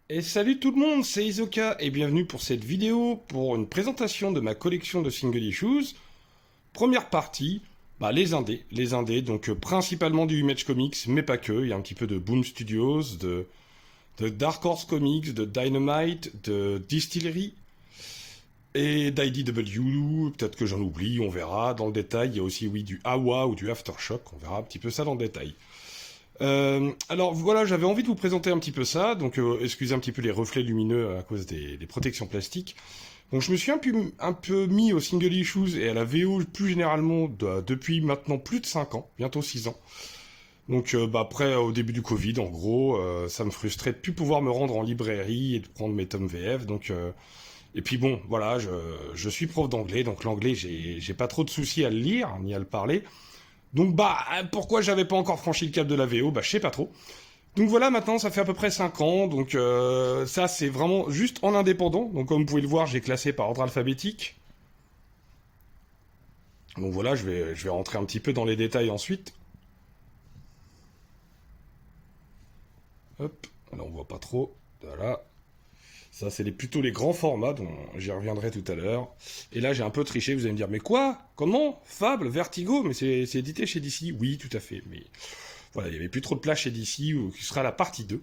Et salut tout le monde, c'est Isoka et bienvenue pour cette vidéo pour une présentation de ma collection de single issues. Première partie, les indés, donc principalement du Image Comics, mais pas que, il y a un petit peu de Boom Studios, de Dark Horse Comics, de Dynamite, de Distillery et d'IDW, peut-être que j'en oublie, on verra dans le détail. Il y a aussi oui du Awa ou du Aftershock, on verra un petit peu ça dans le détail. Alors voilà, j'avais envie de vous présenter un petit peu ça, donc excusez un petit peu les reflets lumineux à cause des protections plastiques. Donc je me suis un peu mis au single issues et à la VO plus généralement depuis maintenant plus de 5 ans, bientôt 6 ans. Donc après au début du Covid en gros, ça me frustrait de plus pouvoir me rendre en librairie et de prendre mes tomes VF, donc et puis bon voilà, je suis prof d'anglais, donc l'anglais j'ai pas trop de soucis à le lire ni à le parler. Donc pourquoi j'avais pas encore franchi le cap de la VO, je sais pas trop. Donc voilà, maintenant ça fait à peu près 5 ans, donc ça c'est vraiment juste en indépendant. Donc comme vous pouvez le voir, j'ai classé par ordre alphabétique. Donc voilà, je vais rentrer un petit peu dans les détails ensuite. Hop, là on voit pas trop. Voilà. Ça c'est plutôt les grands formats, dont j'y reviendrai tout à l'heure. Et là j'ai un peu triché, vous allez me dire, mais quoi? Comment? Fable? Vertigo? Mais c'est édité chez DC? Oui, tout à fait, mais voilà, il n'y avait plus trop de place chez DC, qui sera la partie 2.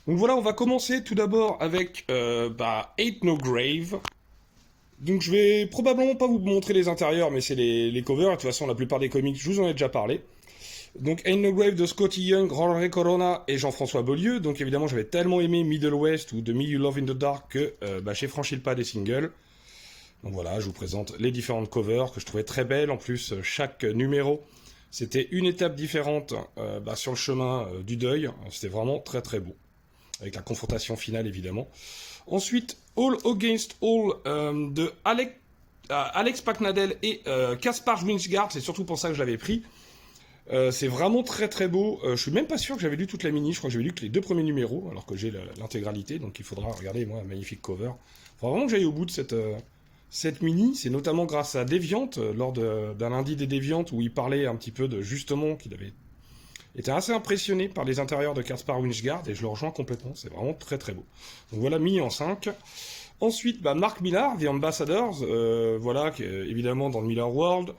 Donc voilà, on va commencer tout d'abord avec Ain't No Grave. Donc je vais probablement pas vous montrer les intérieurs, mais c'est les covers, et de toute façon la plupart des comics, je vous en ai déjà parlé. Donc Ain't No Grave de Scotty Young, Jorge Corona et Jean-François Beaulieu. Donc évidemment j'avais tellement aimé Middle West ou The Me You Love in the Dark que j'ai franchi le pas des singles. Donc voilà, je vous présente les différentes covers que je trouvais très belles. En plus, chaque numéro, c'était une étape différente sur le chemin du deuil. C'était vraiment très très beau. Avec la confrontation finale évidemment. Ensuite, All Against All de Alex Paknadel et Kaspar Winsgard. C'est surtout pour ça que je l'avais pris. C'est vraiment très très beau. Je suis même pas sûr que j'avais lu toute la mini. Je crois que j'avais lu que les 2 premiers numéros, alors que j'ai l'intégralité. Donc il faudra regarder, moi, un magnifique cover. Il faudra vraiment que j'aille au bout de cette mini. C'est notamment grâce à Deviant, lors d'un lundi des Déviantes, où il parlait un petit peu de justement qu'il avait été assez impressionné par les intérieurs de Kaspar Winsgard, et je le rejoins complètement. C'est vraiment très très beau. Donc voilà, mini en 5. Ensuite, Mark Millar, The Ambassadors, voilà, qui est évidemment dans le Miller World.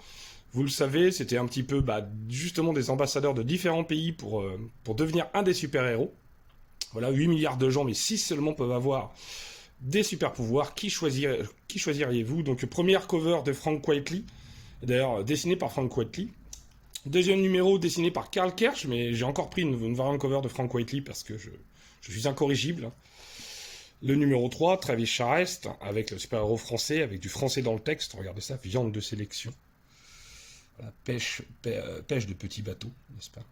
Vous le savez, c'était un petit peu justement des ambassadeurs de différents pays pour devenir un des super-héros. Voilà, 8 milliards de gens, mais 6 seulement peuvent avoir des super-pouvoirs. Qui choisiriez-vous? Donc première cover de Frank Quitely, d'ailleurs dessiné par Frank Quitely. Deuxième numéro dessiné par Karl Kersch, mais j'ai encore pris une variante cover de Frank Quitely parce que je suis incorrigible. Le numéro 3, Travis Charest, avec le super-héros français, avec du français dans le texte. Regardez ça, viande de sélection. Voilà, pêche de petits bateaux, n'est-ce pas?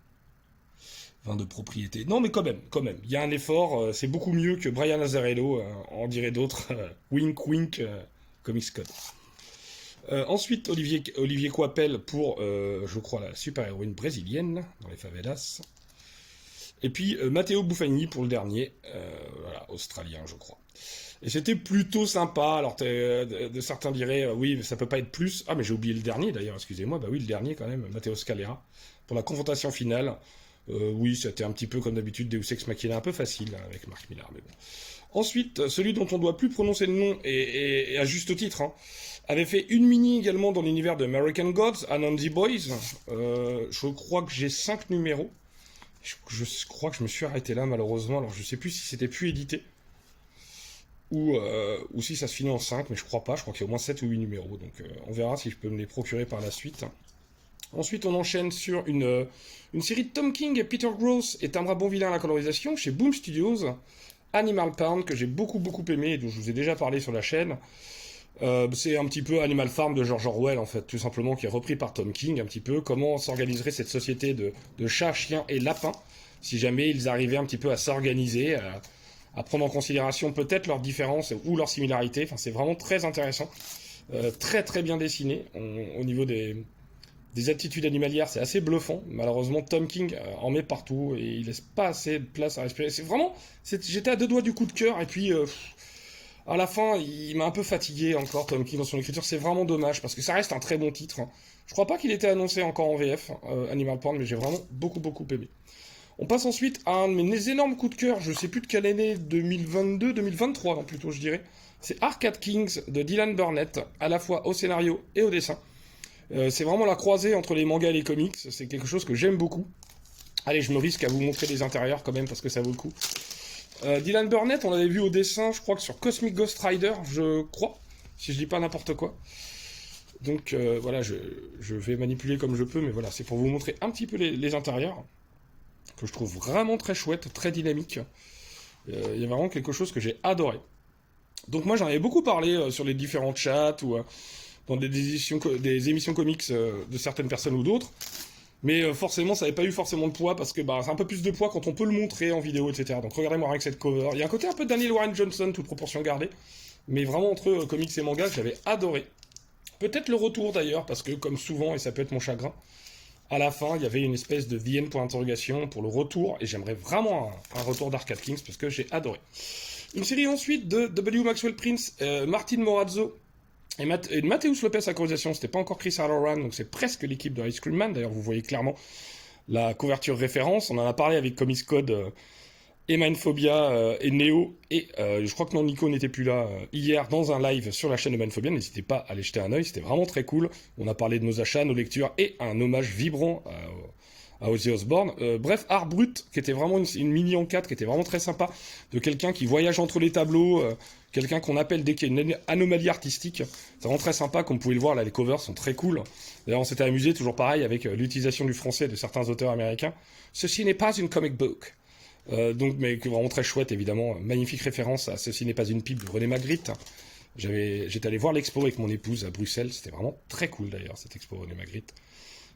Vin de propriété. Non, mais quand même. Il y a un effort, c'est beaucoup mieux que Brian Azzarello, en dirait d'autres. Wink, wink, Comics Code. Ensuite, Olivier Coipel pour, je crois, la super-héroïne brésilienne dans les favelas. Et puis Matteo Buffagni pour le dernier, voilà, australien, je crois. Et c'était plutôt sympa. Alors certains diraient oui, mais ça peut pas être plus. Ah, mais j'ai oublié le dernier d'ailleurs, excusez-moi. Bah oui, le dernier quand même, Matteo Scalera pour la confrontation finale. Oui, c'était un petit peu comme d'habitude Deus Ex Machina, un peu facile avec Mark Millar, mais bon. Ensuite, celui dont on doit plus prononcer le nom, et à juste titre, avait fait une mini également dans l'univers de American Gods, Anansi Boys. Je crois que j'ai 5 numéros. Je crois que je me suis arrêté là malheureusement. Alors je sais plus si c'était plus édité ou si ça se finit en 5, mais je crois pas. Je crois qu'il y a au moins 7 ou 8 numéros. Donc on verra si je peux me les procurer par la suite. Ensuite, on enchaîne sur une série de Tom King, Peter Gross et Tamra Bonvillain à la colorisation chez Boom Studios. Animal Farm, que j'ai beaucoup aimé et dont je vous ai déjà parlé sur la chaîne. C'est un petit peu Animal Farm de George Orwell, en fait, tout simplement, qui est repris par Tom King, un petit peu. Comment s'organiserait cette société de chats, chiens et lapins, si jamais ils arrivaient un petit peu à s'organiser, à prendre en considération peut-être leurs différences ou leurs similarités. Enfin, c'est vraiment très intéressant. Très bien dessiné. Au niveau des aptitudes animalières, c'est assez bluffant. Malheureusement, Tom King en met partout et il laisse pas assez de place à respirer. J'étais à 2 doigts du coup de cœur, et puis à la fin, il m'a un peu fatigué encore, Tom King, dans son écriture. C'est vraiment dommage parce que ça reste un très bon titre. Je crois pas qu'il était annoncé encore en VF, Animal Farm, mais j'ai vraiment beaucoup aimé. On passe ensuite à un de mes énormes coups de cœur, je sais plus de quelle année, 2022, 2023 non plutôt je dirais. C'est Arcade Kings de Dylan Burnett, à la fois au scénario et au dessin. C'est vraiment la croisée entre les mangas et les comics, c'est quelque chose que j'aime beaucoup. Allez, je me risque à vous montrer les intérieurs quand même parce que ça vaut le coup. Dylan Burnett, on l'avait vu au dessin, je crois que sur Cosmic Ghost Rider, je crois, si je dis pas n'importe quoi. Donc voilà, je vais manipuler comme je peux, mais voilà, c'est pour vous montrer un petit peu les intérieurs, que je trouve vraiment très chouette, très dynamique. Il y a vraiment quelque chose que j'ai adoré. Donc moi j'en avais beaucoup parlé sur les différents chats ou dans des émissions comics de certaines personnes ou d'autres. Mais forcément, ça n'avait pas eu forcément de poids parce que c'est un peu plus de poids quand on peut le montrer en vidéo, etc. Donc regardez-moi avec cette cover. Il y a un côté un peu Daniel Warren Johnson, toute proportion gardée. Mais vraiment entre comics et manga, j'avais adoré. Peut-être le retour d'ailleurs, parce que comme souvent, et ça peut être mon chagrin, à la fin, il y avait une espèce de VN point d'interrogation pour le retour, et j'aimerais vraiment un retour d'Arcade Kings parce que j'ai adoré. Une série ensuite de W. Maxwell Prince, Martin Morazzo, et Mateusz Lopez à colorisation, c'était pas encore Chris Halloran, donc c'est presque l'équipe de Ice Cream Man. D'ailleurs, vous voyez clairement la couverture référence. On en a parlé avec Comics Code et Mindphobia et Neo. Et je crois que non, Nico n'était plus là hier dans un live sur la chaîne de Mindphobia. N'hésitez pas à aller jeter un oeil, c'était vraiment très cool. On a parlé de nos achats, nos lectures et un hommage vibrant à Ozzy Osbourne. Bref, Art Brut, qui était vraiment une mini en 4, qui était vraiment très sympa, de quelqu'un qui voyage entre les tableaux, quelqu'un qu'on appelle dès qu'il y a une anomalie artistique. C'est vraiment très sympa, comme vous pouvez le voir, là les covers sont très cool. D'ailleurs on s'était amusé, toujours pareil, avec l'utilisation du français de certains auteurs américains. Ceci n'est pas une comic book. Donc, mais vraiment très chouette évidemment, magnifique référence à Ceci n'est pas une pipe de René Magritte. J'étais allé voir l'expo avec mon épouse à Bruxelles, c'était vraiment très cool d'ailleurs cette expo René Magritte.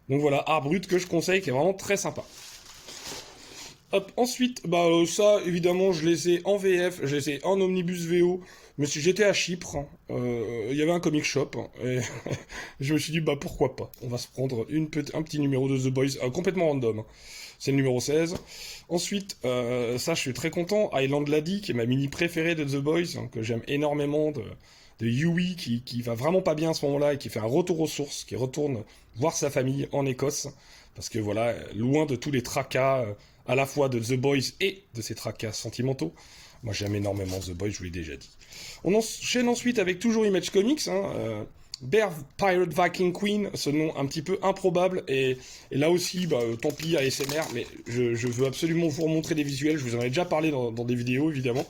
Donc voilà, Art Brut que je conseille, qui est vraiment très sympa. Hop, ensuite, ça, évidemment, je les ai en VF, je les ai en omnibus VO, mais si j'étais à Chypre, il y avait un comic shop, et je me suis dit, pourquoi pas. On va se prendre un petit numéro de The Boys, complètement random. C'est le numéro 16. Ensuite, ça, je suis très content, Island Laddie, qui est ma mini préférée de The Boys, que j'aime énormément, de Huey, qui va vraiment pas bien à ce moment-là, et qui fait un retour aux sources, qui retourne voir sa famille en Écosse, parce que voilà, loin de tous les tracas, à la fois de The Boys et de ses tracas sentimentaux. Moi j'aime énormément The Boys, je vous l'ai déjà dit. On enchaîne ensuite avec toujours Image Comics, Bear Pirate Viking Queen, ce nom un petit peu improbable, et là aussi, tant pis ASMR, mais je veux absolument vous remontrer des visuels, je vous en ai déjà parlé dans des vidéos évidemment.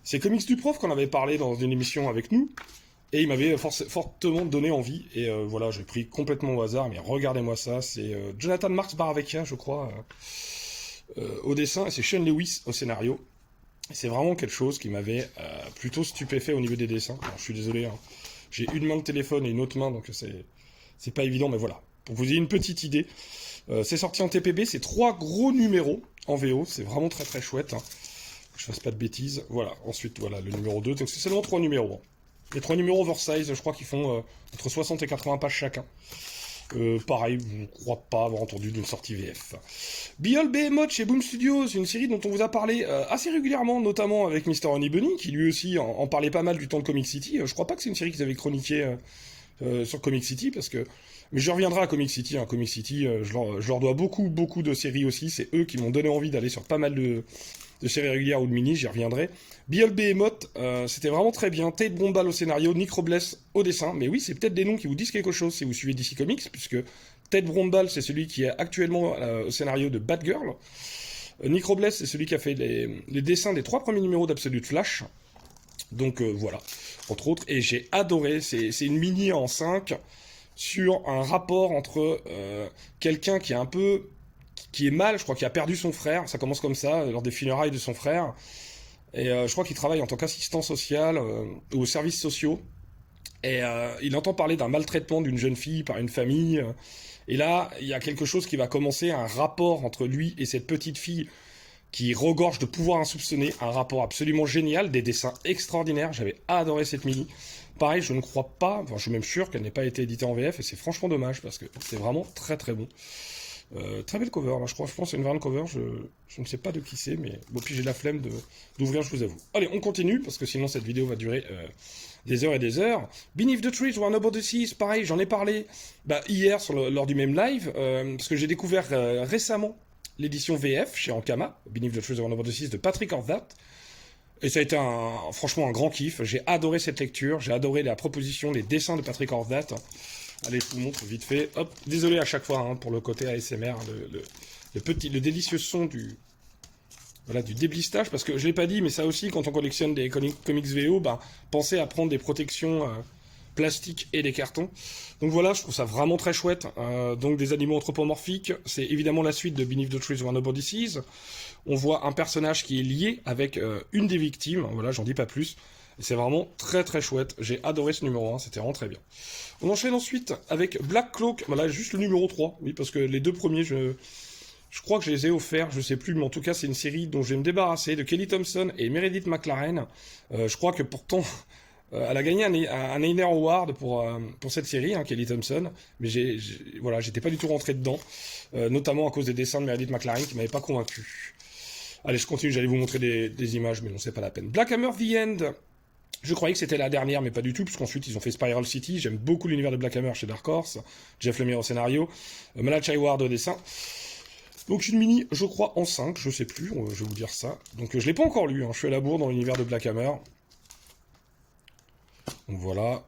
C'est Comics du Prof qu'on avait parlé dans une émission avec nous, et il m'avait fortement donné envie, et voilà, j'ai pris complètement au hasard, mais regardez-moi ça, c'est Jonathan Marks Baravecchia, je crois, au dessin, et c'est Sean Lewis au scénario. Et c'est vraiment quelque chose qui m'avait plutôt stupéfait au niveau des dessins. Alors, je suis désolé, j'ai une main de téléphone et une autre main, donc c'est pas évident, mais voilà. Pour que vous ayez une petite idée, c'est sorti en TPB, c'est 3 gros numéros en VO, c'est vraiment très très chouette, que je fasse pas de bêtises. Voilà, ensuite, voilà, le numéro 2, donc c'est seulement 3 numéros. Les 3 numéros oversize, je crois qu'ils font entre 60 et 80 pages chacun. Pareil, je ne crois pas avoir entendu d'une sortie VF. Behold Behemoth chez Boom Studios, une série dont on vous a parlé assez régulièrement, notamment avec Mr. Honey Bunny, qui lui aussi en parlait pas mal du temps de Comic City. Je crois pas que c'est une série qu'ils avaient chroniquée sur Comic City, parce que... Mais je reviendrai à Comic City. Comic City, je leur dois beaucoup de séries aussi. C'est eux qui m'ont donné envie d'aller sur pas mal de séries régulières ou de mini, j'y reviendrai. Behold Behemoth, c'était vraiment très bien. Tate Brombal au scénario, Nick Robles au dessin. Mais oui, c'est peut-être des noms qui vous disent quelque chose si vous suivez DC Comics, puisque Tate Brombal, c'est celui qui est actuellement au scénario de Batgirl. Nick Robles, c'est celui qui a fait les dessins des 3 premiers numéros d'Absolute Flash. Donc voilà, entre autres. Et j'ai adoré, c'est une mini en 5 sur un rapport entre quelqu'un qui est mal, je crois qu'il a perdu son frère, ça commence comme ça, lors des funérailles de son frère, et je crois qu'il travaille en tant qu'assistant social aux services sociaux, et il entend parler d'un maltraitement d'une jeune fille par une famille, et là, il y a quelque chose qui va commencer, un rapport entre lui et cette petite fille qui regorge de pouvoirs insoupçonnés, un rapport absolument génial, des dessins extraordinaires, j'avais adoré cette mini. Pareil, je ne crois pas, je suis même sûr qu'elle n'ait pas été éditée en VF, et c'est franchement dommage, parce que c'est vraiment très très bon. Très belle cover, là, je pense que c'est une variante cover, je ne sais pas de qui c'est, mais bon, puis j'ai la flemme d'ouvrir, je vous avoue. Allez, on continue, parce que sinon cette vidéo va durer des heures et des heures. Beneath the Trees, One About the Seas, pareil, j'en ai parlé hier lors du même live, parce que j'ai découvert récemment l'édition VF chez Ankama, Beneath the Trees of Wonder 6 de Patrick Horvath. Et ça a été franchement un grand kiff. J'ai adoré cette lecture, j'ai adoré la proposition, les dessins de Patrick Horvath. Allez, je vous montre vite fait. Hop, désolé à chaque fois pour le côté ASMR, le délicieux son du déblistage, parce que je l'ai pas dit, mais ça aussi, quand on collectionne des comics VO, pensez à prendre des protections plastiques et des cartons. Donc voilà, je trouve ça vraiment très chouette. Donc des animaux anthropomorphiques, c'est évidemment la suite de Beneath the Trees Where Nobody Sees. On voit un personnage qui est lié avec une des victimes, voilà, j'en dis pas plus. C'est vraiment très très chouette, j'ai adoré ce numéro 1, c'était vraiment très bien. On enchaîne ensuite avec Black Cloak, voilà, juste le numéro 3, oui, parce que les deux premiers, je crois que je les ai offerts, je sais plus, mais en tout cas c'est une série dont je vais me débarrasser, de Kelly Thompson et Meredith McLaren. Je crois que pourtant, elle a gagné un Eisner Award pour cette série, Kelly Thompson, mais voilà, j'étais pas du tout rentré dedans, notamment à cause des dessins de Meredith McLaren qui m'avaient pas convaincu. Allez, je continue, j'allais vous montrer des images, mais non, c'est pas la peine. Black Hammer The End. Je croyais que c'était la dernière, mais pas du tout, puisqu'ensuite ils ont fait Spiral City. J'aime beaucoup l'univers de Black Hammer chez Dark Horse. Jeff Lemire au scénario. Malachi Ward au dessin. Donc une mini, je crois, en 5, je sais plus, je vais vous dire ça. Donc je l'ai pas encore lu, je suis à la bourre dans l'univers de Black Hammer. Donc voilà.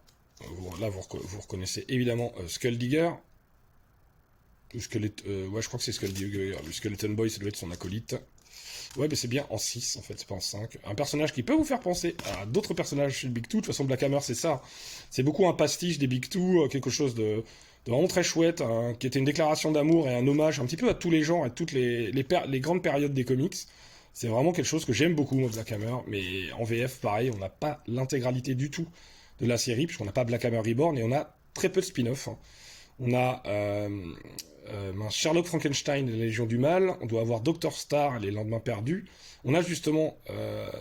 Là, vous reconnaissez évidemment Skull Digger. Ouais, je crois que c'est Skull Digger. Le Skeleton Boy, ça doit être son acolyte. Ouais, mais c'est bien en 6, en fait, c'est pas en 5. Un personnage qui peut vous faire penser à d'autres personnages chez le Big Two. De toute façon, Black Hammer, c'est ça. C'est beaucoup un pastiche des Big Two, quelque chose de vraiment très chouette, qui était une déclaration d'amour et un hommage un petit peu à tous les genres et toutes les grandes périodes des comics. C'est vraiment quelque chose que j'aime beaucoup, moi, Black Hammer. Mais en VF, pareil, on n'a pas l'intégralité du tout de la série, puisqu'on n'a pas Black Hammer Reborn, et on a très peu de spin-off. On a Sherlock Frankenstein et la Légion du Mal, on doit avoir Dr. Star et les Lendemains Perdus, on a justement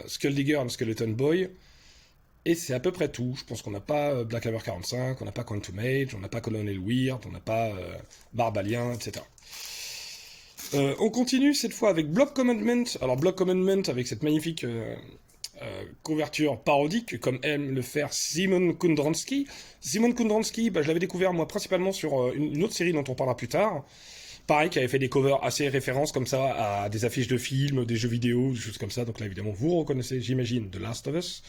Skull Digger et Skeleton Boy, et c'est à peu près tout. Je pense qu'on n'a pas Black Hammer 45, on n'a pas Quantum Age, on n'a pas Colonel Weird, on n'a pas Barbalien, etc. On continue cette fois avec Block Commandment. Alors Block Commandment avec cette magnifique couverture parodique, comme aime le faire Simon Kundranski. Simon Kundranski, je l'avais découvert moi principalement sur une autre série dont on parlera plus tard. Pareil, qui avait fait des covers assez références comme ça à des affiches de films, des jeux vidéo, des choses comme ça. Donc là, évidemment, vous reconnaissez, j'imagine, The Last of Us.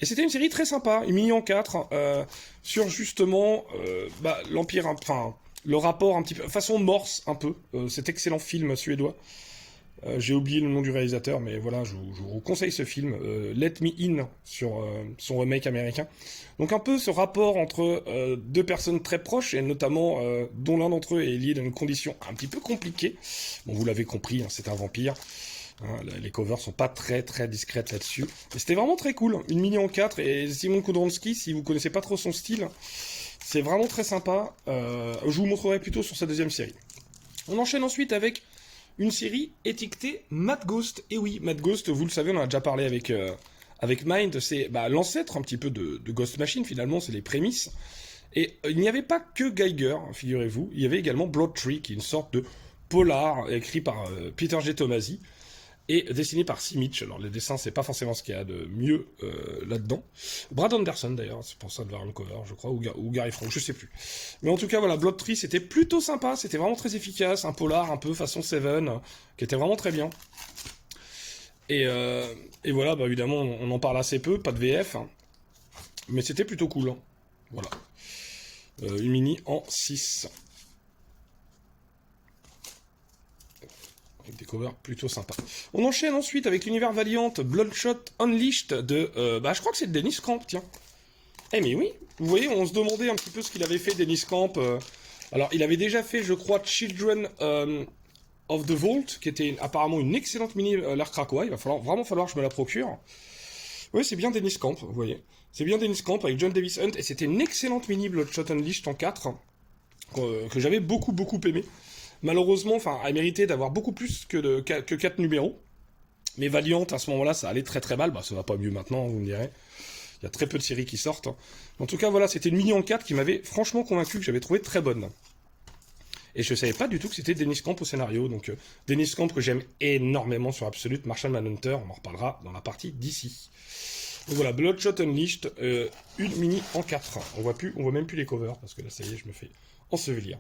Et c'était une série très sympa, une mini en 4, sur justement l'Empire, enfin, le rapport un petit peu, façon Morse un peu, cet excellent film suédois. J'ai oublié le nom du réalisateur, mais voilà, je vous conseille ce film, Let Me In, sur son remake américain. Donc un peu ce rapport entre deux personnes très proches, et notamment dont l'un d'entre eux est lié dans une condition un petit peu compliquée. Bon, vous l'avez compris, c'est un vampire. Les covers sont pas très très discrètes là-dessus. Et c'était vraiment très cool, une mini en 4, et Simon Kudronski, si vous connaissez pas trop son style, c'est vraiment très sympa. Je vous montrerai plutôt sur sa deuxième série. On enchaîne ensuite avec une série étiquetée Mad Ghost. Et oui, Mad Ghost, vous le savez, on en a déjà parlé avec Mind, c'est l'ancêtre un petit peu de Ghost Machine, finalement, c'est les prémices. Et il n'y avait pas que Geiger, figurez-vous, il y avait également Blood Tree, qui est une sorte de polar écrit par Peter G. Tomasi, et dessiné par C. Mitch. Alors les dessins, c'est pas forcément ce qu'il y a de mieux là-dedans. Brad Anderson d'ailleurs, c'est pour ça de voir le cover, je crois, ou Gary Frank, je sais plus. Mais en tout cas, voilà, Blood Tree, c'était plutôt sympa, c'était vraiment très efficace, un polar un peu façon Seven, qui était vraiment très bien. Et voilà, évidemment, on en parle assez peu, pas de VF, mais c'était plutôt cool. Voilà. Une mini en 6. Avec des covers plutôt sympas. On enchaîne ensuite avec l'univers Valiant Bloodshot Unleashed de... je crois que c'est de Dennis Camp, tiens. Eh mais oui, vous voyez, on se demandait un petit peu ce qu'il avait fait, Dennis Camp. Alors, il avait déjà fait, je crois, Children of the Vault, qui était apparemment une excellente mini Lark Krakoa. Il va vraiment falloir que je me la procure. Oui, c'est bien Dennis Camp, vous voyez. C'est bien Dennis Camp avec John Davis Hunt, et c'était une excellente mini Bloodshot Unleashed en 4, que j'avais beaucoup aimé. Malheureusement, elle méritait d'avoir beaucoup plus que 4 numéros. Mais Valiant, à ce moment-là, ça allait très très mal. Ça va pas mieux maintenant, vous me direz. Il y a très peu de séries qui sortent. En tout cas, voilà, c'était une mini en 4 qui m'avait franchement convaincu, que j'avais trouvé très bonne. Et je savais pas du tout que c'était Dennis Camp au scénario. Donc, Dennis Camp que j'aime énormément sur Absolute, Martian Manhunter, on en reparlera dans la partie d'ici. Donc voilà, Bloodshot Unleashed, une mini en 4. On voit même plus les covers, parce que là, ça y est, je me fais ensevelir.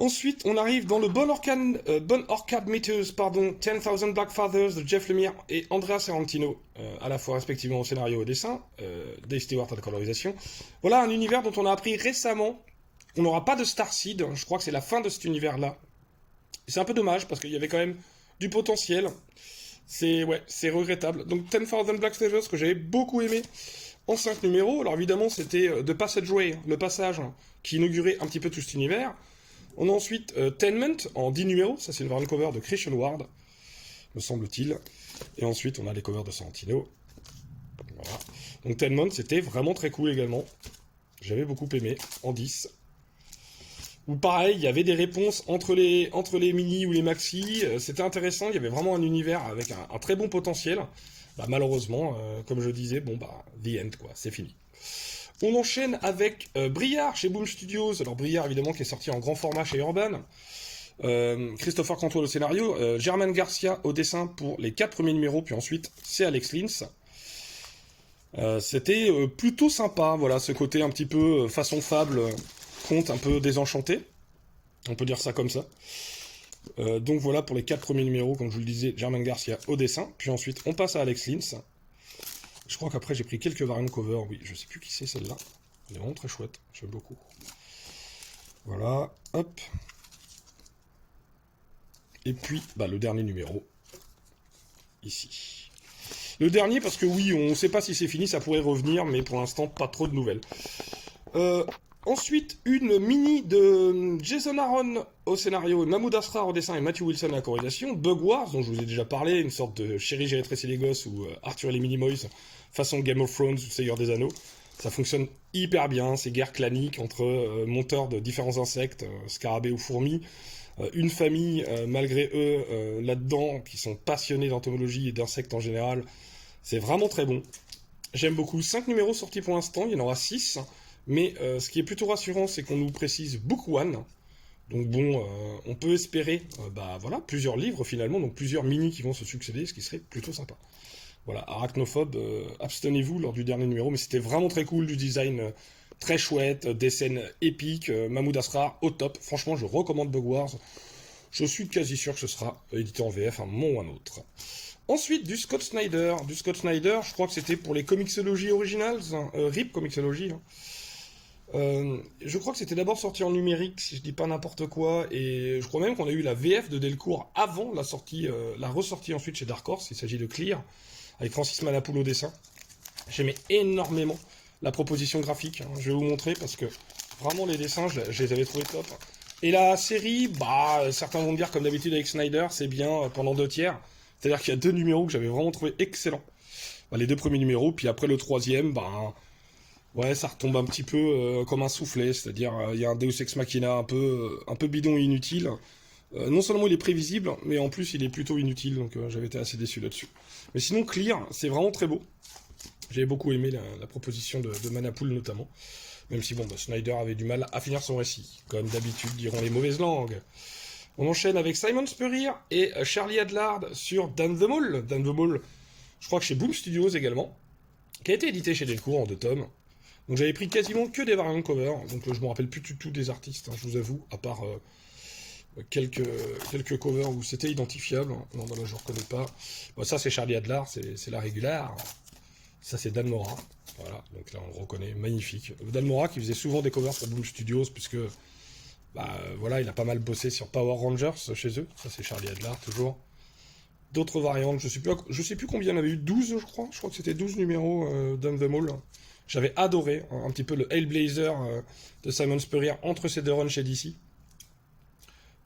Ensuite, on arrive dans le Bon Orchard Meters, pardon, 10,000 Black Fathers de Jeff Lemire et Andrea Sorrentino, à la fois respectivement au scénario et au dessin, Dave Stewart à la colorisation. Voilà un univers dont on a appris récemment. On n'aura pas de Starseed, je crois que c'est la fin de cet univers-là. C'est un peu dommage parce qu'il y avait quand même du potentiel. C'est regrettable. Donc 10,000 Black Fathers que j'avais beaucoup aimé en 5 numéros. Alors évidemment, c'était The Passageway, le passage qui inaugurait un petit peu tout cet univers. On a ensuite Tenement en 10 numéros, ça c'est une variante cover de Christian Ward, me semble-t-il. Et ensuite on a les covers de Sorrentino. Voilà. Donc Tenement c'était vraiment très cool également. J'avais beaucoup aimé, en 10. Ou pareil, il y avait des réponses entre les mini ou les maxi, c'était intéressant, il y avait vraiment un univers avec un très bon potentiel. Bah, malheureusement, comme je disais, the end quoi, c'est fini. On enchaîne avec Briard chez Boom Studios. Alors Briard évidemment qui est sorti en grand format chez Urban. Christopher Cantwell au scénario, Germain Garcia au dessin pour les 4 premiers numéros, puis ensuite c'est Alex Lins. C'était plutôt sympa, voilà, ce côté un petit peu façon fable, conte un peu désenchanté. On peut dire ça comme ça. Donc voilà pour les 4 premiers numéros, comme je vous le disais, Germain Garcia au dessin, puis ensuite on passe à Alex Lins. Je crois qu'après j'ai pris quelques variantes cover, oui, je sais plus qui c'est celle-là. Elle est vraiment très chouette, j'aime beaucoup. Voilà, hop. Et puis, le dernier numéro, ici. Le dernier parce que oui, on ne sait pas si c'est fini, ça pourrait revenir, mais pour l'instant, pas trop de nouvelles. Ensuite, une mini de Jason Aaron au scénario, Mahmoud Asrar au dessin et Matthew Wilson à la colorisation, Bug Wars, dont je vous ai déjà parlé, une sorte de Chérie, j'ai rétréci les gosses ou Arthur et les Minimoys, façon Game of Thrones ou Seigneur des Anneaux. Ça fonctionne hyper bien, ces guerres claniques entre monteurs de différents insectes, scarabées ou fourmis, une famille, malgré eux, là-dedans, qui sont passionnés d'entomologie et d'insectes en général. C'est vraiment très bon. J'aime beaucoup. 5 numéros sortis pour l'instant, il y en aura 6. Mais ce qui est plutôt rassurant, c'est qu'on nous précise Book One. Donc bon, on peut espérer plusieurs livres finalement, donc plusieurs mini qui vont se succéder, ce qui serait plutôt sympa. Voilà, Arachnophobe, abstenez-vous lors du dernier numéro, mais c'était vraiment très cool, du design très chouette, des scènes épiques, Mahmoud Asrar au top. Franchement, je recommande Bug Wars. Je suis quasi sûr que ce sera édité en VF à un moment ou un autre. Ensuite, du Scott Snyder. Je crois que c'était pour les Comixology Originals, RIP Comixology. Je crois que c'était d'abord sorti en numérique, si je dis pas n'importe quoi, et je crois même qu'on a eu la VF de Delcourt avant la sortie, la ressortie ensuite chez Dark Horse. Il s'agit de Clear, avec Francis Manapoul au dessin. J'aimais énormément la proposition graphique, je vais vous montrer, parce que vraiment les dessins, je les avais trouvés top. Et la série, certains vont me dire, comme d'habitude avec Snyder, c'est bien pendant 2 tiers. C'est-à-dire qu'il y a 2 numéros que j'avais vraiment trouvé excellents. Les 2 premiers numéros, puis après le 3e, ça retombe un petit peu comme un soufflet, c'est-à-dire il y a un Deus Ex Machina un peu bidon et inutile. Non seulement il est prévisible, mais en plus il est plutôt inutile, donc j'avais été assez déçu là-dessus. Mais sinon, Clear, c'est vraiment très beau. J'avais beaucoup aimé la proposition de Manapoul notamment, même si Snyder avait du mal à finir son récit, comme d'habitude diront les mauvaises langues. On enchaîne avec Simon Spurrier et Charlie Adlard sur Dan the Mall. Dan the Mall, je crois que chez Boom Studios également, qui a été édité chez Delcourt en 2 tomes. Donc j'avais pris quasiment que des variantes cover, donc je me rappelle plus du tout des artistes, je vous avoue, à part quelques covers où c'était identifiable. Non, je ne reconnais pas. Ça c'est Charlie Adlard, c'est la régulière. Ça c'est Dan Mora. Voilà, donc là on le reconnaît, magnifique. Dan Mora qui faisait souvent des covers pour Boom Studios, puisque il a pas mal bossé sur Power Rangers chez eux. Ça c'est Charlie Adlard toujours. D'autres variantes, je sais plus combien il y en avait eu, 12 je crois. Je crois que c'était 12 numéros Dan the Mall. J'avais adoré un petit peu le Hellblazer de Simon Spurrier entre ces 2 runs chez DC.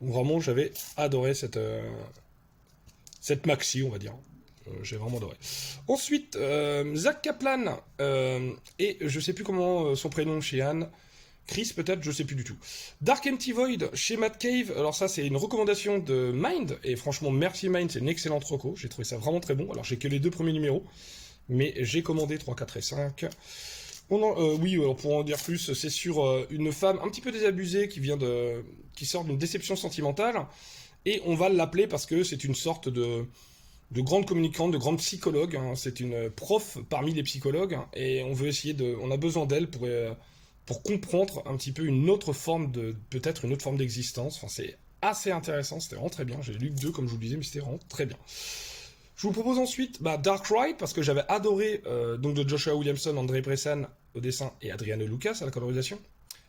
Donc vraiment, j'avais adoré cette maxi, on va dire. J'ai vraiment adoré. Ensuite, Zach Kaplan, et je sais plus comment son prénom chez Anne, Chris peut-être, je sais plus du tout. Dark Empty Void chez Matt Cave, alors ça c'est une recommandation de Mind, et franchement merci Mind, c'est une excellente reco, j'ai trouvé ça vraiment très bon. Alors j'ai que les 2 premiers numéros, mais j'ai commandé 3, 4 et 5. Pour en dire plus, c'est sur une femme un petit peu désabusée qui sort d'une déception sentimentale, et on va l'appeler parce que c'est une sorte de grande communicante, de grande psychologue, c'est une prof parmi les psychologues, et on veut essayer on a besoin d'elle pour comprendre un petit peu une autre forme peut-être une autre forme d'existence. Enfin, c'est assez intéressant, c'était vraiment très bien. J'ai lu que 2, comme je vous le disais, mais c'était vraiment très bien. Je vous propose ensuite Dark Ride, parce que j'avais adoré donc de Joshua Williamson, André Bressan au dessin et Adriano Lucas à la colorisation.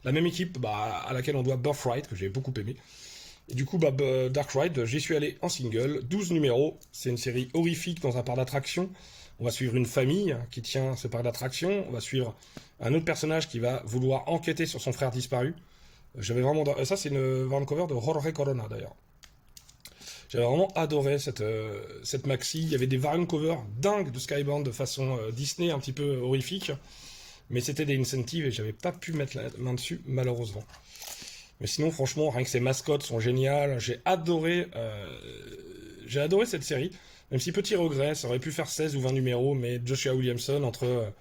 La même équipe à laquelle on doit Birthright, que j'ai beaucoup aimé. Et du coup, Dark Ride, j'y suis allé en single, 12 numéros. C'est une série horrifique dans un parc d'attraction. On va suivre une famille qui tient ce parc d'attraction. On va suivre un autre personnage qui va vouloir enquêter sur son frère disparu. J'avais vraiment... Ça, c'est une cover de Jorge Corona, d'ailleurs. J'avais vraiment adoré cette maxi. Il y avait des variant covers dingues de Skybound de façon Disney, un petit peu horrifique. Mais c'était des incentives et j'avais pas pu mettre la main dessus, malheureusement. Mais sinon, franchement, rien que ces mascottes sont géniales. J'ai adoré cette série. Même si petit regret, ça aurait pu faire 16 ou 20 numéros, mais Joshua Williamson, entre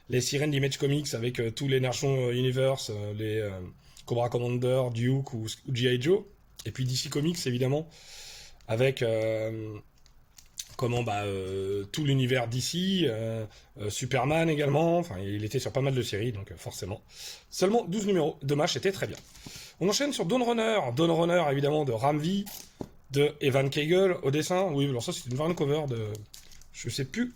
les sirènes d'Image Comics avec tous les National Universe, les Cobra Commander, Duke ou G.I. Joe, et puis DC Comics, évidemment, avec tout l'univers DC, Superman également, enfin, il était sur pas mal de séries, donc forcément. Seulement 12 numéros, dommage, c'était très bien. On enchaîne sur Dawn Runner évidemment de Ramvi, de Evan Kegel au dessin. Oui, alors ça c'est une variant cover de, je sais plus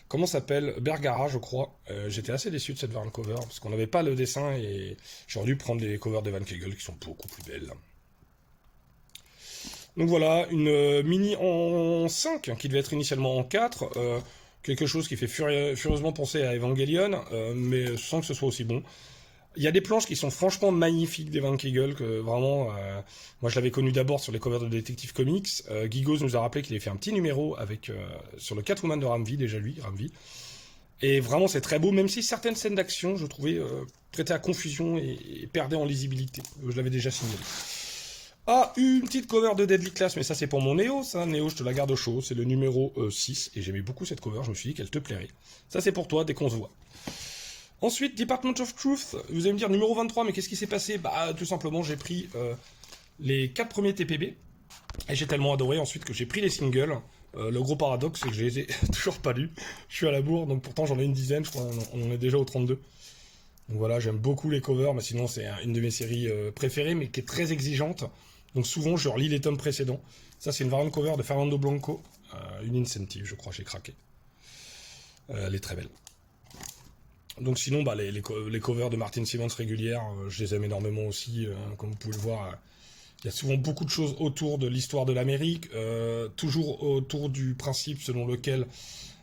comment s'appelle, Bergara je crois. J'étais assez déçu de cette variant cover parce qu'on n'avait pas le dessin et j'aurais dû prendre des covers d'Evan Kegel qui sont beaucoup plus belles. Donc voilà, une mini en 5 qui devait être initialement en 4. Quelque chose qui fait furieusement penser à Evangelion, mais sans que ce soit aussi bon. Il y a des planches qui sont franchement magnifiques d'Evan Kegel, que vraiment, moi je l'avais connu d'abord sur les covers de Detective Comics. Gigos nous a rappelé qu'il avait fait un petit numéro avec sur le Catwoman de Ramvi, déjà lui, Ramvi. Et vraiment c'est très beau, même si certaines scènes d'action, je trouvais, prêtaient à confusion et perdaient en lisibilité. Je l'avais déjà signalé. Ah, une petite cover de Deadly Class, mais ça c'est pour mon Néo, ça. Néo, je te la garde au chaud, c'est le numéro 6, et j'aimais beaucoup cette cover, je me suis dit qu'elle te plairait. Ça c'est pour toi, dès qu'on se voit. Ensuite, Department of Truth, vous allez me dire numéro 23, mais qu'est-ce qui s'est passé? Bah, tout simplement, j'ai pris les 4 premiers TPB, et j'ai tellement adoré ensuite que j'ai pris les singles. Le gros paradoxe, c'est que je les ai toujours pas lus. Je suis à la bourre, donc pourtant j'en ai une dizaine, je crois, on en est déjà au 32. Donc voilà, j'aime beaucoup les covers, mais sinon c'est une de mes séries préférées, mais qui est très exigeante. Donc souvent, je relis les tomes précédents. Ça, c'est une variante cover de Fernando Blanco, une incentive, je crois, j'ai craqué. Elle est très belle. Donc sinon, les covers de Martin Simmons régulières, je les aime énormément aussi. Comme vous pouvez le voir, il y a souvent beaucoup de choses autour de l'histoire de l'Amérique, toujours autour du principe selon lequel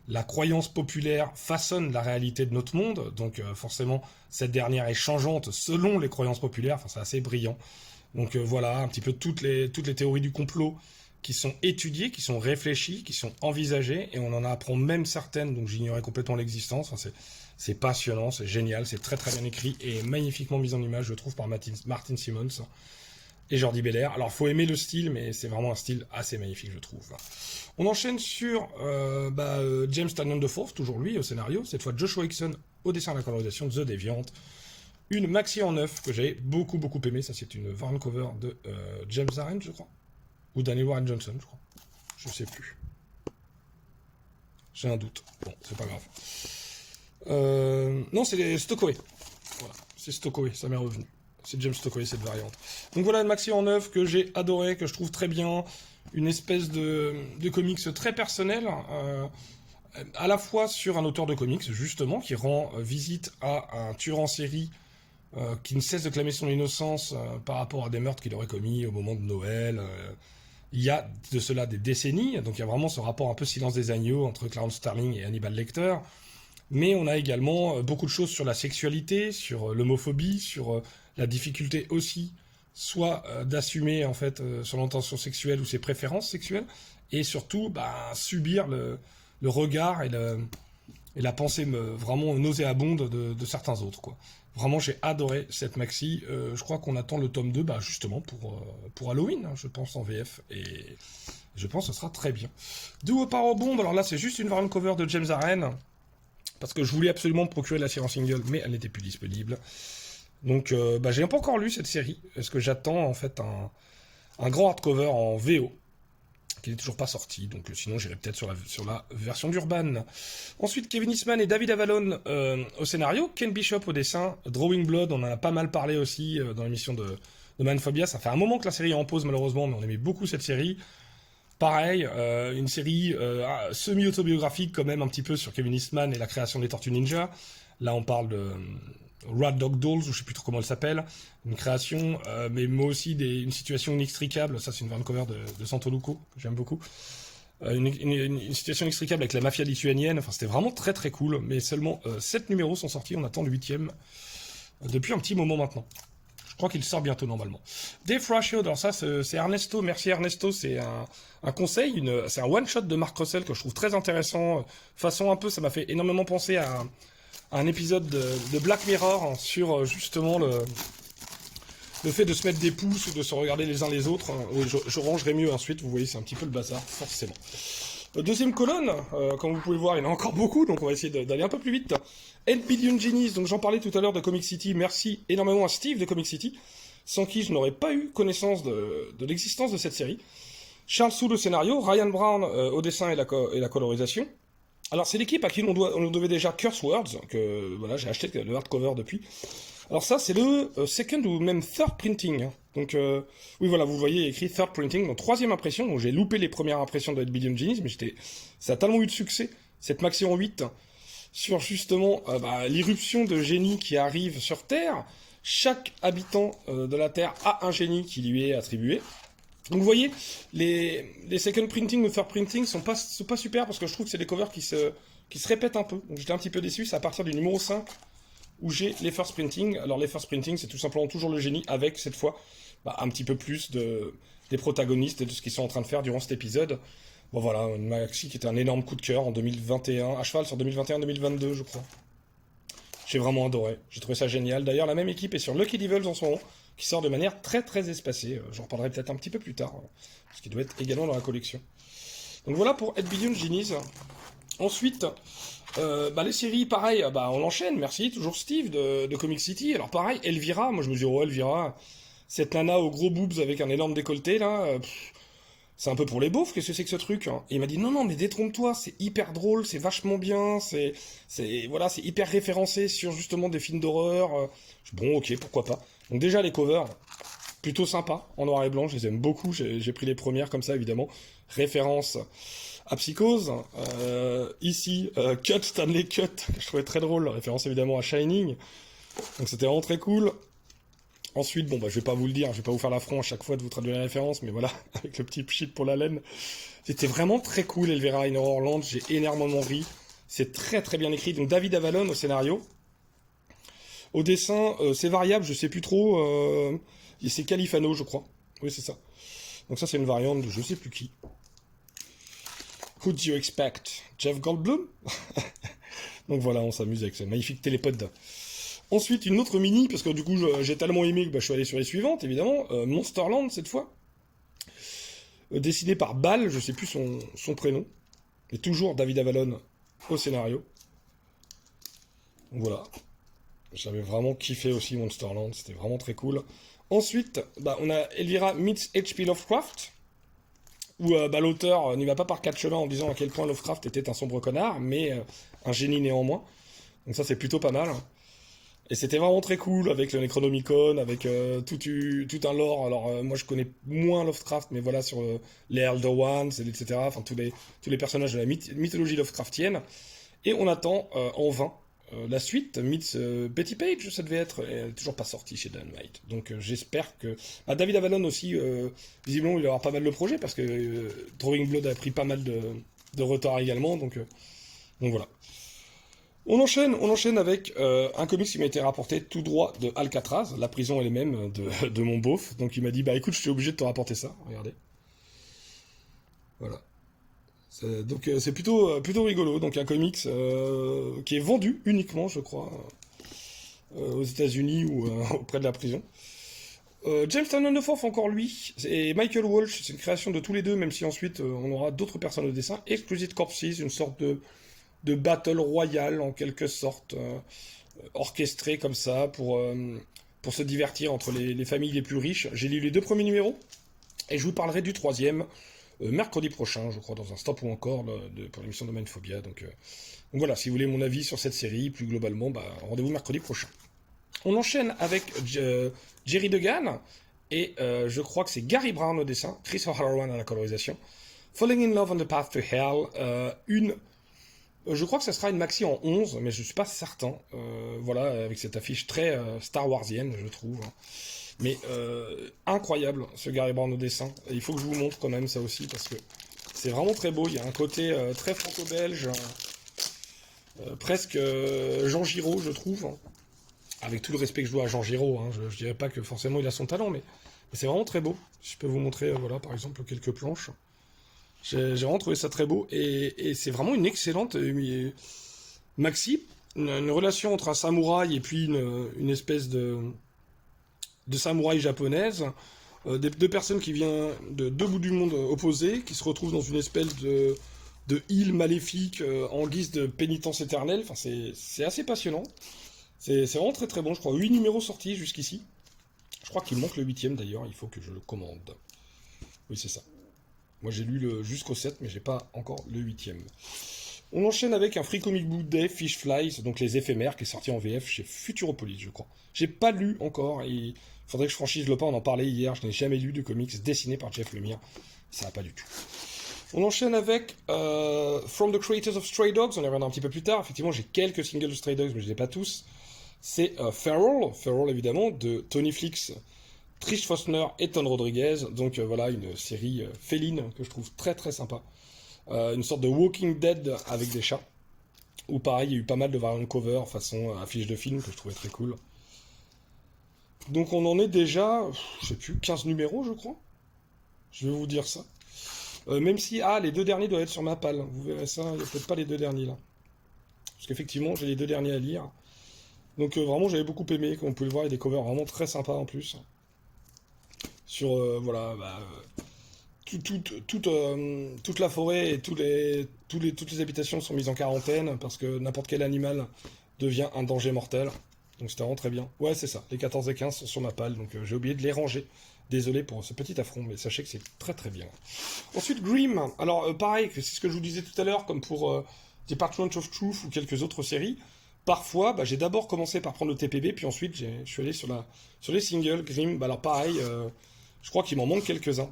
la croyance populaire façonne la réalité de notre monde. Donc forcément, cette dernière est changeante selon les croyances populaires. Enfin, c'est assez brillant. Donc voilà, un petit peu toutes les théories du complot qui sont étudiées, qui sont réfléchies, qui sont envisagées, et on en apprend même certaines, donc j'ignorais complètement l'existence. Enfin, c'est passionnant, c'est génial, c'est très très bien écrit et magnifiquement mis en image, je trouve, par Martin Simmons et Jordi Belair. Alors, faut aimer le style, mais c'est vraiment un style assez magnifique, je trouve. On enchaîne sur James Tynion IV, toujours lui au scénario, cette fois Joshua Hickson au dessin et à la colorisation, The Deviant. Une maxi en 9 que j'ai beaucoup aimé, ça c'est une variant cover de James Aaron, je crois, ou Daniel Warren Johnson, je crois, je sais plus. J'ai un doute, bon, c'est pas grave. Non, c'est Stokoway. Voilà, c'est Stokoway, ça m'est revenu. C'est James Stokoway, cette variante. Donc voilà, une maxi en 9 que j'ai adoré, que je trouve très bien. Une espèce de comics très personnel, à la fois sur un auteur de comics, justement, qui rend visite à un tueur en série qui ne cesse de clamer son innocence par rapport à des meurtres qu'il aurait commis au moment de Noël. Il y a de cela des décennies, donc il y a vraiment ce rapport un peu silence des agneaux entre Clarence Starling et Hannibal Lecter. Mais on a également beaucoup de choses sur la sexualité, sur l'homophobie, sur la difficulté aussi, soit d'assumer en fait son intention sexuelle ou ses préférences sexuelles, et surtout subir le regard et la pensée vraiment nauséabonde de certains autres, quoi. Vraiment, j'ai adoré cette maxi. Je crois qu'on attend le tome 2, justement, pour Halloween, hein, je pense, en VF. Et je pense que ce sera très bien. Duo Power Bomb, alors là, c'est juste une variant cover de James Aaron, parce que je voulais absolument me procurer la série en single, mais elle n'était plus disponible. Donc, j'ai pas encore lu cette série, parce que j'attends, en fait, un grand hardcover en VO. qui n'est toujours pas sorti, donc sinon j'irai peut-être sur la version d'Urban. Ensuite, Kevin Eastman et David Avalon au scénario, Ken Bishop au dessin, Drawing Blood, on en a pas mal parlé aussi dans l'émission de Manphobia, ça fait un moment que la série est en pause malheureusement, mais on aimait beaucoup cette série. Pareil, une série semi-autobiographique quand même un petit peu sur Kevin Eastman et la création des Tortues Ninja. Là on parle de Rad Dog Dolls, ou je sais plus trop comment elle s'appelle, une création, mais moi aussi une situation inextricable, ça c'est une cover de Santoluco, que j'aime beaucoup. Une situation inextricable avec la mafia lituanienne, enfin c'était vraiment très très cool, mais seulement 7 numéros sont sortis, on attend le 8e depuis un petit moment maintenant. Je crois qu'il sort bientôt normalement. Dave Frascio, alors ça c'est Ernesto, merci Ernesto, c'est un conseil, c'est un one-shot de Mark Russell que je trouve très intéressant, façon un peu, ça m'a fait énormément penser à un épisode de Black Mirror sur justement le fait de se mettre des pouces ou de se regarder les uns les autres. Je rangerai mieux ensuite, vous voyez, c'est un petit peu le bazar, forcément. Deuxième colonne, comme vous pouvez voir, il y en a encore beaucoup, donc on va essayer d'aller un peu plus vite. 8 Billion Genies, donc j'en parlais tout à l'heure de Comic City, merci énormément à Steve de Comic City, sans qui je n'aurais pas eu connaissance de l'existence de cette série. Charles Soule au scénario, Ryan Brown au dessin et la colorisation. Alors c'est l'équipe à qui on devait déjà Curse Words, que voilà, j'ai acheté le hardcover depuis. Alors ça c'est le second ou même third printing. Donc oui voilà, vous voyez écrit third printing, donc troisième impression. Donc j'ai loupé les premières impressions de 8 Billion Genies, mais ça a tellement eu de succès, cette maxi en 8, sur justement l'irruption de génies qui arrivent sur Terre. Chaque habitant de la Terre a un génie qui lui est attribué. Donc vous voyez, les second printing ou third printing sont pas super parce que je trouve que c'est des covers qui se répètent un peu. Donc j'étais un petit peu déçu, c'est à partir du numéro 5 où j'ai les first printing. Alors les first printing, c'est tout simplement toujours le génie avec, cette fois, un petit peu plus des protagonistes et de ce qu'ils sont en train de faire durant cet épisode. Bon voilà, une maxi qui était un énorme coup de cœur en 2021, à cheval sur 2021-2022 je crois. J'ai vraiment adoré, j'ai trouvé ça génial. D'ailleurs la même équipe est sur Lucky Devils en ce moment, qui sort de manière très très espacée. J'en reparlerai peut-être un petit peu plus tard, parce qu'il doit être également dans la collection. Donc voilà pour 8 Billion Genies. Ensuite, les séries, pareil, on enchaîne, merci, toujours Steve de Comic City. Alors pareil, Elvira, moi je me dis, oh Elvira, cette nana aux gros boobs avec un énorme décolleté là, c'est un peu pour les beaufs, qu'est-ce que c'est que ce truc hein. Et il m'a dit, non, mais détrompe-toi, c'est hyper drôle, c'est vachement bien, c'est hyper référencé sur justement des films d'horreur. Bon, ok, pourquoi pas. Donc déjà, les covers, plutôt sympas, en noir et blanc, je les aime beaucoup, j'ai pris les premières comme ça, évidemment. Référence à Psychose. Ici, Cut, Stanley Cut, que je trouvais très drôle, référence évidemment à Shining. Donc c'était vraiment très cool. Ensuite, je vais pas vous le dire, je vais pas vous faire l'affront à chaque fois de vous traduire les références, mais voilà, avec le petit pchit pour la laine. C'était vraiment très cool, Elvira in Horrorland, j'ai énormément ri. C'est très très bien écrit. Donc David Avalon au scénario. Au dessin, c'est variable, je sais plus trop. C'est Califano, je crois. Oui, c'est ça. Donc ça, c'est une variante de je sais plus qui. Who do you expect? Jeff Goldblum? Donc voilà, on s'amuse avec ce magnifique télépod. Ensuite, une autre mini, parce que du coup, j'ai tellement aimé que je suis allé sur les suivantes, évidemment. Monsterland, cette fois. Dessiné par Ball, je sais plus son prénom. Et toujours David Avalon au scénario. Donc voilà. J'avais vraiment kiffé aussi Monsterland, c'était vraiment très cool. Ensuite, on a Elvira meets H.P. Lovecraft, où l'auteur n'y va pas par quatre chemins en disant à quel point Lovecraft était un sombre connard, mais un génie néanmoins. Donc ça, c'est plutôt pas mal. Et c'était vraiment très cool, avec le Necronomicon, avec tout un lore. Alors, moi, je connais moins Lovecraft, mais voilà, sur les Elder Ones, etc. Enfin, tous les personnages de la mythologie Lovecraftienne. Et on attend en vain la suite, Meets Betty Page, ça devait être, toujours pas sorti chez Dynamite. Donc j'espère que... David Avalon aussi, visiblement, il aura pas mal de projets, parce que Drawing Blood a pris pas mal de retard également, donc voilà. On enchaîne avec un comics qui m'a été rapporté tout droit de Alcatraz, la prison elle-même de mon beauf. Donc il m'a dit, écoute, je suis obligé de te rapporter ça, regardez. Voilà. Donc c'est plutôt rigolo, donc un comics qui est vendu uniquement, je crois, aux États-Unis ou auprès de la prison. James Tynion IV, encore lui, et Michael Walsh, c'est une création de tous les deux, même si ensuite on aura d'autres personnes au dessin. Exquisite Corpses, une sorte de battle royale en quelque sorte, orchestré comme ça pour se divertir entre les familles les plus riches. J'ai lu les 2 premiers numéros et je vous parlerai du 3e mercredi prochain, je crois, dans un stop ou encore pour l'émission de Mindphobia. Donc voilà, si vous voulez mon avis sur cette série, plus globalement, bah, rendez-vous mercredi prochain. On enchaîne avec Jerry Degan, et je crois que c'est Gary Brown au dessin, Chris O'Halloran à la colorisation. Falling in Love on the Path to Hell, je crois que ça sera une maxi en 11, mais je suis pas certain. Voilà, avec cette affiche très Star Warsienne, je trouve. Mais incroyable, ce Gary Brown au dessin. Et il faut que je vous montre quand même ça aussi, parce que c'est vraiment très beau. Il y a un côté très franco-belge, presque Jean Giraud, je trouve. Avec tout le respect que je dois à Jean Giraud, hein, je dirais pas que forcément il a son talent, mais c'est vraiment très beau. Je peux vous montrer, voilà, par exemple, quelques planches. J'ai vraiment trouvé ça très beau, et c'est vraiment une excellente maxi, une relation entre un samouraï et puis une espèce de samouraï japonaise, deux personnes qui viennent de deux bouts du monde opposés, qui se retrouvent dans une espèce de île maléfique en guise de pénitence éternelle. Enfin, c'est assez passionnant. C'est vraiment très très bon, je crois. 8 numéros sortis jusqu'ici. Je crois qu'il manque le 8ème d'ailleurs, il faut que je le commande. Oui, c'est ça. Moi j'ai lu jusqu'au 7, mais j'ai pas encore le 8ème. On enchaîne avec un Free Comic Book Day, Fish Flies, donc les éphémères, qui est sorti en VF chez Futuropolis, je crois. J'ai pas lu encore, et il faudrait que je franchisse le pas, on en parlait hier, je n'ai jamais lu de comics dessinés par Jeff Lemire. Ça va pas du tout. On enchaîne avec From the Creators of Stray Dogs, on y reviendra un petit peu plus tard. Effectivement, j'ai quelques singles de Stray Dogs, mais je ne les ai pas tous. C'est Feral évidemment, de Tony Flix, Trish Fossner et Ton Rodriguez. Donc voilà, une série féline que je trouve très très sympa. Une sorte de Walking Dead avec des chats. Ou pareil, il y a eu pas mal de variantes cover façon affiche de film que je trouvais très cool. Donc on en est déjà, je sais plus, 15 numéros je crois. Je vais vous dire ça. Même si, les deux derniers doivent être sur ma palle. Vous verrez ça, il n'y a peut-être pas les deux derniers là. Parce qu'effectivement, j'ai les deux derniers à lire. Donc vraiment, j'avais beaucoup aimé. Comme vous pouvez le voir, il y a des covers vraiment très sympas en plus. Sur, voilà, toute la forêt et toutes les habitations sont mises en quarantaine parce que n'importe quel animal devient un danger mortel. Donc c'était vraiment très bien. Ouais, c'est ça. Les 14 et 15 sont sur ma palle, donc j'ai oublié de les ranger. Désolé pour ce petit affront, mais sachez que c'est très très bien. Ensuite, Grimm. Alors, pareil, c'est ce que je vous disais tout à l'heure, comme pour Department of Truth ou quelques autres séries. Parfois, j'ai d'abord commencé par prendre le TPB, puis ensuite, je suis allé sur les singles Grimm. Alors, pareil, je crois qu'il m'en manque quelques-uns.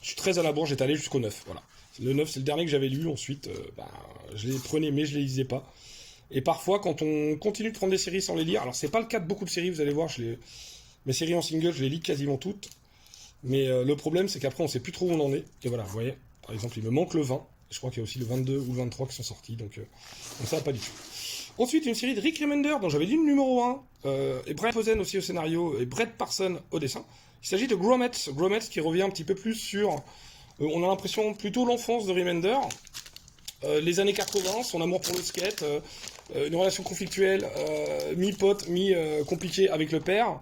Je suis très à la bourre, j'étais allé jusqu'au 9, voilà. Le 9, c'est le dernier que j'avais lu, ensuite, je les prenais, mais je les lisais pas. Et parfois, quand on continue de prendre des séries sans les lire, alors c'est pas le cas de beaucoup de séries, vous allez voir, mes séries en single, je les lis quasiment toutes. Mais le problème, c'est qu'après, on sait plus trop où on en est. Et voilà, vous voyez, par exemple, il me manque le 20. Je crois qu'il y a aussi le 22 ou le 23 qui sont sortis, donc ça va pas du tout. Ensuite, une série de Rick Remender, dont j'avais lu le numéro 1, et Brett Posen aussi au scénario, et Brett Parson au dessin. Il s'agit de Grommets qui revient un petit peu plus sur, on a l'impression, plutôt l'enfance de Remender, les années 80, son amour pour le skate, une relation conflictuelle, mi-pote, mi-compliquée avec le père.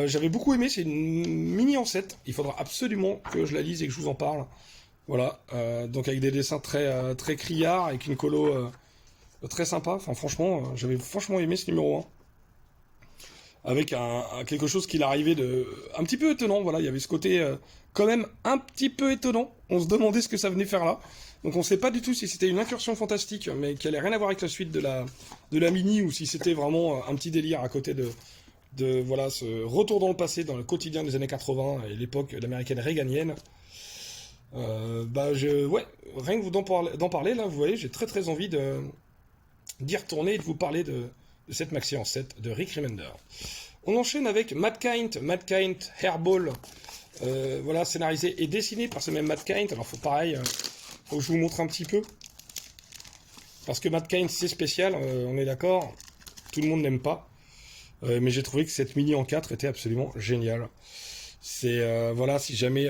J'avais beaucoup aimé, c'est une mini en 7. Il faudra absolument que je la lise et que je vous en parle. Voilà, donc avec des dessins très, très criards, avec une colo très sympa. Enfin, franchement, j'avais franchement aimé ce numéro 1. Avec quelque chose qui l'arrivait un petit peu étonnant. Voilà, il y avait ce côté quand même un petit peu étonnant. On se demandait ce que ça venait faire là. Donc on ne sait pas du tout si c'était une incursion fantastique, mais qui allait rien à voir avec la suite de la mini, ou si c'était vraiment un petit délire à côté de voilà, ce retour dans le passé, dans le quotidien des années 80 et l'époque américaine réganienne. Ouais, rien que d'en parler là, vous voyez, j'ai très très envie d'y retourner et de vous parler de cette maxi en 7 de Rick Remender. On enchaîne avec Matt Kindt Hairball, voilà, scénarisé et dessiné par ce même Matt Kindt. Alors faut que je vous montre un petit peu, parce que Matt Kindt c'est spécial, on est d'accord, tout le monde n'aime pas. Mais j'ai trouvé que cette mini en 4 était absolument géniale. C'est, voilà, si jamais...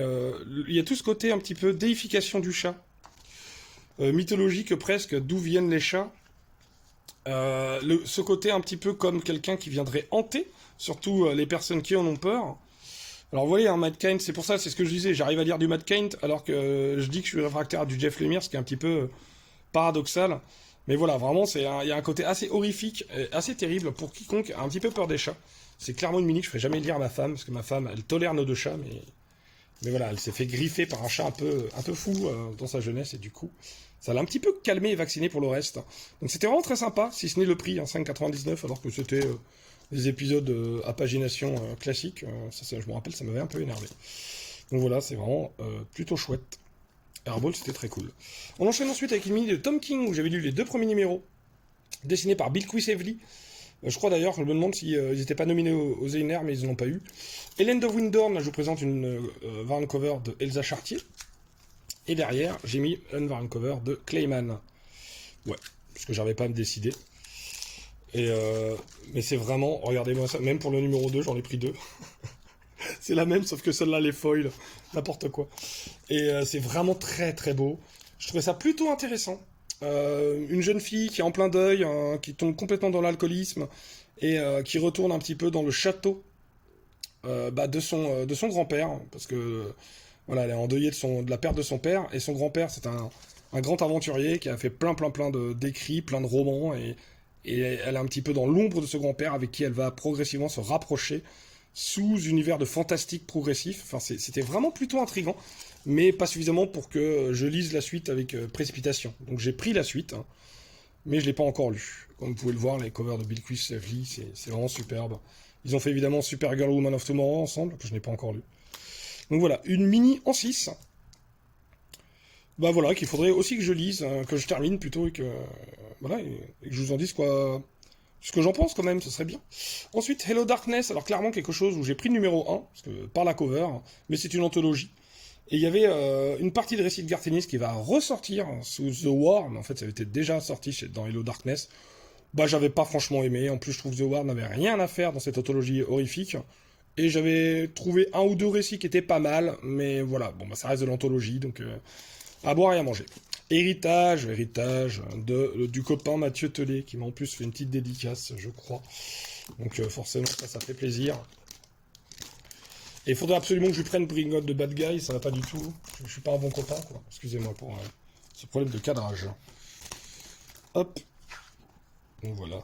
il y a tout ce côté un petit peu déification du chat. Mythologique presque, d'où viennent les chats. Ce côté un petit peu comme quelqu'un qui viendrait hanter, surtout les personnes qui en ont peur. Alors vous voyez, Matt Kindt, c'est pour ça, c'est ce que je disais, j'arrive à lire du Matt Kindt, alors que je dis que je suis réfractaire à du Jeff Lemire, ce qui est un petit peu paradoxal. Mais voilà, vraiment, il y a un côté assez horrifique, assez terrible pour quiconque a un petit peu peur des chats. C'est clairement une mini que je ferai jamais lire à ma femme, parce que ma femme, elle tolère nos deux chats, mais Mais voilà, elle s'est fait griffer par un chat un peu fou dans sa jeunesse, et du coup, ça l'a un petit peu calmé et vacciné pour le reste. Donc c'était vraiment très sympa, si ce n'est le prix, hein, 5,99, alors que c'était des épisodes à pagination classique. Je me rappelle, ça m'avait un peu énervé. Donc voilà, c'est vraiment plutôt chouette. Airball, c'était très cool. On enchaîne ensuite avec une mini de Tom King, où j'avais lu les 2 premiers numéros, dessinés par Bill Quisevely. Je crois d'ailleurs, je me demande s'ils n'étaient pas nominés aux Eisner, mais ils ne l'ont pas eu. Hélène de Windorn, là je vous présente une variant cover de Elsa Chartier. Et derrière, j'ai mis une variant cover de Clayman. Ouais, parce que j'arrivais pas à me décider. Mais c'est vraiment, regardez-moi ça, même pour le numéro 2, j'en ai pris 2. C'est la même, sauf que celle-là, les foils, n'importe quoi. Et c'est vraiment très très beau. Je trouvais ça plutôt intéressant. Une jeune fille qui est en plein deuil, qui tombe complètement dans l'alcoolisme, et qui retourne un petit peu dans le château de son grand-père, parce que voilà, elle est endeuillée de la perte de son père, et son grand-père, c'est un grand aventurier qui a fait plein d'écrits, plein de romans, et elle est un petit peu dans l'ombre de ce grand-père avec qui elle va progressivement se rapprocher sous univers de fantastique progressif. Enfin, c'était vraiment plutôt intriguant, mais pas suffisamment pour que je lise la suite avec précipitation. Donc j'ai pris la suite, hein, mais je l'ai pas encore lu. Comme vous pouvez le voir, les covers de Bill Quisevely, c'est vraiment superbe. Ils ont fait évidemment Supergirl Woman of Tomorrow ensemble, que je n'ai pas encore lu. Donc voilà, une mini en 6. Bah voilà, qu'il faudrait aussi que je lise, que je termine plutôt, et que voilà, et que je vous en dise quoi, ce que j'en pense quand même, ce serait bien. Ensuite, Hello Darkness, alors clairement quelque chose où j'ai pris le numéro 1, parce que, par la cover, mais c'est une anthologie. Et il y avait une partie de récit de Garth Ennis qui va ressortir sous The War, mais en fait ça avait été déjà sorti dans Hello Darkness. Bah j'avais pas franchement aimé, en plus je trouve que The War n'avait rien à faire dans cette anthologie horrifique. Et j'avais trouvé 1 ou 2 récits qui étaient pas mal, mais voilà, bon bah ça reste de l'anthologie, donc à boire et à manger. Héritage du copain Mathieu Tellet, qui m'a en plus fait une petite dédicace, je crois. Donc forcément, ça fait plaisir. Et il faudrait absolument que je lui prenne Bring Out de Bad Guy, ça va pas du tout. Je suis pas un bon copain, quoi. Excusez-moi pour ce problème de cadrage. Hop. Donc voilà.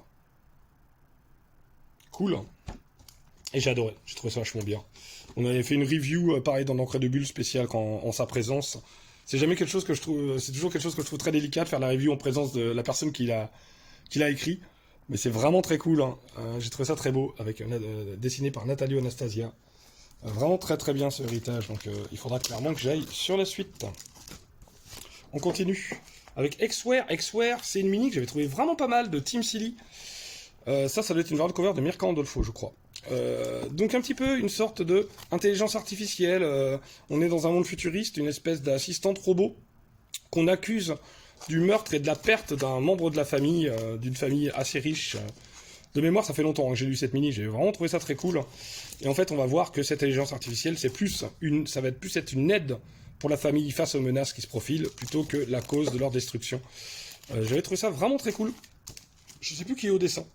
Cool. Et j'ai adoré, j'ai trouvé ça vachement bien. On avait fait une review, pareil, dans l'encre de bulle spéciale en sa présence. C'est jamais quelque chose que je trouve, c'est toujours quelque chose que je trouve très délicat de faire la review en présence de la personne qui l'a écrit. Mais c'est vraiment très cool, hein. J'ai trouvé ça très beau, dessiné par Nathalie Anastasia. Vraiment très très bien ce héritage, donc il faudra clairement que j'aille sur la suite. On continue avec X-Ware. X-Ware, c'est une mini que j'avais trouvé vraiment pas mal de Team Silly. Ça doit être une variante cover de Mirka Andolfo, je crois. Donc un petit peu une sorte de intelligence artificielle. On est dans un monde futuriste, une espèce d'assistante robot qu'on accuse du meurtre et de la perte d'un membre de la famille, d'une famille assez riche. De mémoire, ça fait longtemps que j'ai lu cette mini, j'ai vraiment trouvé ça très cool. Et en fait, on va voir que cette intelligence artificielle, ça va être plus être une aide pour la famille face aux menaces qui se profilent, plutôt que la cause de leur destruction. J'avais trouvé ça vraiment très cool. Je sais plus qui est au dessin.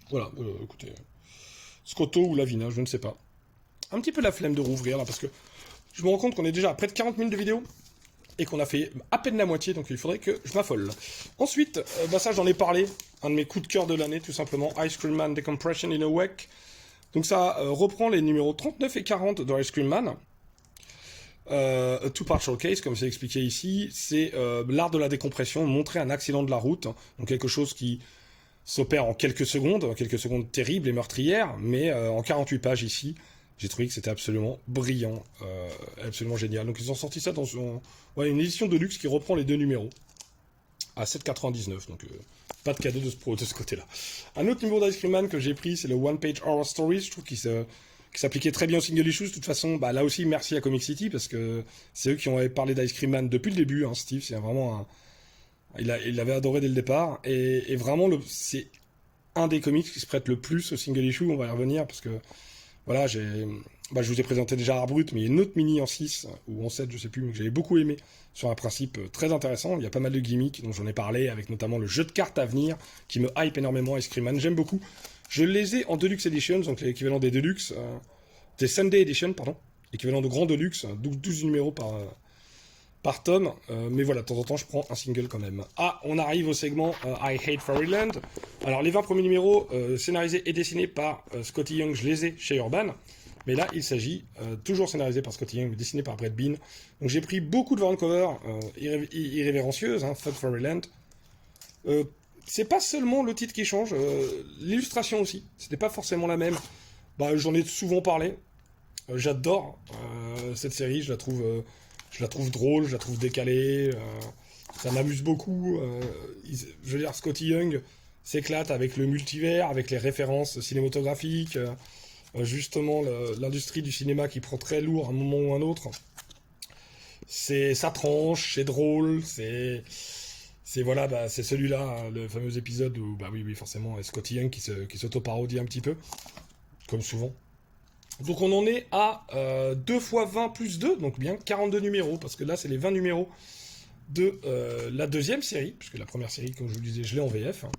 Voilà, écoutez, Scotto ou Lavina, je ne sais pas. Un petit peu la flemme de rouvrir là, parce que je me rends compte qu'on est déjà à près de 40 minutes de vidéo et qu'on a fait à peine la moitié, donc il faudrait que je m'affole. Ensuite, ça j'en ai parlé, un de mes coups de cœur de l'année, tout simplement, Ice Cream Man Decompression in a Wake. Donc ça reprend les numéros 39 et 40 de Ice Cream Man. A two-part showcase, comme c'est expliqué ici, c'est l'art de la décompression, montrer un accident de la route, donc quelque chose qui s'opère en quelques secondes terribles et meurtrières, mais en 48 pages ici, j'ai trouvé que c'était absolument brillant, absolument génial. Donc ils ont sorti ça dans une édition de luxe qui reprend les 2 numéros, à 7,99, donc pas de cadeau de ce côté-là. Un autre numéro d'Ice Cream Man que j'ai pris, c'est le One Page Horror Stories, je trouve qu'il s'appliquait très bien au single issues. De toute façon, là aussi, merci à Comic City, parce que c'est eux qui ont parlé d'Ice Cream Man depuis le début, hein, Steve, c'est vraiment il l'avait adoré dès le départ, et vraiment, c'est un des comics qui se prête le plus au single issue, on va y revenir, parce que, voilà, je vous ai présenté déjà Art Brut, mais il y a une autre mini en 6, ou en 7, je sais plus, mais que j'avais beaucoup aimé, sur un principe très intéressant. Il y a pas mal de gimmicks dont j'en ai parlé, avec notamment le jeu de cartes à venir, qui me hype énormément, Ice Cream Man, j'aime beaucoup. Je les ai en Deluxe Editions, donc l'équivalent des Deluxe, des Sunday Edition, pardon, l'équivalent de Grand Deluxe, 12 numéros par tome, mais voilà, de temps en temps je prends un single quand même. On arrive au segment I Hate Fairyland. Alors les 20 premiers numéros, scénarisés et dessinés par Scotty Young, je les ai chez Urban. Mais là, il s'agit, toujours scénarisé par Scotty Young, dessiné par Brett Bean. Donc j'ai pris beaucoup de variantes cover irrévérencieuses, hein, Fat Fairyland. C'est pas seulement le titre qui change, l'illustration aussi. C'était pas forcément la même. Bah, j'en ai souvent parlé. J'adore cette série, je la trouve drôle, je la trouve décalée. Ça m'amuse beaucoup. Je veux dire, Scotty Young s'éclate avec le multivers, avec les références cinématographiques. Justement, l'industrie du cinéma qui prend très lourd à un moment ou à un autre. Ça tranche, c'est drôle, c'est voilà, bah, c'est celui-là, hein, le fameux épisode où, bah oui, forcément, Scotty Young qui s'auto-parodie un petit peu, comme souvent. Donc on en est à 2 fois 20 plus 2, donc bien 42 numéros, parce que là c'est les 20 numéros de la deuxième série, puisque la première série, comme je vous le disais, je l'ai en VF, hein,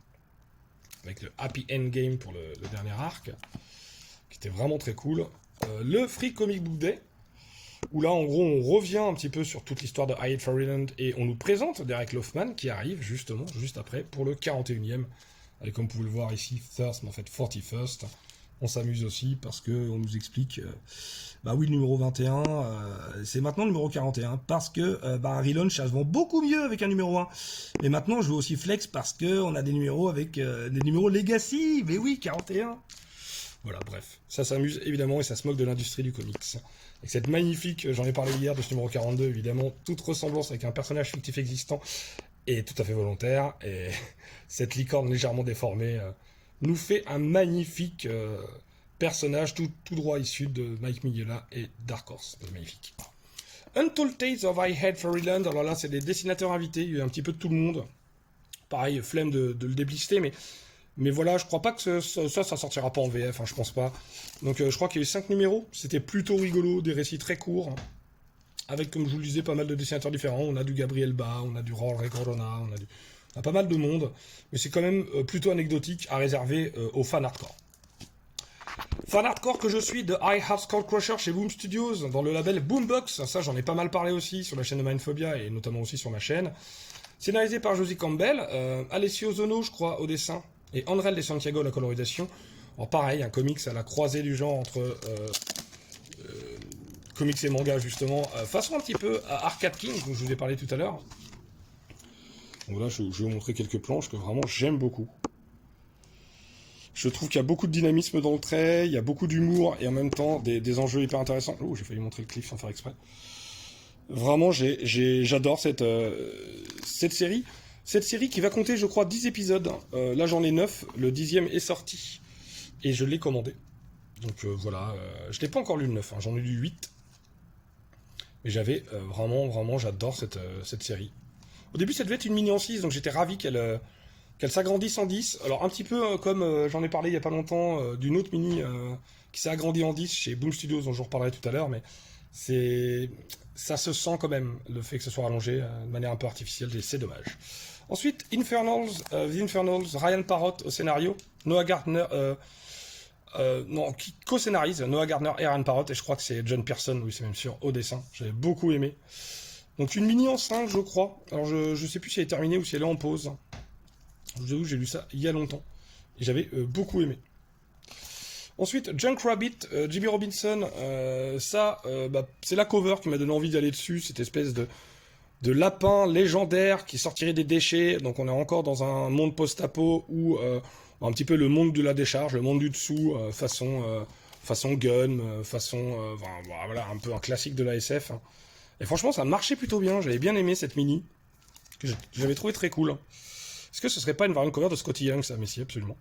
avec le Happy Endgame pour le dernier arc, qui était vraiment très cool. Le Free Comic Book Day, où là en gros on revient un petit peu sur toute l'histoire de I Hate Fairyland, et on nous présente Derek Loffman, qui arrive justement, juste après, pour le 41e, avec comme vous pouvez le voir ici, First, mais en fait 41st. On s'amuse aussi parce qu'on nous explique, bah oui, le numéro 21, c'est maintenant le numéro 41, parce que bah, un relaunch, ça se vend beaucoup mieux avec un numéro 1. Mais maintenant, je veux aussi flex parce qu'on a des numéros avec des numéros Legacy, mais oui, 41. Voilà, bref, ça s'amuse évidemment et ça se moque de l'industrie du comics. Avec cette magnifique, j'en ai parlé hier de ce numéro 42, évidemment, toute ressemblance avec un personnage fictif existant est tout à fait volontaire, et cette licorne légèrement déformée nous fait un magnifique personnage tout droit issu de Mike Mignola et Dark Horse. Magnifique. Untold Tales of I Hate Fairyland, alors là c'est des dessinateurs invités, il y a eu un petit peu de tout le monde. Pareil, flemme de le déblister, mais voilà, je crois pas que ça sortira pas en VF, hein, je pense pas. Donc je crois qu'il y a eu 5 numéros, c'était plutôt rigolo, des récits très courts, hein, avec, comme je vous le disais, pas mal de dessinateurs différents. On a du Gabriel Ba, on a du Rory Corona, on a pas mal de monde, mais c'est quand même plutôt anecdotique à réserver aux fans hardcore. Fan hardcore que je suis de I Have Skull Crusher chez Boom Studios, dans le label Boombox, ça j'en ai pas mal parlé aussi sur la chaîne de Mindphobia et notamment aussi sur ma chaîne. Scénarisé par Josie Campbell, Alessio Zono je crois au dessin, et Andrel De Santiago à la colorisation. Alors pareil, un comics à la croisée du genre entre comics et manga justement, façon un petit peu à Arcade King, dont je vous ai parlé tout à l'heure. Donc là je vais vous montrer quelques planches que vraiment j'aime beaucoup. Je trouve qu'il y a beaucoup de dynamisme dans le trait, il y a beaucoup d'humour et en même temps des enjeux hyper intéressants. Oh, j'ai failli montrer le cliff sans faire exprès. Vraiment, j'adore cette série. Cette série qui va compter, je crois, 10 épisodes. Là, j'en ai 9. Le 10e est sorti. Et je l'ai commandé. Donc voilà. Je n'ai pas encore lu le 9. Hein, j'en ai lu 8. Mais j'avais vraiment, j'adore cette série. Au début, ça devait être une mini en 6. Donc j'étais ravi qu'elle s'agrandisse en 10. Alors un petit peu comme j'en ai parlé il n'y a pas longtemps d'une autre mini qui s'est agrandie en 10 chez Boom Studios, dont je vous reparlerai tout à l'heure, mais ça se sent quand même, le fait que ce soit rallongé de manière un peu artificielle, et c'est dommage. Ensuite, The Infernals, Ryan Parrott au scénario, Noah Gardner, qui co-scénarise, Noah Gardner et Ryan Parrott, et je crois que c'est John Pearson, oui c'est même sûr, au dessin, j'avais beaucoup aimé. Donc une mini en 5 je crois, alors je sais plus si elle est terminée ou si elle est en pause. Je vous avoue, j'ai lu ça il y a longtemps. Et j'avais beaucoup aimé. Ensuite, Junk Rabbit, Jimmy Robinson. C'est la cover qui m'a donné envie d'aller dessus. Cette espèce de lapin légendaire qui sortirait des déchets. Donc on est encore dans un monde post-apo où un petit peu le monde de la décharge, le monde du dessous, façon gun, voilà, un peu un classique de la SF. Et franchement, ça marchait plutôt bien. J'avais bien aimé cette mini. Que j'avais trouvé très cool. Est-ce que ce serait pas une variant cover de Scotty Young, ça, mais si, absolument.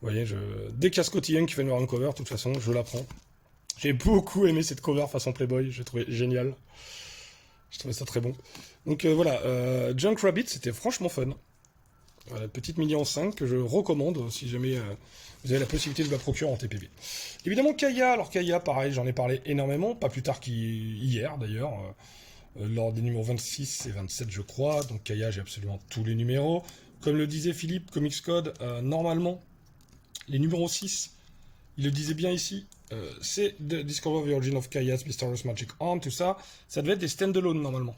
Vous voyez, dès qu'il y a Scotty Young qui fait une variant cover, de toute façon, je la prends. J'ai beaucoup aimé cette cover façon Playboy, j'ai trouvé génial. Je trouvais ça très bon. Donc voilà, Junk Rabbit, c'était franchement fun. Voilà, petite mini en 5 que je recommande si jamais vous avez la possibilité de la procurer en TPB. Évidemment, Kaya. Alors Kaya, pareil, j'en ai parlé énormément, pas plus tard qu'hier d'ailleurs. Lors des numéros 26 et 27 je crois, donc Kaya j'ai absolument tous les numéros. Comme le disait Philippe, Comics Code, normalement, les numéros 6, il le disait bien ici, c'est Discover the Origin of Kaya's Mysterious Magic Arm, tout ça, ça devait être des stand-alone normalement.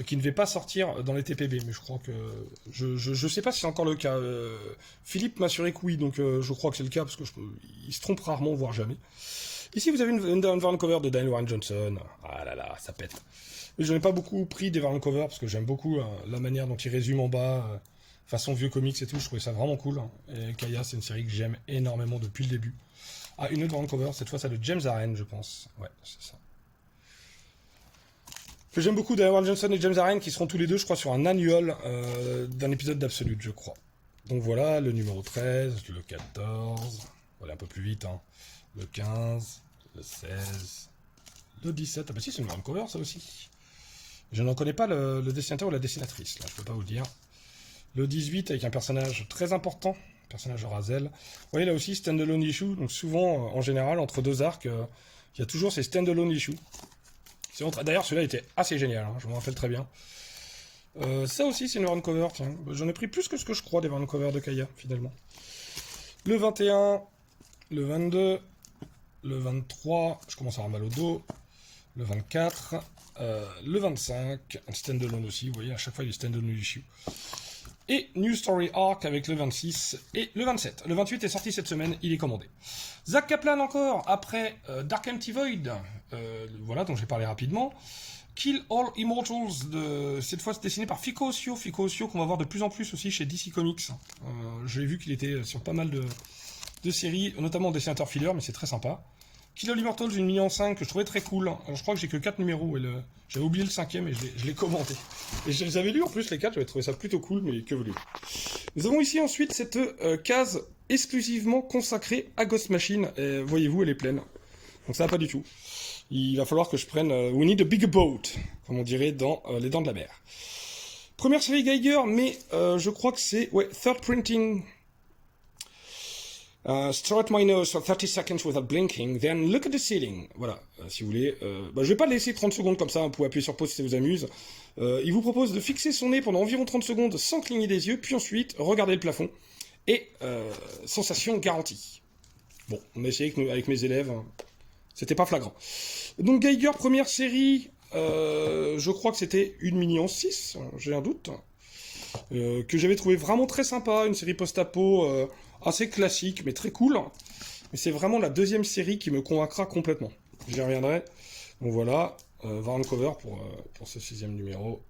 qui ne devait pas sortir dans les TPB, mais je crois que... Je sais pas si c'est encore le cas. Philippe m'a assuré que oui, donc je crois que c'est le cas, parce que il se trompe rarement, voire jamais. Ici, vous avez une variant cover de Daniel Warren Johnson. Ah là là, ça pète. Mais je n'ai pas beaucoup pris des variant covers, parce que j'aime beaucoup la manière dont il résume en bas, façon vieux comics et tout, je trouvais ça vraiment cool. Et Kaya, c'est une série que j'aime énormément depuis le début. Ah, une autre variant cover, cette fois, c'est de James Aaron, je pense. Ouais, c'est ça. Que j'aime beaucoup Daniel Warren Johnson et James Aaron, qui seront tous les deux, je crois, sur un annual d'un épisode d'Absolute, je crois. Donc voilà, le numéro 13, le 14, voilà un peu plus vite, hein. Le 15, le 16, le 17, ah bah si, c'est une grande cover, ça aussi. Je n'en connais pas le dessinateur ou la dessinatrice, là, je peux pas vous le dire. Le 18, avec un personnage très important, personnage de Razel. Vous voyez, là aussi, stand-alone issue, donc souvent, en général, entre deux arcs, il y a toujours ces stand-alone issues. D'ailleurs, celui-là était assez génial, hein, je me rappelle très bien. Ça aussi, c'est une variant cover, tiens. J'en ai pris plus que ce que je crois des variant cover de Kaya, finalement. Le 21, le 22, le 23, je commence à avoir mal au dos. Le 24, le 25, un stand-alone aussi, vous voyez, à chaque fois, il y a stand-alone issue. Et New Story Arc avec le 26 et le 27. Le 28 est sorti cette semaine, il est commandé. Zach Kaplan encore, après Dark Empty Void, voilà, dont j'ai parlé rapidement. Kill All Immortals, cette fois dessiné par Fico Ossio. Fico Ossio qu'on va voir de plus en plus aussi chez DC Comics. J'ai vu qu'il était sur pas mal de séries, notamment en dessinateur filler, mais c'est très sympa. Kill All Immortals, une mini en 5 que je trouvais très cool. Alors, je crois que j'ai que 4 numéros, et j'avais oublié le 5ème et je l'ai commandé. Et je les avais lus en plus les 4, j'avais trouvé ça plutôt cool, mais que voulez-vous. Nous avons ici ensuite cette case exclusivement consacrée à Ghost Machine. Et voyez-vous, elle est pleine. Donc ça va pas du tout. Il va falloir que je prenne We Need a Bigger Boat, comme on dirait dans Les Dents de la Mer. Première série Geiger, mais je crois que c'est Third Printing. Start my nose for 30 seconds without blinking, then look at the ceiling. Voilà, si vous voulez. Je vais pas laisser 30 secondes comme ça, vous pouvez appuyer sur pause si ça vous amuse. Il vous propose de fixer son nez pendant environ 30 secondes sans cligner des yeux, puis ensuite regarder le plafond. Et sensation garantie. Bon, on a essayé avec mes élèves, c'était pas flagrant. Donc Geiger, première série, je crois que c'était une mini en 6, j'ai un doute, que j'avais trouvé vraiment très sympa, une série post-apo assez classique, mais très cool. Mais c'est vraiment la deuxième série qui me convaincra complètement. J'y reviendrai. Donc voilà, variant cover pour ce 6ème numéro.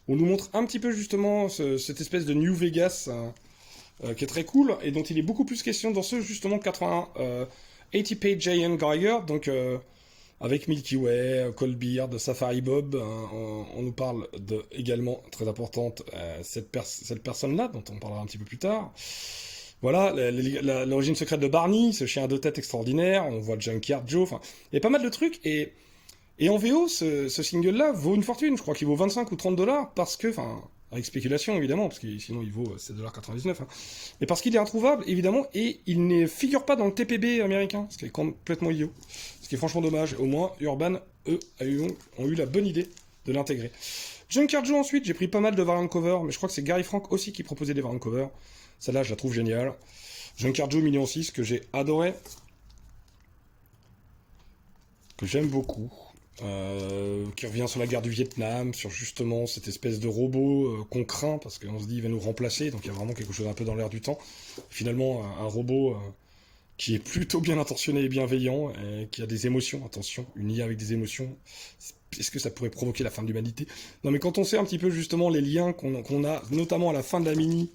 On nous montre un petit peu justement cette espèce de New Vegas qui est très cool, et dont il est beaucoup plus question dans ce justement 81 80 Page Giant Geiger, donc avec Milky Way, Coldbeard, Safari Bob, on nous parle de, également, très importante, cette personne-là, dont on parlera un petit peu plus tard. Voilà, l'origine secrète de Barney, ce chien à 2 têtes extraordinaire, on voit Junkyard Joe, enfin, il y a pas mal de trucs, et en VO, ce single-là vaut une fortune, je crois qu'il vaut 25 ou 30 $, parce que, enfin, avec spéculation évidemment, parce que sinon il vaut 7,99 $, hein. Mais parce qu'il est introuvable, évidemment, et il ne figure pas dans le TPB américain, ce qui est complètement idiot, ce qui est franchement dommage. Au moins, Urban, eux, ont eu la bonne idée de l'intégrer. Junkyard Joe ensuite, j'ai pris pas mal de variant cover, mais je crois que c'est Gary Frank aussi qui proposait des variant cover. Celle-là, je la trouve géniale. Junkyard Joe million 6, que j'ai adoré, que j'aime beaucoup. Qui revient sur la guerre du Vietnam, sur justement cette espèce de robot qu'on craint, parce qu'on se dit il va nous remplacer, donc il y a vraiment quelque chose un peu dans l'air du temps. Finalement, un robot qui est plutôt bien intentionné et bienveillant, et qui a des émotions, attention, une IA avec des émotions, est-ce que ça pourrait provoquer la fin de l'humanité? Non mais quand on sait un petit peu justement les liens qu'on a, notamment à la fin de la mini,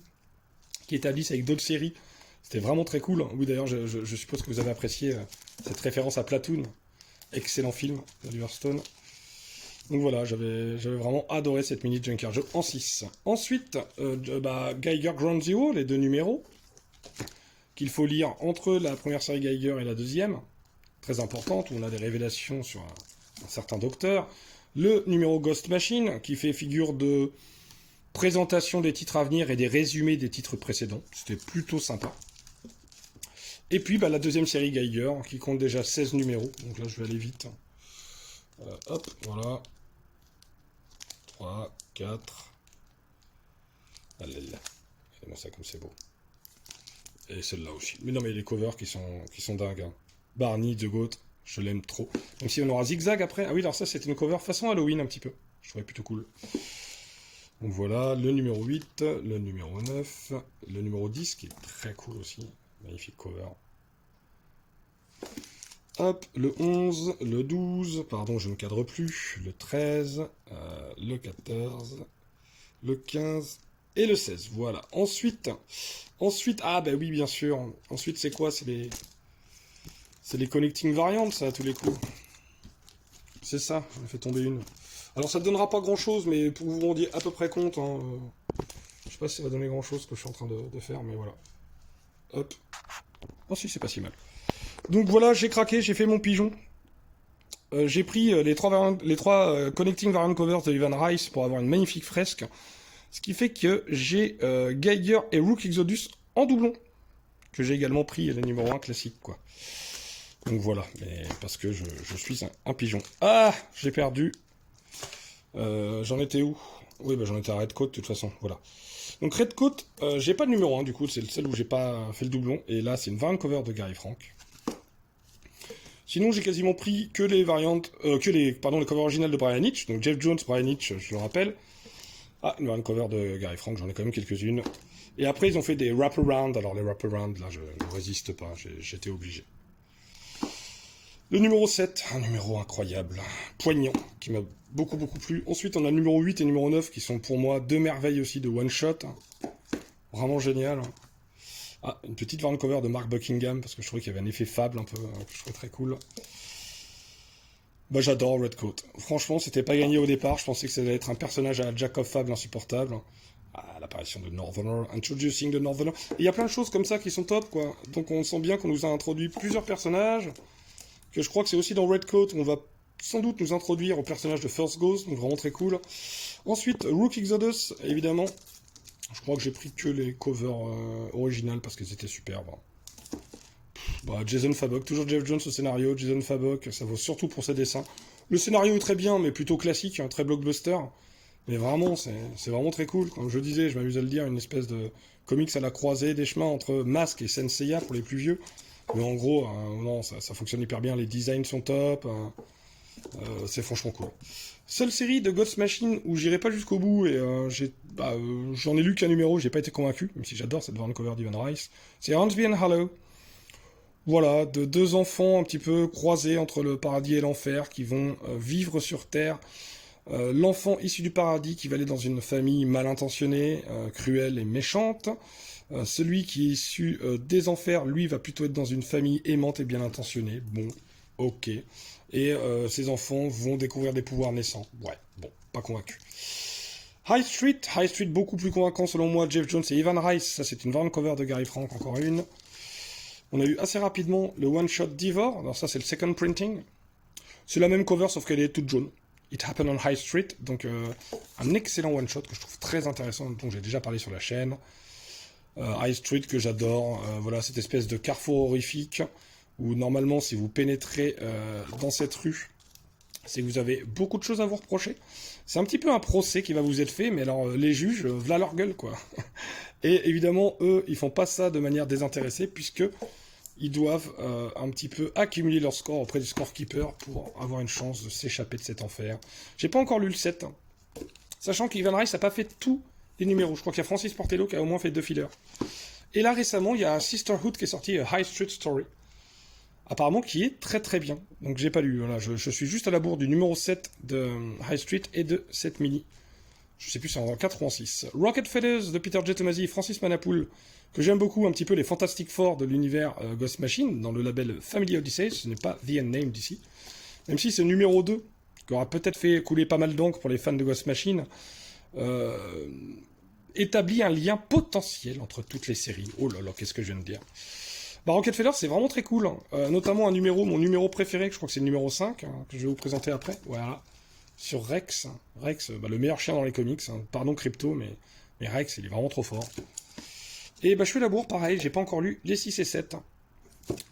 qui établissent avec d'autres séries, c'était vraiment très cool. Oui d'ailleurs, je suppose que vous avez apprécié cette référence à Platoon. Excellent film, Oliver Stone. Donc voilà, j'avais vraiment adoré cette mini Junkyard Joe en 6. Ensuite, Geiger Ground Zero, les 2 numéros, qu'il faut lire entre la première série Geiger et la deuxième, très importante, où on a des révélations sur un certain docteur. Le numéro Ghost Machine, qui fait figure de présentation des titres à venir et des résumés des titres précédents. C'était plutôt sympa. Et puis la deuxième série Geiger, qui compte déjà 16 numéros. Donc là, je vais aller vite. Hop, voilà. 3, 4. Allez, là. Regardez-moi ça comme c'est beau. Et celle-là aussi. Mais non, mais les covers qui sont dingues. Hein. Barney, The Goat, je l'aime trop. Même si on aura Zigzag après. Ah oui, alors ça, c'était une cover façon Halloween un petit peu. Je trouvais plutôt cool. Donc voilà, le numéro 8, le numéro 9, le numéro 10 qui est très cool aussi. Magnifique cover. Hop, le 11, le 12, pardon, je ne cadre plus, le 13, le 14, le 15 et le 16. Voilà. Ensuite, ah bah oui, bien sûr. Ensuite, c'est quoi? C'est les connecting variants, ça, à tous les coups. C'est ça, j'en ai fait tomber une. Alors, ça ne donnera pas grand-chose, mais pour vous rendre à peu près compte, hein, je sais pas si ça va donner grand-chose ce que je suis en train de faire, mais voilà. Hop. Oh si, c'est pas si mal. Donc voilà, j'ai craqué, j'ai fait mon pigeon. J'ai pris les trois Connecting Variant Covers de Ivan Rice pour avoir une magnifique fresque. Ce qui fait que j'ai Geiger et Rook Exodus en doublon. Que j'ai également pris les numéro 1 classique, quoi. Donc voilà, mais parce que je suis un pigeon. Ah, j'ai perdu. J'en étais où? Oui, bah j'en étais à Redcoat de toute façon, voilà. Donc Redcoat, j'ai pas de numéro 1 du coup, c'est celle où j'ai pas fait le doublon. Et là, c'est une variant cover de Gary Frank. Sinon, j'ai quasiment pris que les variantes, les covers originales de Brian Hitch. Donc Jeff Jones, Brian Hitch, je le rappelle. Ah, une variant cover de Gary Frank, j'en ai quand même quelques-unes. Et après, ils ont fait des wraparound. Alors les wraparound, là, je ne résiste pas, j'étais obligé. Le numéro 7, un numéro incroyable, poignant, qui m'a beaucoup plu. Ensuite, on a le numéro 8 et le numéro 9, qui sont pour moi deux merveilles aussi de one-shot. Vraiment génial. Ah, une petite variant cover de Mark Buckingham, parce que je trouvais qu'il y avait un effet fable un peu, que je trouvais très cool. Bah, j'adore Redcoat. Franchement, c'était pas gagné au départ. Je pensais que ça allait être un personnage à la Jack of Fable insupportable. Ah, l'apparition de Northerner, Introducing the Northerner. Il y a plein de choses comme ça qui sont top, quoi. Donc on sent bien qu'on nous a introduit plusieurs personnages. Que je crois que c'est aussi dans Redcoat où on va sans doute nous introduire au personnage de First Ghost. Donc vraiment très cool. Ensuite, Rook Exodus, évidemment. Je crois que j'ai pris que les covers originales parce qu'elles étaient superbes. Bah, Jason Fabok, toujours Jeff Jones au scénario. Jason Fabok, ça vaut surtout pour ses dessins. Le scénario est très bien, mais plutôt classique, hein, très blockbuster. Mais vraiment, c'est vraiment très cool. Comme je disais, je m'amuse à le dire, une espèce de comics à la croisée des chemins entre Mask et Senseiya pour les plus vieux. Mais en gros, non, ça fonctionne hyper bien. Les designs sont top. C'est franchement cool. Seule série de Ghost Machine où j'irai pas jusqu'au bout et j'en ai lu qu'un numéro, j'ai pas été convaincu, même si j'adore cette variant cover d'Ivan Rice. C'est Hornsby and Hollow. Voilà, de deux enfants un petit peu croisés entre le paradis et l'enfer qui vont vivre sur Terre. L'enfant issu du paradis qui va aller dans une famille mal intentionnée, cruelle et méchante. Celui qui est issu des enfers, lui, va plutôt être dans une famille aimante et bien intentionnée. Bon, ok. Et ces enfants vont découvrir des pouvoirs naissants. Ouais, bon, pas convaincu. High Street, beaucoup plus convaincant selon moi. Jeff Jones et Ivan Rice, ça c'est une variant cover de Gary Frank, encore une. On a eu assez rapidement le one-shot Divor, alors ça c'est le second printing. C'est la même cover sauf qu'elle est toute jaune. It Happened on High Street, donc un excellent one-shot que je trouve très intéressant, dont j'ai déjà parlé sur la chaîne. High Street que j'adore, voilà cette espèce de carrefour horrifique où normalement si vous pénétrez dans cette rue, c'est que vous avez beaucoup de choses à vous reprocher. C'est un petit peu un procès qui va vous être fait, mais alors les juges, v'là leur gueule quoi. Et évidemment, eux, ils font pas ça de manière désintéressée, puisque ils doivent un petit peu accumuler leur score auprès du scorekeeper pour avoir une chance de s'échapper de cet enfer. J'ai pas encore lu le 7, hein. Sachant qu'Ivan Rice n'a pas fait tous les numéros. Je crois qu'il y a Francis Portello qui a au moins fait 2 fillers. Et là, récemment, il y a Sisterhood qui est sorti, High Street Story. Apparemment, qui est très très bien. Donc j'ai pas lu. Voilà, je suis juste à la bourre du numéro 7 de High Street et de 7 mini. Je sais plus si c'est en 4 ou en 6. Rocket Feathers de Peter J. Tomasi et Francis Manapoul, que j'aime beaucoup, un petit peu les Fantastic Four de l'univers Ghost Machine, dans le label Family Odyssey, ce n'est pas The Unnamed d'ici. Même si ce numéro 2, qui aura peut-être fait couler pas mal d'encre pour les fans de Ghost Machine, établit un lien potentiel entre toutes les séries. Oh là là, qu'est-ce que je viens de dire. Bah, Rocket Feathers, c'est vraiment très cool, hein. Notamment mon numéro préféré, je crois que c'est le numéro 5, hein, que je vais vous présenter après. Voilà. Sur Rex. Rex, le meilleur chien dans les comics. Hein. Pardon Crypto, mais Rex, il est vraiment trop fort. Et je fais la bourre, pareil, j'ai pas encore lu les 6 et 7, hein,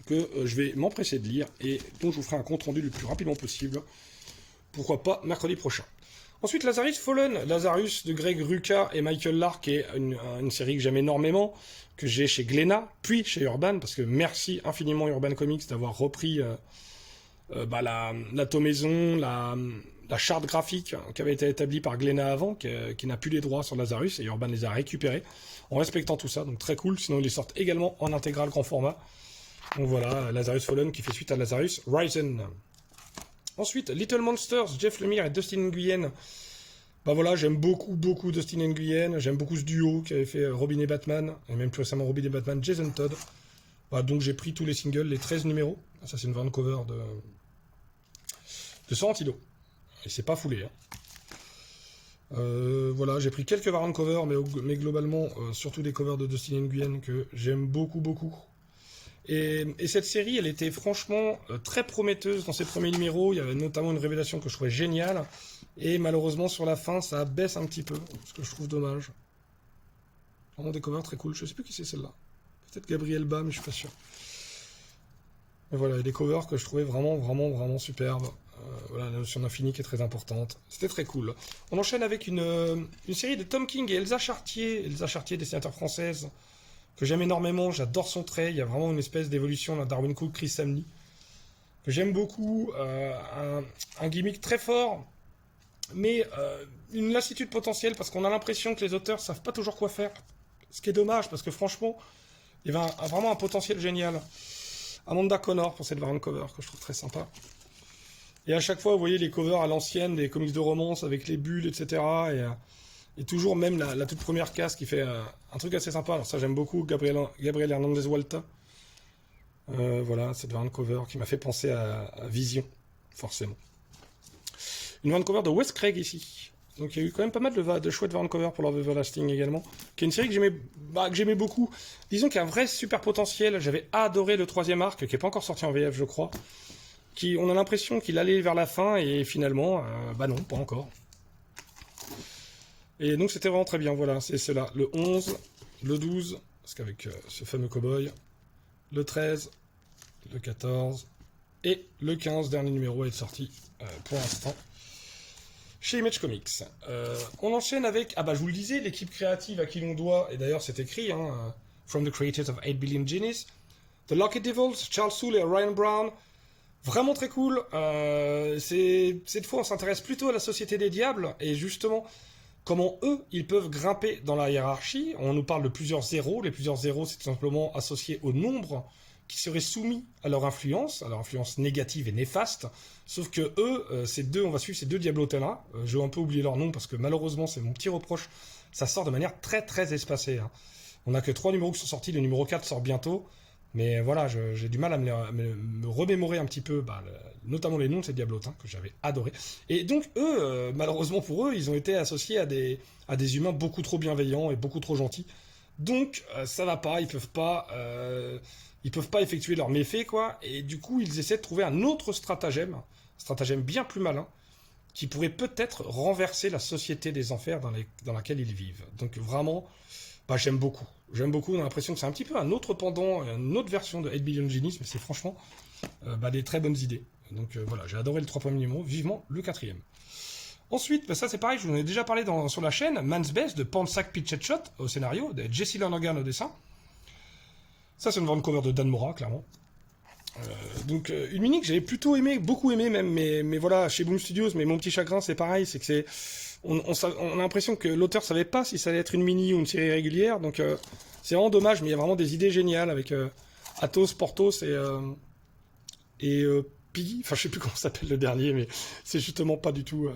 que je vais m'empresser de lire, et dont je vous ferai un compte rendu le plus rapidement possible. Pourquoi pas mercredi prochain. Ensuite, Lazarus Fallen. Lazarus de Greg Rucka et Michael Lark est une série que j'aime énormément, que j'ai chez Glénat, puis chez Urban, parce que merci infiniment Urban Comics d'avoir repris la tomaison, la charte graphique qui avait été établie par Glénat avant, qui n'a plus les droits sur Lazarus, et Urban les a récupérés, en respectant tout ça, donc très cool. Sinon, ils les sortent également en intégral grand format. Donc voilà, Lazarus Fallen qui fait suite à Lazarus Risen. Ensuite, Little Monsters, Jeff Lemire et Dustin Nguyen. Bah voilà, j'aime beaucoup Dustin Nguyen, j'aime beaucoup ce duo qui avait fait Robin et Batman, et même plus récemment Robin et Batman, Jason Todd. Bah, donc j'ai pris tous les singles, les 13 numéros. Ça c'est une vente cover de Sorrentino. Et c'est pas foulé. Hein. Voilà, j'ai pris quelques variantes cover, mais globalement, surtout des covers de Dustin Nguyen que j'aime beaucoup. Et cette série, elle était franchement très prometteuse dans ses premiers numéros. Il y avait notamment une révélation que je trouvais géniale. Et malheureusement, sur la fin, ça baisse un petit peu, ce que je trouve dommage. Vraiment des covers très cool. Je sais plus qui c'est celle-là. Peut-être Gabriel Ba, mais je suis pas sûr. Mais voilà, il y a des covers que je trouvais vraiment superbes. Voilà, la notion d'infini qui est très importante. C'était très cool. On enchaîne avec une série de Tom King et Elsa Chartier. Elsa Chartier, dessinateur française, que j'aime énormément. J'adore son trait. Il y a vraiment une espèce d'évolution là, Darwin Cook, Chris Samney, que j'aime beaucoup. Un gimmick très fort, mais une lassitude potentielle, parce qu'on a l'impression que les auteurs savent pas toujours quoi faire. Ce qui est dommage, parce que franchement, il y avait vraiment un potentiel génial. Amanda Connor pour cette variante cover, que je trouve très sympa. Et à chaque fois, vous voyez les covers à l'ancienne des comics de romance avec les bulles, etc. Et toujours même la toute première case qui fait un truc assez sympa. Alors ça, j'aime beaucoup Gabriel Hernandez Walta. Voilà, cette variante cover qui m'a fait penser à Vision, forcément. Une variante cover de Wes Craig ici. Donc il y a eu quand même pas mal de chouettes variantes cover pour Love Everlasting également. Qui est une série que j'aimais beaucoup. Disons qu'il y a un vrai super potentiel. J'avais adoré le 3e arc, qui n'est pas encore sorti en VF, je crois. On a l'impression qu'il allait vers la fin, et finalement, bah non, pas encore. Et donc c'était vraiment très bien, voilà, c'est cela. Le 11, le 12, parce qu'avec ce fameux cow-boy, le 13, le 14, et le 15, dernier numéro est sorti pour l'instant chez Image Comics. On enchaîne avec, ah bah je vous le disais, l'équipe créative à qui l'on doit, et d'ailleurs c'est écrit, hein, From the creators of 8 Billion Genies, The Lockheed Devils, Charles Soule et Ryan Brown. Vraiment très cool. Cette fois, on s'intéresse plutôt à la Société des Diables, et justement, comment eux, ils peuvent grimper dans la hiérarchie. On nous parle de plusieurs zéros. Les plusieurs zéros, c'est tout simplement associé au nombre qui seraient soumis à leur influence négative et néfaste. Sauf que eux, on va suivre ces deux diablotin-là. Je vais un peu oublier leur nom parce que malheureusement, c'est mon petit reproche. Ça sort de manière très espacée. Hein. On n'a que 3 numéros qui sont sortis. Le numéro 4 sort bientôt. Mais voilà, j'ai du mal à me remémorer un petit peu, notamment les noms de ces diablotins que j'avais adorés. Et donc eux, malheureusement pour eux, ils ont été associés à des humains beaucoup trop bienveillants et beaucoup trop gentils. Donc ça va pas, ils peuvent pas effectuer leurs méfaits, quoi. Et du coup, ils essaient de trouver un autre stratagème bien plus malin, qui pourrait peut-être renverser la société des enfers dans laquelle ils vivent. Donc vraiment, j'aime beaucoup. On a l'impression que c'est un petit peu un autre pendant, une autre version de 8 Billion Genies, mais c'est franchement des très bonnes idées. Donc voilà, j'ai adoré le 3 premiers numéros, vivement le 4e. Ensuite, ça c'est pareil, je vous en ai déjà parlé sur la chaîne, Man's Best de Pansac Pitch Shot au scénario, de Jesse Lonergan au dessin. Ça c'est une vente cover de Dan Mora, clairement. Donc une mini que j'avais plutôt aimé, beaucoup aimé même, mais voilà, chez Boom Studios, mais mon petit chagrin c'est pareil, c'est que on a l'impression que l'auteur savait pas si ça allait être une mini ou une série régulière, donc c'est vraiment dommage, mais il y a vraiment des idées géniales avec Athos, Porthos et Piggy, enfin je sais plus comment s'appelle le dernier, mais c'est justement pas du tout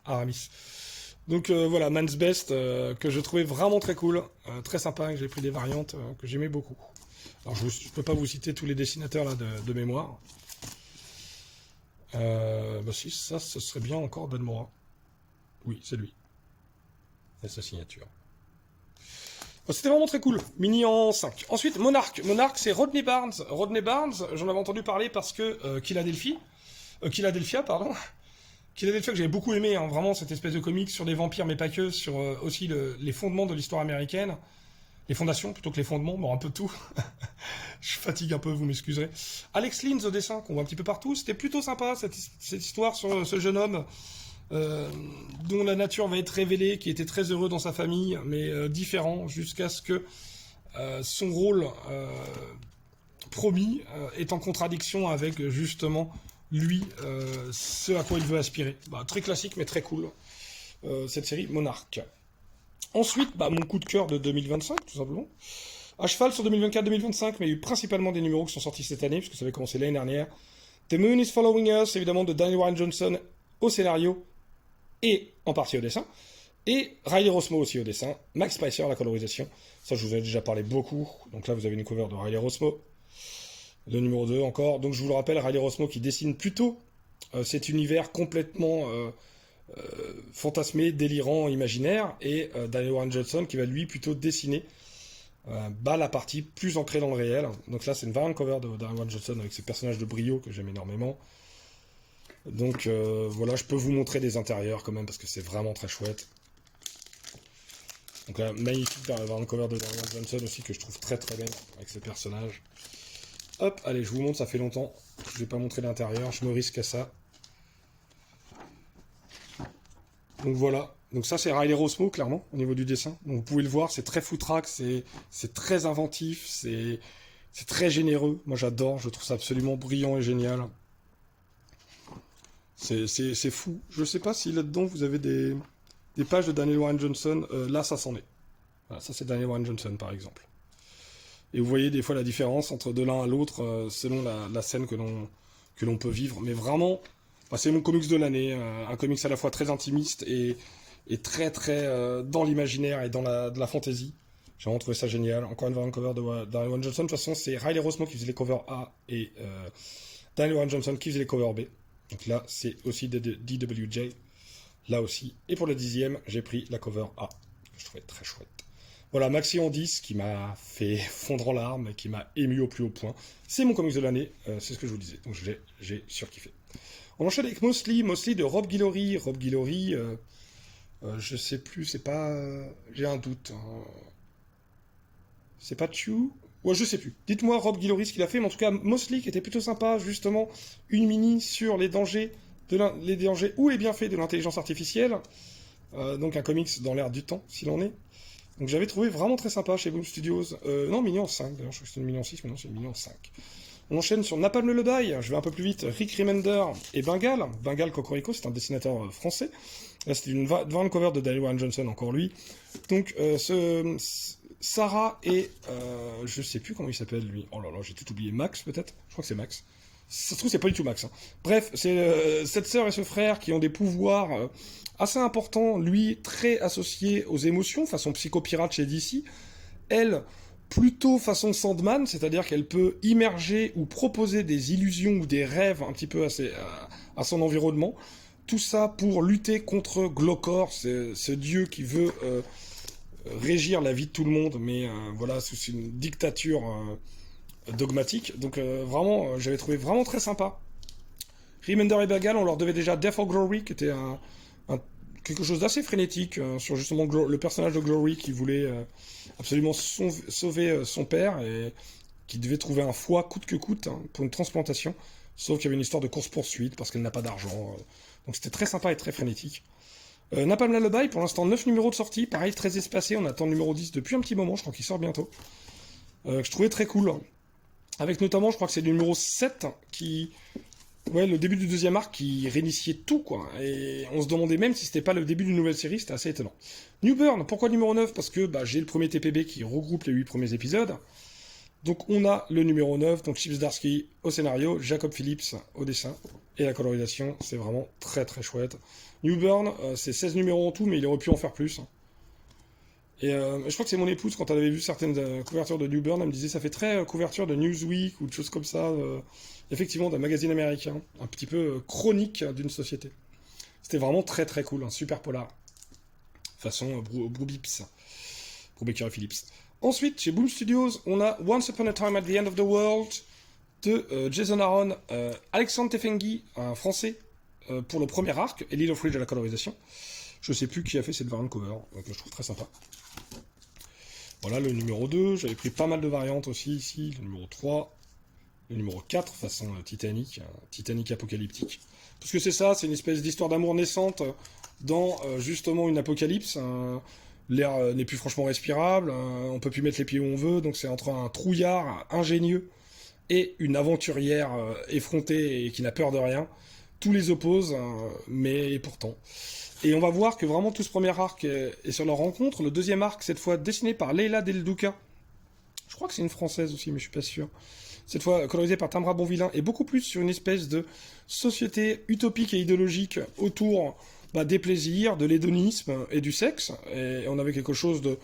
Aramis. Donc voilà, Man's Best, que je trouvais vraiment très cool, très sympa, que j'ai pris des variantes que j'aimais beaucoup. Alors je peux pas vous citer tous les dessinateurs là de mémoire. Si, ça, ce serait bien encore Dan Mora. Oui, c'est lui. Et sa signature. C'était vraiment très cool. Mini en 5. Ensuite, Monarch. Monarch, c'est Rodney Barnes. Rodney Barnes, j'en avais entendu parler parce que Philadelphia, Philadelphia que j'avais beaucoup aimé, hein, vraiment cette espèce de comics sur les vampires, mais pas que, sur aussi les fondements de l'histoire américaine. Les fondations plutôt que les fondements, bon, un peu tout. Je fatigue un peu, vous m'excuserez. Alex Lins au dessin, qu'on voit un petit peu partout. C'était plutôt sympa, cette histoire sur ce jeune homme dont la nature va être révélée, qui était très heureux dans sa famille, mais différent, jusqu'à ce que son rôle promis est en contradiction avec justement lui, ce à quoi il veut aspirer. Bah, très classique, mais très cool, cette série Monarch. Ensuite, bah, mon coup de cœur de 2025, tout simplement. À cheval sur 2024-2025, mais il y a eu principalement des numéros qui sont sortis cette année, puisque ça avait commencé l'année dernière. The Moon is Following Us, évidemment, de Daniel Warren Johnson au scénario et en partie au dessin. Et Riley Rossmo aussi au dessin. Max Spicer à la colorisation. Ça, je vous ai déjà parlé beaucoup. Donc là, vous avez une cover de Riley Rossmo. Le numéro 2 encore. Donc je vous le rappelle, Riley Rossmo qui dessine plutôt cet univers complètement fantasmé, délirant, imaginaire. Et Daniel Warren Johnson qui va lui plutôt dessiner la partie plus ancrée dans le réel. Donc là, c'est une variante cover de Daniel Warren Johnson avec ses personnages de brio que j'aime énormément. Donc voilà, je peux vous montrer des intérieurs quand même parce que c'est vraiment très chouette. Donc là, magnifique variante cover de Daniel Warren Johnson aussi que je trouve très très belle avec ses personnages. Hop, allez, je vous montre, ça fait longtemps que je ne vais pas montrer l'intérieur, je me risque à ça. Donc voilà, donc ça c'est Riley Rossmo clairement au niveau du dessin. Donc vous pouvez le voir, c'est très foutraque, c'est très inventif, c'est très généreux. Moi j'adore, je trouve ça absolument brillant et génial. C'est fou. Je sais pas si là-dedans vous avez des pages de Daniel Warren Johnson. Là ça s'en est. Voilà, ça c'est Daniel Warren Johnson par exemple. Et vous voyez des fois la différence entre de l'un à l'autre selon la scène que l'on peut vivre. Mais vraiment, c'est mon comics de l'année. Un comics à la fois très intimiste et très très dans l'imaginaire et dans de la fantaisie. J'ai vraiment trouvé ça génial. Encore une cover de Daniel Warren Johnson. De toute façon, c'est Riley Rossmo qui faisait les covers A et Daniel Warren Johnson qui faisait les covers B. Donc là, c'est aussi DWJ. Là aussi. Et pour le 10e, j'ai pris la cover A. Que je trouvais très chouette. Voilà, Maxi en 10 qui m'a fait fondre en larmes, qui m'a ému au plus haut point. C'est mon comics de l'année, c'est ce que je vous disais. Donc j'ai surkiffé. On enchaîne avec Mostly de Rob Guillory. Rob Guillory, je sais plus, c'est pas... j'ai un doute. C'est pas Chew? Ouais, je sais plus. Dites-moi Rob Guillory ce qu'il a fait, mais en tout cas, Mostly qui était plutôt sympa, justement, une mini sur les dangers ou les bienfaits de l'intelligence artificielle. Donc un comics dans l'air du temps, s'il en est. Donc j'avais trouvé vraiment très sympa chez Boom Studios. Non, Mignon 5, d'ailleurs, je crois que c'était une Mignon 6, mais non, c'est une Mignon 5. On enchaîne sur Napalm le Bail, je vais un peu plus vite, Rick Remender et Bengal. Bengal Cocorico, c'est un dessinateur français. Là, c'était une variante cover de Daniel Warren Johnson, encore lui. Donc, Sarah et... je sais plus comment il s'appelle, lui. Oh là là, j'ai tout oublié. Max, peut-être? Je crois que c'est Max. Si ça se trouve, c'est pas du tout Max. Hein. Bref, c'est cette sœur et ce frère qui ont des pouvoirs assez importants. Lui, très associé aux émotions, façon psychopirate chez DC. Elle, plutôt façon Sandman, c'est-à-dire qu'elle peut immerger ou proposer des illusions ou des rêves un petit peu à son environnement. Tout ça pour lutter contre Glokor, ce dieu qui veut régir la vie de tout le monde, mais voilà, sous une dictature dogmatique. Donc vraiment, j'avais trouvé vraiment très sympa. Remender et Bengal, on leur devait déjà Death of Glory, qui était quelque chose d'assez frénétique sur justement le personnage de Glory qui voulait absolument sauver son père et qui devait trouver un foie coûte que coûte pour une transplantation, sauf qu'il y avait une histoire de course-poursuite parce qu'elle n'a pas d'argent. Donc c'était très sympa et très frénétique. Napalm Lullaby, pour l'instant 9 numéros de sortie, pareil très espacé, on attend le numéro 10 depuis un petit moment, je crois qu'il sort bientôt. Que je trouvais très cool. Avec notamment, je crois que c'est le numéro 7 qui... Ouais, le début du deuxième arc qui réinitiait tout, quoi. Et on se demandait même si c'était pas le début d'une nouvelle série, c'était assez étonnant. New Burn, pourquoi numéro 9? Parce que j'ai le premier TPB qui regroupe les 8 premiers épisodes. Donc on a le numéro 9, donc Chip Zdarsky au scénario, Jacob Phillips au dessin, et la colorisation, c'est vraiment très très chouette. New Burn, c'est 16 numéros en tout, mais il aurait pu en faire plus. Et je crois que c'est mon épouse, quand elle avait vu certaines couvertures de New Burn, elle me disait ça fait très couverture de Newsweek ou de choses comme ça, effectivement d'un magazine américain, un petit peu chronique d'une société. C'était vraiment très très cool, un super polar. Façon Brubips, Brubaker et Phillips. Ensuite, chez Boom Studios, on a Once Upon a Time at the End of the World de Jason Aaron, Alexandre Tefengui, un français, pour le premier arc, et Lilo Fridge à la colorisation. Je sais plus qui a fait cette variante cover, que je trouve très sympa. Voilà le numéro 2, j'avais pris pas mal de variantes aussi ici, le numéro 3, le numéro 4, façon Titanic, Titanic apocalyptique. Parce que c'est ça, c'est une espèce d'histoire d'amour naissante dans justement une apocalypse. L'air n'est plus franchement respirable, on peut plus mettre les pieds où on veut, donc c'est entre un trouillard ingénieux et une aventurière effrontée et qui n'a peur de rien. Tout les oppose, mais pourtant. Et on va voir que vraiment tout ce premier arc est sur leur rencontre. Le deuxième arc, cette fois dessiné par Leila Del Duca. Je crois que c'est une française aussi, mais je suis pas sûr. Cette fois colorisé par Tamra Bonvillain, et beaucoup plus sur une espèce de société utopique et idéologique autour des plaisirs, de l'hédonisme et du sexe. Et on avait quelque chose de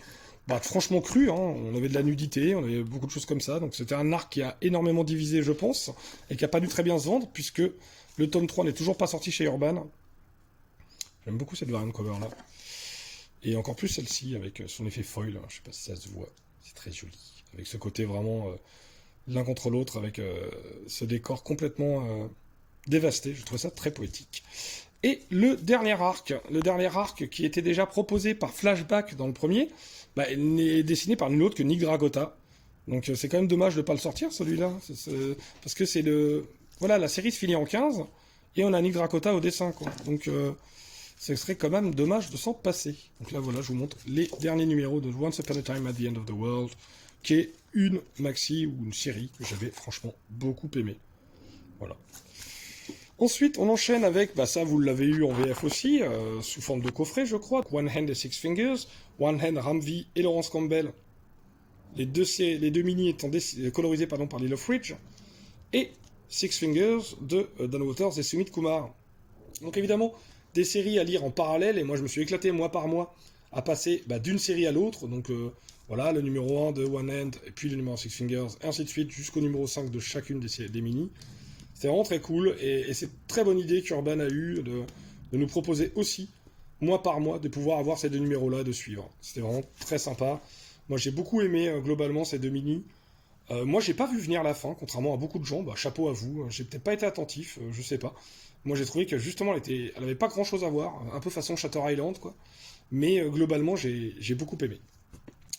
franchement cru, hein. On avait de la nudité, on avait beaucoup de choses comme ça. Donc c'était un arc qui a énormément divisé, je pense, et qui a pas dû très bien se vendre, puisque le tome 3 n'est toujours pas sorti chez Urban. J'aime beaucoup cette variante cover là. Et encore plus celle-ci avec son effet foil, je sais pas si ça se voit, c'est très joli. Avec ce côté vraiment l'un contre l'autre, avec ce décor complètement dévasté, je trouve ça très poétique. Et le dernier arc qui était déjà proposé par Flashback dans le premier, n'est dessiné par nul autre que Nick Dragota. Donc c'est quand même dommage de ne pas le sortir celui-là, parce que c'est le... Voilà, la série se finit en 15, et on a Nick Dragota au dessin, quoi. Donc ce serait quand même dommage de s'en passer. Donc là, voilà, je vous montre les derniers numéros de Once Upon a Time at the End of the World, qui est une maxi ou une série que j'avais franchement beaucoup aimé. Voilà. Ensuite, on enchaîne avec, ça vous l'avez eu en VF aussi, sous forme de coffret, je crois. One Hand et Six Fingers, One Hand, Ramvi et Laurence Campbell. Les deux mini étant colorisés par Lilo Fridge. Et Six Fingers de Dan Waters et Sumit Kumar. Donc évidemment, des séries à lire en parallèle, et moi je me suis éclaté mois par mois à passer d'une série à l'autre. Donc voilà, le numéro 1 de One Hand, et puis le numéro Six Fingers, et ainsi de suite, jusqu'au numéro 5 de chacune des mini. C'était vraiment très cool, et c'est une très bonne idée qu'Urban a eu de nous proposer aussi, mois par mois, de pouvoir avoir ces deux numéros-là, de suivre. C'était vraiment très sympa. Moi j'ai beaucoup aimé globalement ces deux mini. Moi j'ai pas vu venir la fin, contrairement à beaucoup de gens, chapeau à vous, j'ai peut-être pas été attentif, je sais pas. Moi j'ai trouvé que justement elle avait pas grand chose à voir, un peu façon Shutter Island, quoi. Mais globalement j'ai beaucoup aimé.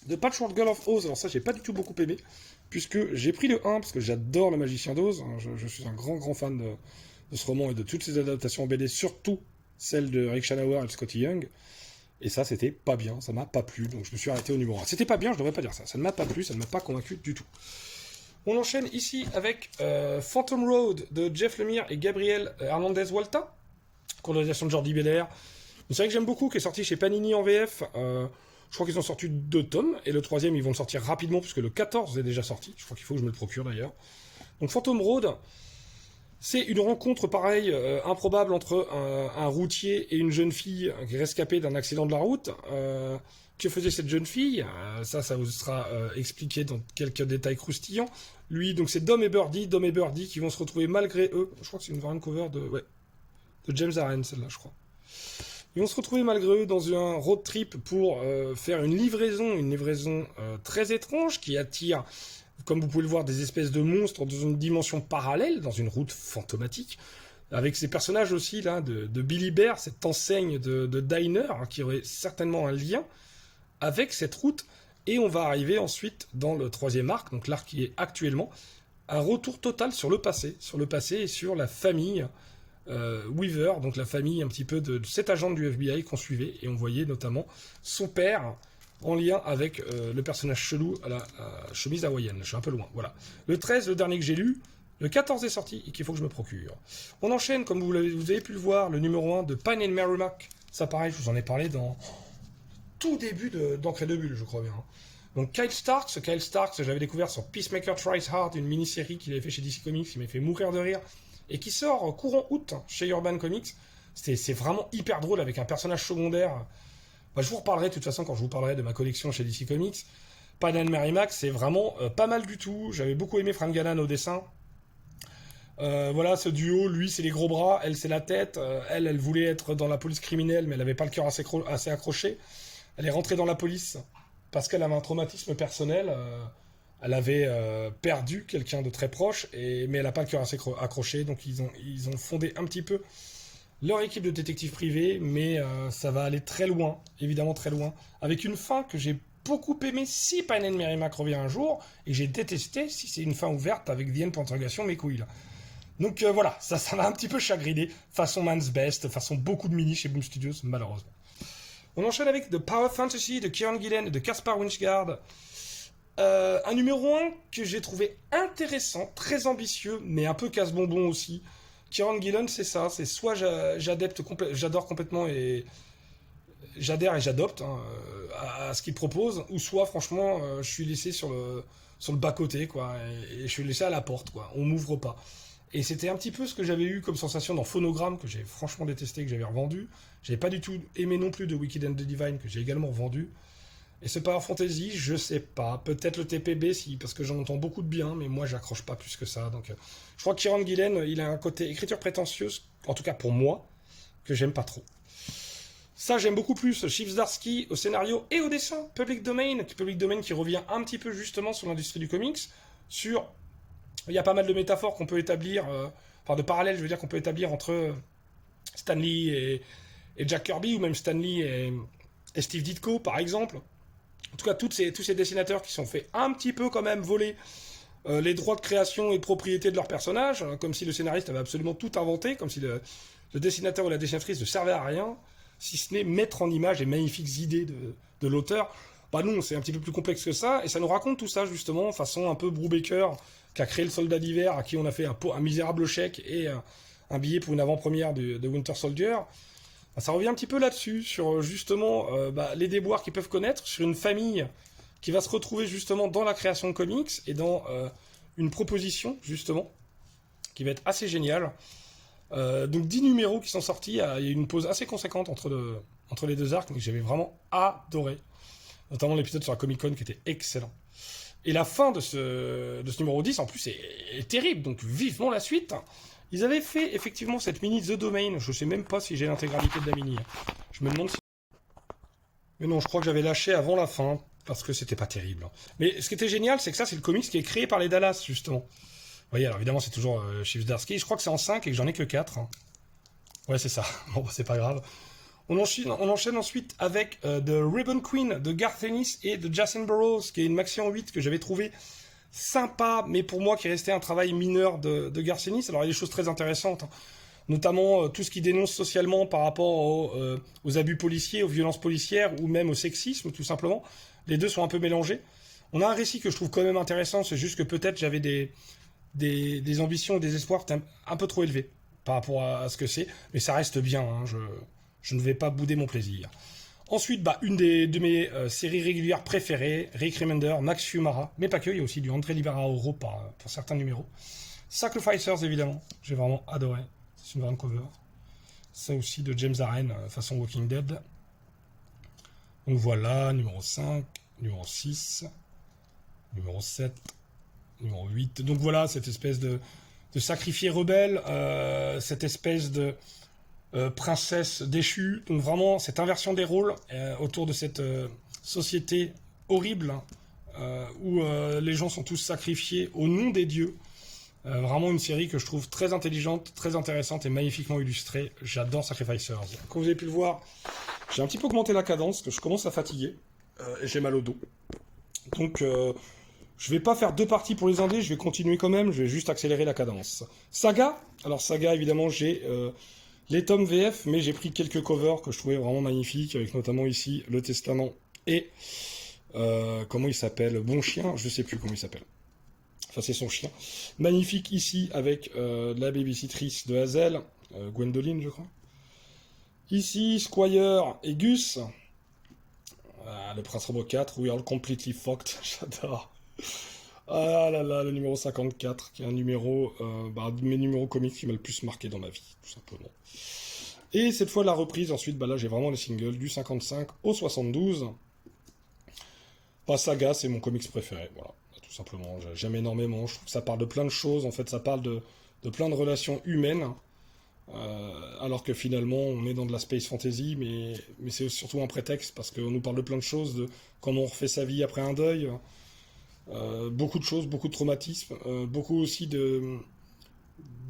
The Patchwork Girl of Oz, alors ça j'ai pas du tout beaucoup aimé, puisque j'ai pris le 1 parce que j'adore le Magicien d'Oz, je suis un grand fan de ce roman et de toutes ses adaptations en BD, surtout celle de Rick Shanower et de Scotty Young, et ça c'était pas bien, ça m'a pas plu, donc je me suis arrêté au numéro 1. C'était pas bien, je devrais pas dire ça, ça ne m'a pas plu, ça ne m'a pas convaincu du tout. On enchaîne ici avec Phantom Road de Jeff Lemire et Gabriel Hernandez Walta, colorisation de Jordi Belair. Une série que j'aime beaucoup, qui est sortie chez Panini en VF. Je crois qu'ils ont sorti 2 tomes, et le 3e, ils vont le sortir rapidement, puisque le 14 est déjà sorti. Je crois qu'il faut que je me le procure, d'ailleurs. Donc, Phantom Road, c'est une rencontre, pareil, improbable entre un routier et une jeune fille qui est rescapée d'un accident de la route. Que faisait cette jeune fille ça vous sera expliqué dans quelques détails croustillants. Lui, donc, c'est Dom et Birdie qui vont se retrouver malgré eux. Je crois que c'est une variante cover de James Aaron, celle-là, je crois. Ils vont se retrouver malgré eux dans un road trip pour faire une livraison très étrange qui attire, comme vous pouvez le voir, des espèces de monstres dans une dimension parallèle, dans une route fantomatique, avec ces personnages aussi là de Billy Bear, cette enseigne de diner, qui aurait certainement un lien avec cette route. Et on va arriver ensuite dans le 3e arc, donc l'arc qui est actuellement, un retour total sur le passé et sur la famille Weaver, donc la famille un petit peu de cet agent du FBI qu'on suivait, et on voyait notamment son père en lien avec le personnage chelou à la chemise hawaïenne. Je suis un peu loin, voilà. Le 13, le dernier que j'ai lu, le 14 est sorti et qu'il faut que je me procure. On enchaîne, comme vous avez pu le voir, le numéro 1 de Pine and Merrimack. Ça pareil, je vous en ai parlé dans tout début d'Encre et de Bulle, je crois bien. Donc Kyle Starks, j'avais découvert sur Peacemaker Tries Hard, une mini-série qu'il avait fait chez DC Comics, qui m'a fait mourir de rire, et qui sort courant août chez Urban Comics. C'est vraiment hyper drôle, avec un personnage secondaire. Je vous reparlerai de toute façon quand je vous parlerai de ma collection chez DC Comics. Pine and Merrimack, c'est vraiment pas mal du tout. J'avais beaucoup aimé Frank Gannon au dessin. Voilà, ce duo, lui c'est les gros bras, elle c'est la tête. Elle voulait être dans la police criminelle, mais elle n'avait pas le cœur assez accroché. Elle est rentrée dans la police parce qu'elle avait un traumatisme personnel. Elle avait perdu quelqu'un de très proche, mais elle n'a pas le cœur assez accroché, donc ils ont fondé un petit peu leur équipe de détectives privés, mais ça va aller très loin, évidemment très loin, avec une fin que j'ai beaucoup aimée si Pine and Merrimack revient un jour, et j'ai détesté si c'est une fin ouverte avec The End pour interrogation mes couilles là. Donc voilà, ça m'a un petit peu chagriné, façon Man's Best, façon beaucoup de mini chez Boom Studios, malheureusement. On enchaîne avec The Power Fantasy de Kieran Gillen et de Caspar Winchgard. Un numéro 1 que j'ai trouvé intéressant, très ambitieux, mais un peu casse-bonbon aussi. Kieran Gillen, c'est ça, c'est soit j'adore complètement et j'adhère et j'adopte hein, à ce qu'il propose, ou soit franchement je suis laissé sur le bas-côté, quoi, et je suis laissé à la porte, quoi, on m'ouvre pas. Et c'était un petit peu ce que j'avais eu comme sensation dans Phonogramme, que j'ai franchement détesté, que j'avais revendu. J'avais pas du tout aimé non plus de Wicked and the Divine, que j'ai également revendu. Et ce Power Fantasy, je sais pas. Peut-être le TPB, si, parce que j'en entends beaucoup de bien, mais moi, j'accroche pas plus que ça. Donc, je crois que Kieran Gillen, il a un côté écriture prétentieuse, en tout cas pour moi, que j'aime pas trop. Ça, j'aime beaucoup plus. Chief Zdarsky au scénario et au dessin. Public Domain qui revient un petit peu justement sur l'industrie du comics. Il y a pas mal de métaphores qu'on peut établir, enfin de parallèles, je veux dire, qu'on peut établir entre Stan Lee et Jack Kirby, ou même Stan Lee et Steve Ditko, par exemple. En tout cas, tous ces dessinateurs qui sont fait un petit peu quand même voler les droits de création et de propriété de leurs personnages, hein, comme si le scénariste avait absolument tout inventé, comme si le dessinateur ou la dessinatrice ne servait à rien, si ce n'est mettre en image les magnifiques idées de l'auteur. Bah non, c'est un petit peu plus complexe que ça, et ça nous raconte tout ça justement, façon un peu Brubaker, qui a créé le Soldat d'hiver, à qui on a fait un misérable chèque et un billet pour une avant-première de Winter Soldier. Bah, ça revient un petit peu là-dessus, sur justement les déboires qu'ils peuvent connaître, sur une famille qui va se retrouver justement dans la création de comics et dans une proposition justement qui va être assez géniale. Donc 10 numéros qui sont sortis, il y a eu une pause assez conséquente entre les deux arcs, mais j'avais vraiment adoré. Notamment l'épisode sur la Comic Con qui était excellent. Et la fin de ce numéro 10 en plus est terrible, donc vivement la suite. Ils avaient fait effectivement cette mini The Domain, je sais même pas si j'ai l'intégralité de la mini. Je me demande si... Mais non, je crois que j'avais lâché avant la fin, parce que c'était pas terrible. Mais ce qui était génial, c'est que ça, c'est le comics qui est créé par les Dallas, justement. Vous voyez, alors évidemment, c'est toujours Chief Zdarsky. Je crois que c'est en 5 et que j'en ai que 4. Hein. Ouais, c'est ça. Bon, bah, c'est pas grave. On enchaîne ensuite avec The Ribbon Queen de Garth Ennis et de Jason Burrows, qui est une maxi en 8 que j'avais trouvé sympa, mais pour moi qui restait un travail mineur de Garth Ennis. Alors il y a des choses très intéressantes, hein. Notamment tout ce qui dénonce socialement par rapport aux abus policiers, aux violences policières, ou même au sexisme, tout simplement. Les deux sont un peu mélangés. On a un récit que je trouve quand même intéressant, c'est juste que peut-être j'avais des ambitions et des espoirs un peu trop élevés par rapport à ce que c'est, mais ça reste bien, hein, je ne vais pas bouder mon plaisir. Ensuite, une de mes séries régulières préférées, Rick Remender, Max Fiumara, mais pas que, il y a aussi du André Liberauro pour certains numéros. Sacrificers, évidemment, j'ai vraiment adoré, c'est une grande cover. Ça aussi de James Aren, façon Walking Dead. Donc voilà, numéro 5, numéro 6, numéro 7, numéro 8. Donc voilà, cette espèce de sacrifié rebelle, cette espèce de princesse déchue. Donc vraiment, cette inversion des rôles autour de cette société horrible où les gens sont tous sacrifiés au nom des dieux. Vraiment une série que je trouve très intelligente, très intéressante et magnifiquement illustrée. J'adore Sacrificers. Comme vous avez pu le voir, j'ai un petit peu augmenté la cadence, parce que je commence à fatiguer et j'ai mal au dos. Donc je vais pas faire deux parties pour les indés, je vais continuer quand même, je vais juste accélérer la cadence. Saga, alors Saga évidemment j'ai les tomes VF, mais j'ai pris quelques covers que je trouvais vraiment magnifiques, avec notamment ici Le Testament et comment il s'appelle, Bon Chien, je sais plus comment il s'appelle. Enfin c'est son chien. Magnifique ici avec la babysitrice de Hazel, Gwendoline je crois. Ici Squire et Gus. Le Prince Robot 4, We Are Completely Fucked, j'adore. Ah là là, le numéro 54, qui est un numéro, de mes numéros comics qui m'a le plus marqué dans ma vie, tout simplement. Et cette fois, la reprise, ensuite, là, j'ai vraiment les singles du 55 au 72. Saga, c'est mon comics préféré, voilà, tout simplement. J'aime énormément, je trouve que ça parle de plein de choses, en fait, ça parle de plein de relations humaines, alors que finalement, on est dans de la space fantasy, mais c'est surtout un prétexte, parce qu'on nous parle de plein de choses, de comment on refait sa vie après un deuil. Beaucoup de choses, beaucoup de traumatismes, beaucoup aussi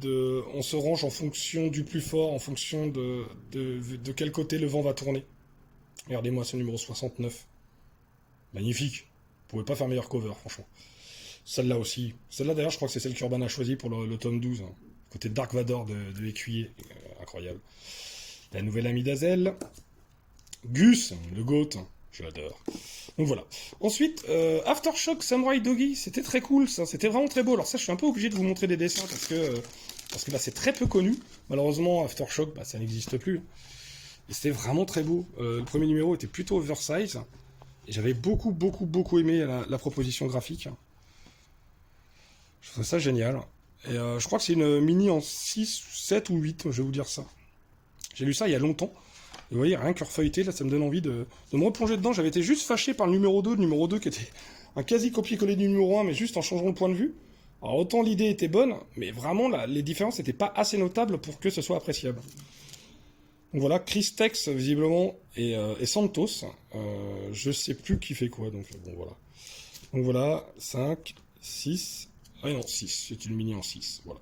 on se range en fonction du plus fort, en fonction de quel côté le vent va tourner. Regardez-moi ce numéro 69. Magnifique. Vous pouvez pas faire meilleur cover, franchement. Celle-là aussi. Celle-là, d'ailleurs, je crois que c'est celle qu'Urban a choisie pour le tome 12. Hein. Côté Dark Vador de l'écuyer. Incroyable. La nouvelle amie d'Azel. Gus, le GOAT. Je l'adore. Donc voilà. Ensuite, Aftershock Samurai Doggy, c'était très cool, ça. C'était vraiment très beau. Alors ça, je suis un peu obligé de vous montrer des dessins parce que bah, c'est très peu connu. Malheureusement, Aftershock, bah, ça n'existe plus. Et c'était vraiment très beau. Le premier numéro était plutôt oversize. Et j'avais beaucoup aimé la proposition graphique. Je trouvais ça génial. Et je crois que c'est une mini en 6, 7 ou 8, je vais vous dire ça. J'ai lu ça il y a longtemps. Et vous voyez, rien que refeuilleter, là, ça me donne envie de me replonger dedans. J'avais été juste fâché par le numéro 2 qui était un quasi copier-coller du numéro 1, mais juste en changeant le point de vue. Alors autant l'idée était bonne, mais vraiment, là, les différences n'étaient pas assez notables pour que ce soit appréciable. Donc voilà, Chris Tex, visiblement, et Santos. Je sais plus qui fait quoi, donc bon, voilà. Donc voilà, 5, 6... Ah non, 6, c'est une mini en 6, voilà.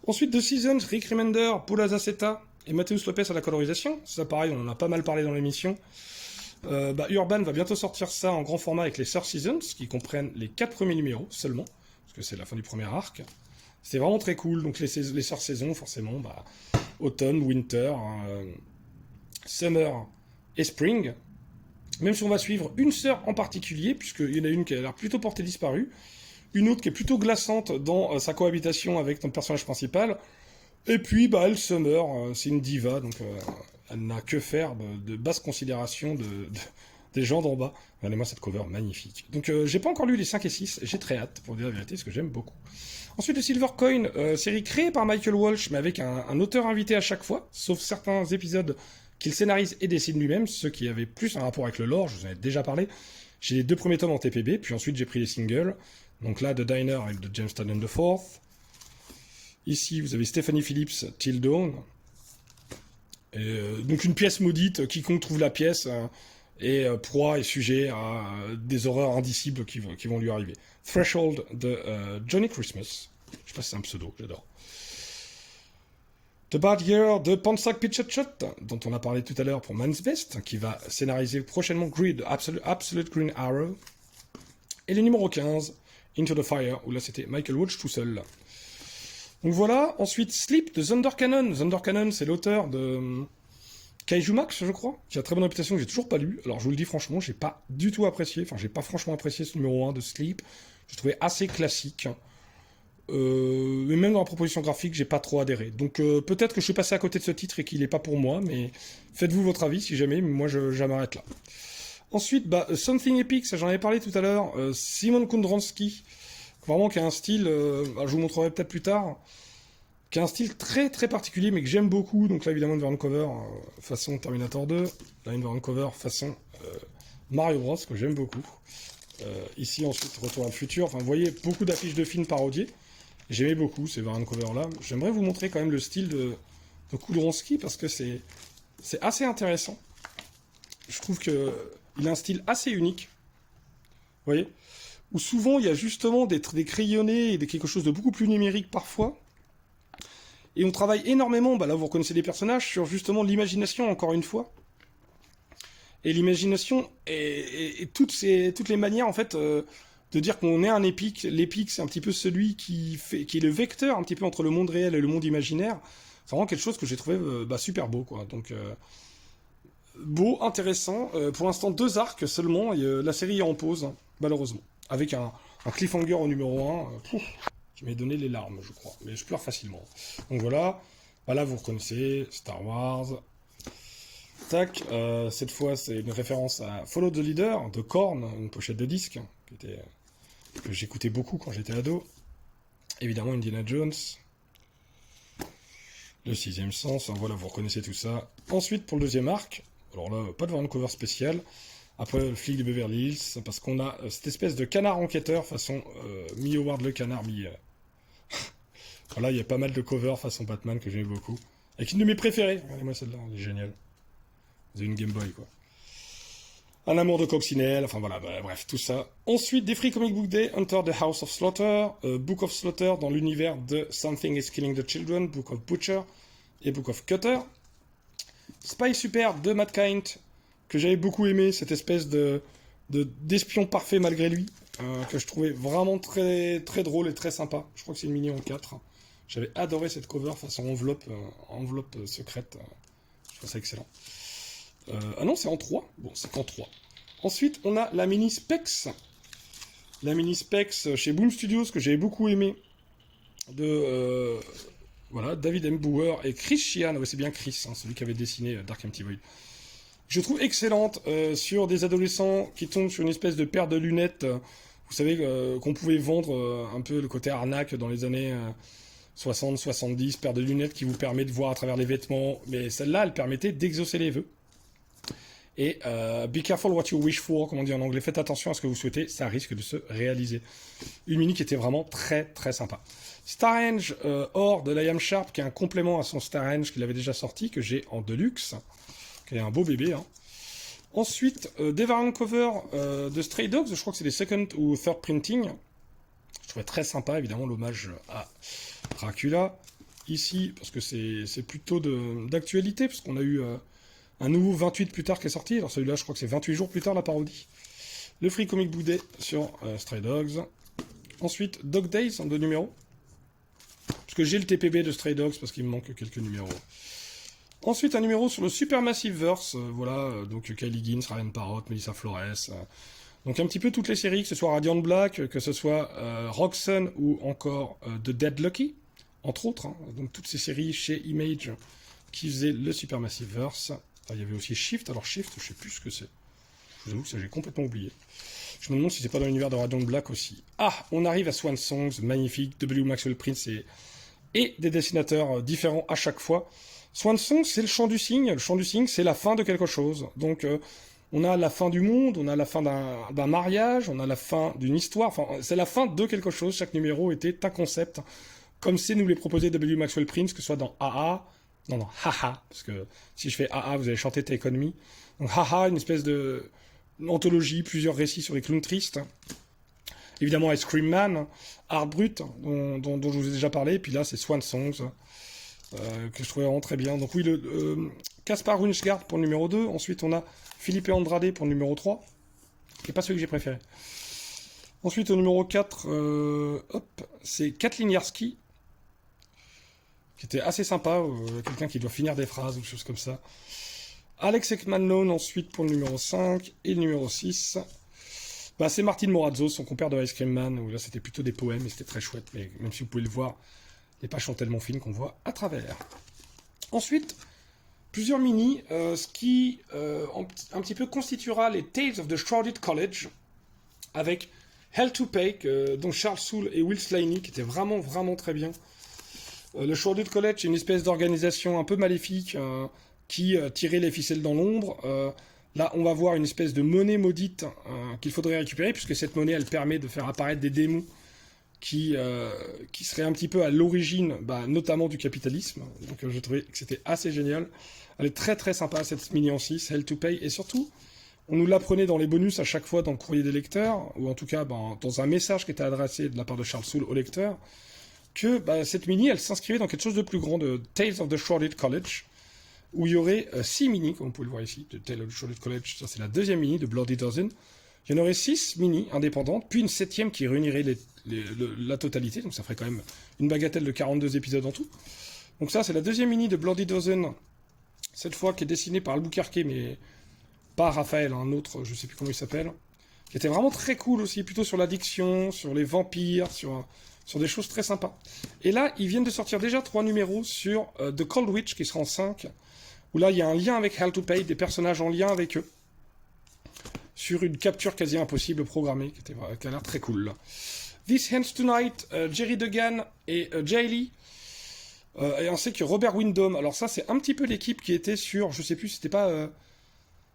Ensuite, The Seasons, Rick Remender, Paul Azaceta et Mateus Lopez à la colorisation. Ça, pareil, on en a pas mal parlé dans l'émission. Urban va bientôt sortir ça en grand format avec les Sœurs Seasons, qui comprennent les 4 premiers numéros seulement, parce que c'est la fin du premier arc. C'est vraiment très cool, donc les Sœurs Saisons, forcément, automne, winter, summer et spring. Même si on va suivre une sœur en particulier, puisqu'il y en a une qui a l'air plutôt portée disparue, une autre qui est plutôt glaçante dans sa cohabitation avec notre personnage principal, et puis elle Summer, c'est une diva, donc elle n'a que faire de basse considération des gens d'en bas. Regardez-moi cette cover magnifique. Donc j'ai pas encore lu les 5 et 6, j'ai très hâte, pour dire la vérité, parce que j'aime beaucoup. Ensuite, le Silver Coin, série créée par Michael Walsh, mais avec un auteur invité à chaque fois, sauf certains épisodes qu'il scénarise et dessine lui-même, ceux qui avaient plus un rapport avec le lore, je vous en ai déjà parlé. J'ai les 2 premiers tomes en TPB, puis ensuite j'ai pris les singles. Donc là, The Diner avec de James Tynion IV. Ici, vous avez Stephanie Phillips, Till Dawn. Et, donc une pièce maudite, quiconque trouve la pièce est proie et sujet à des horreurs indicibles qui vont lui arriver. Threshold de Johnny Christmas. Je sais pas si c'est un pseudo, j'adore. The Bad Year de Pansak Pitchotchot, dont on a parlé tout à l'heure pour Man's Best, qui va scénariser prochainement Grid, Absolute Green Arrow. Et le numéro 15, Into the Fire, où là c'était Michael Walsh tout seul. Donc voilà, ensuite Sleep de Thunder Cannon. Thunder Cannon, c'est l'auteur de Kaiju Max, je crois, qui a très bonne réputation, que j'ai toujours pas lu. Alors je vous le dis franchement, j'ai pas du tout apprécié, enfin j'ai pas franchement apprécié ce numéro 1 de Sleep. Je trouvais assez classique. Mais même dans la proposition graphique, j'ai pas trop adhéré. Donc peut-être que je suis passé à côté de ce titre et qu'il est pas pour moi, mais faites-vous votre avis si jamais, mais moi je m'arrête là. Ensuite, Something Epic, ça j'en avais parlé tout à l'heure, Simon Kundranski, vraiment qui a un style, je vous montrerai peut-être plus tard, qui a un style très très particulier, mais que j'aime beaucoup. Donc là évidemment une variant cover façon Terminator 2, là une variant cover façon Mario Bros, que j'aime beaucoup. Ici ensuite Retour à le futur, enfin vous voyez beaucoup d'affiches de films parodiés, j'aimais beaucoup ces variant cover là. J'aimerais vous montrer quand même le style de Kundranski, parce que c'est assez intéressant. Je trouve que il a un style assez unique, vous voyez, où souvent il y a justement des crayonnés et quelque chose de beaucoup plus numérique parfois. Et on travaille énormément, là vous reconnaissez des personnages, sur justement l'imagination, encore une fois. Et l'imagination et toutes les manières en fait de dire qu'on est un épique. L'épique, c'est un petit peu celui qui est le vecteur un petit peu entre le monde réel et le monde imaginaire. C'est vraiment quelque chose que j'ai trouvé super beau, quoi. Donc beau, intéressant. Pour l'instant, 2 arcs seulement, et la série est en pause, malheureusement. Avec un cliffhanger au numéro 1, qui m'a donné les larmes, je crois. Mais je pleure facilement. Donc voilà, là vous reconnaissez, Star Wars. Tac, cette fois c'est une référence à Follow the Leader, de Korn, une pochette de disque, que j'écoutais beaucoup quand j'étais ado. Évidemment Indiana Jones. Le 6e sens, voilà, vous reconnaissez tout ça. Ensuite, pour le 2e arc, alors là, pas de variant cover spécial. Après, le flic de Beverly Hills, parce qu'on a cette espèce de canard enquêteur façon mi-Howard le canard, Voilà, il y a pas mal de covers façon Batman que j'aime beaucoup. Avec une de mes préférées, regardez-moi celle-là, elle est géniale. Vous avez une Game Boy, quoi. Un amour de coccinelle, enfin voilà, bref, tout ça. Ensuite, des Free Comic Book Day, Enter the House of Slaughter, Book of Slaughter dans l'univers de Something is Killing the Children, Book of Butcher et Book of Cutter. Spy Super de Matt Kindt, que j'avais beaucoup aimé, cette espèce d'espion parfait malgré lui, que je trouvais vraiment très, très drôle et très sympa. Je crois que c'est une mini en 4. J'avais adoré cette cover façon enveloppe secrète. Je trouve ça excellent. Ah non, c'est en 3. Bon, c'est qu'en 3. Ensuite, on a la mini Specs. La mini Specs chez Boom Studios, que j'avais beaucoup aimé, de voilà, David M. Bauer et Chris Sheehan. Ouais, c'est bien Chris, hein, celui qui avait dessiné Dark Empty Void. Je trouve excellente sur des adolescents qui tombent sur une espèce de paire de lunettes. Vous savez qu'on pouvait vendre un peu le côté arnaque dans les années 60, 70, paire de lunettes qui vous permet de voir à travers les vêtements. Mais celle-là, elle permettait d'exaucer les vœux. Et be careful what you wish for, comme on dit en anglais. Faites attention à ce que vous souhaitez, ça risque de se réaliser. Une mini qui était vraiment très très sympa. Starhenge Or de Liam Sharp, qui est un complément à son Starhenge qu'il avait déjà sorti, que j'ai en Deluxe, qui est un beau bébé. Hein. Ensuite, des variants cover de Stray Dogs, je crois que c'est des second ou third printing. Je trouvais très sympa, évidemment, l'hommage à Dracula. Ici, parce que c'est plutôt d'actualité, parce qu'on a eu un nouveau 28 plus tard qui est sorti. Alors celui-là, je crois que c'est 28 jours plus tard, la parodie. Le Free Comic Book Day sur Stray Dogs. Ensuite, Dog Days en 2 numéros. Parce que j'ai le TPB de Stray Dogs, parce qu'il me manque quelques numéros. Ensuite, un numéro sur le Supermassive Verse. Voilà, donc Kylie Gins, Ryan Parrott, Melissa Flores. Donc un petit peu toutes les séries, que ce soit Radiant Black, que ce soit Roxanne ou encore The Dead Lucky, entre autres. Hein. Donc toutes ces séries chez Image qui faisaient le Supermassive Verse. Il y avait aussi Shift. Alors Shift, je sais plus ce que c'est. Je vous avoue que ça j'ai complètement oublié. Je me demande si c'est pas dans l'univers de Radiant Black aussi. Ah, on arrive à Swan Songs, magnifique, W. Maxwell Prince et des dessinateurs différents à chaque fois. Swan Song, c'est le chant du cygne. Le chant du cygne, c'est la fin de quelque chose. Donc, on a la fin du monde, on a la fin d'un mariage, on a la fin d'une histoire. Enfin, c'est la fin de quelque chose. Chaque numéro était un concept. Comme c'est nous les proposé W. Maxwell Prince, que ce soit dans AA. Non, Haha. Parce que si je fais AA, vous allez chanter Take On Me. Donc, Haha, une espèce de anthologie, plusieurs récits sur les clowns tristes. Évidemment, Ice Cream Man, Art Brut, dont je vous ai déjà parlé. Et puis là, c'est Swan Songs. Que je trouvais vraiment très bien. Donc oui, le Caspar Runchgard pour le numéro 2. Ensuite, on a Philippe Andrade pour le numéro 3. Qui n'est pas celui que j'ai préféré. Ensuite, au numéro 4, c'est Kathleen Yarsky. Qui était assez sympa. Quelqu'un qui doit finir des phrases ou des choses comme ça. Alex Ekman ensuite pour le numéro 5. Et le numéro 6. Bah, c'est Martin Morazzo, son compère de Ice Cream Man. Où là, c'était plutôt des poèmes et c'était très chouette. Mais même si vous pouvez le voir, les pages sont tellement fines qu'on voit à travers. Ensuite, plusieurs mini, ce qui un petit peu constituera les Tales of the Shrouded College, avec Hell to Pay, dont Charles Soule et Will Slaney, qui étaient vraiment, vraiment très bien. Le Shrouded College, c'est une espèce d'organisation un peu maléfique qui tirait les ficelles dans l'ombre. Là, on va voir une espèce de monnaie maudite qu'il faudrait récupérer, puisque cette monnaie, elle permet de faire apparaître des démons qui serait un petit peu à l'origine, notamment du capitalisme. Donc je trouvais que c'était assez génial. Elle est très très sympa cette mini en 6, Hell to Pay. Et surtout, on nous l'apprenait dans les bonus à chaque fois dans le courrier des lecteurs, ou en tout cas dans un message qui était adressé de la part de Charles Soule au lecteur, que cette mini, elle s'inscrivait dans quelque chose de plus grand, de Tales of the Shrouded College, où il y aurait 6 mini, comme vous pouvez le voir ici, de Tales of the Shrouded College. Ça c'est la deuxième mini de Bloody Dozen. Il y en aurait 6 mini indépendantes, puis une 7e qui réunirait la totalité, donc ça ferait quand même une bagatelle de 42 épisodes en tout. Donc ça, c'est la deuxième mini de Bloody Dozen, cette fois qui est dessinée par Albuquerque, mais pas Raphaël, un autre, je sais plus comment il s'appelle, qui était vraiment très cool aussi, plutôt sur l'addiction, sur les vampires, sur des choses très sympas. Et là, ils viennent de sortir déjà 3 numéros sur The Cold Witch, qui sera en 5, où là, il y a un lien avec Hell to Pay, des personnages en lien avec eux, sur une capture quasi impossible programmée, qui a l'air très cool. This Ends Tonight, Jerry Duggan et Jay Lee. Et on sait que Robert Wyndham, alors ça c'est un petit peu l'équipe qui était sur, je sais plus, c'était pas,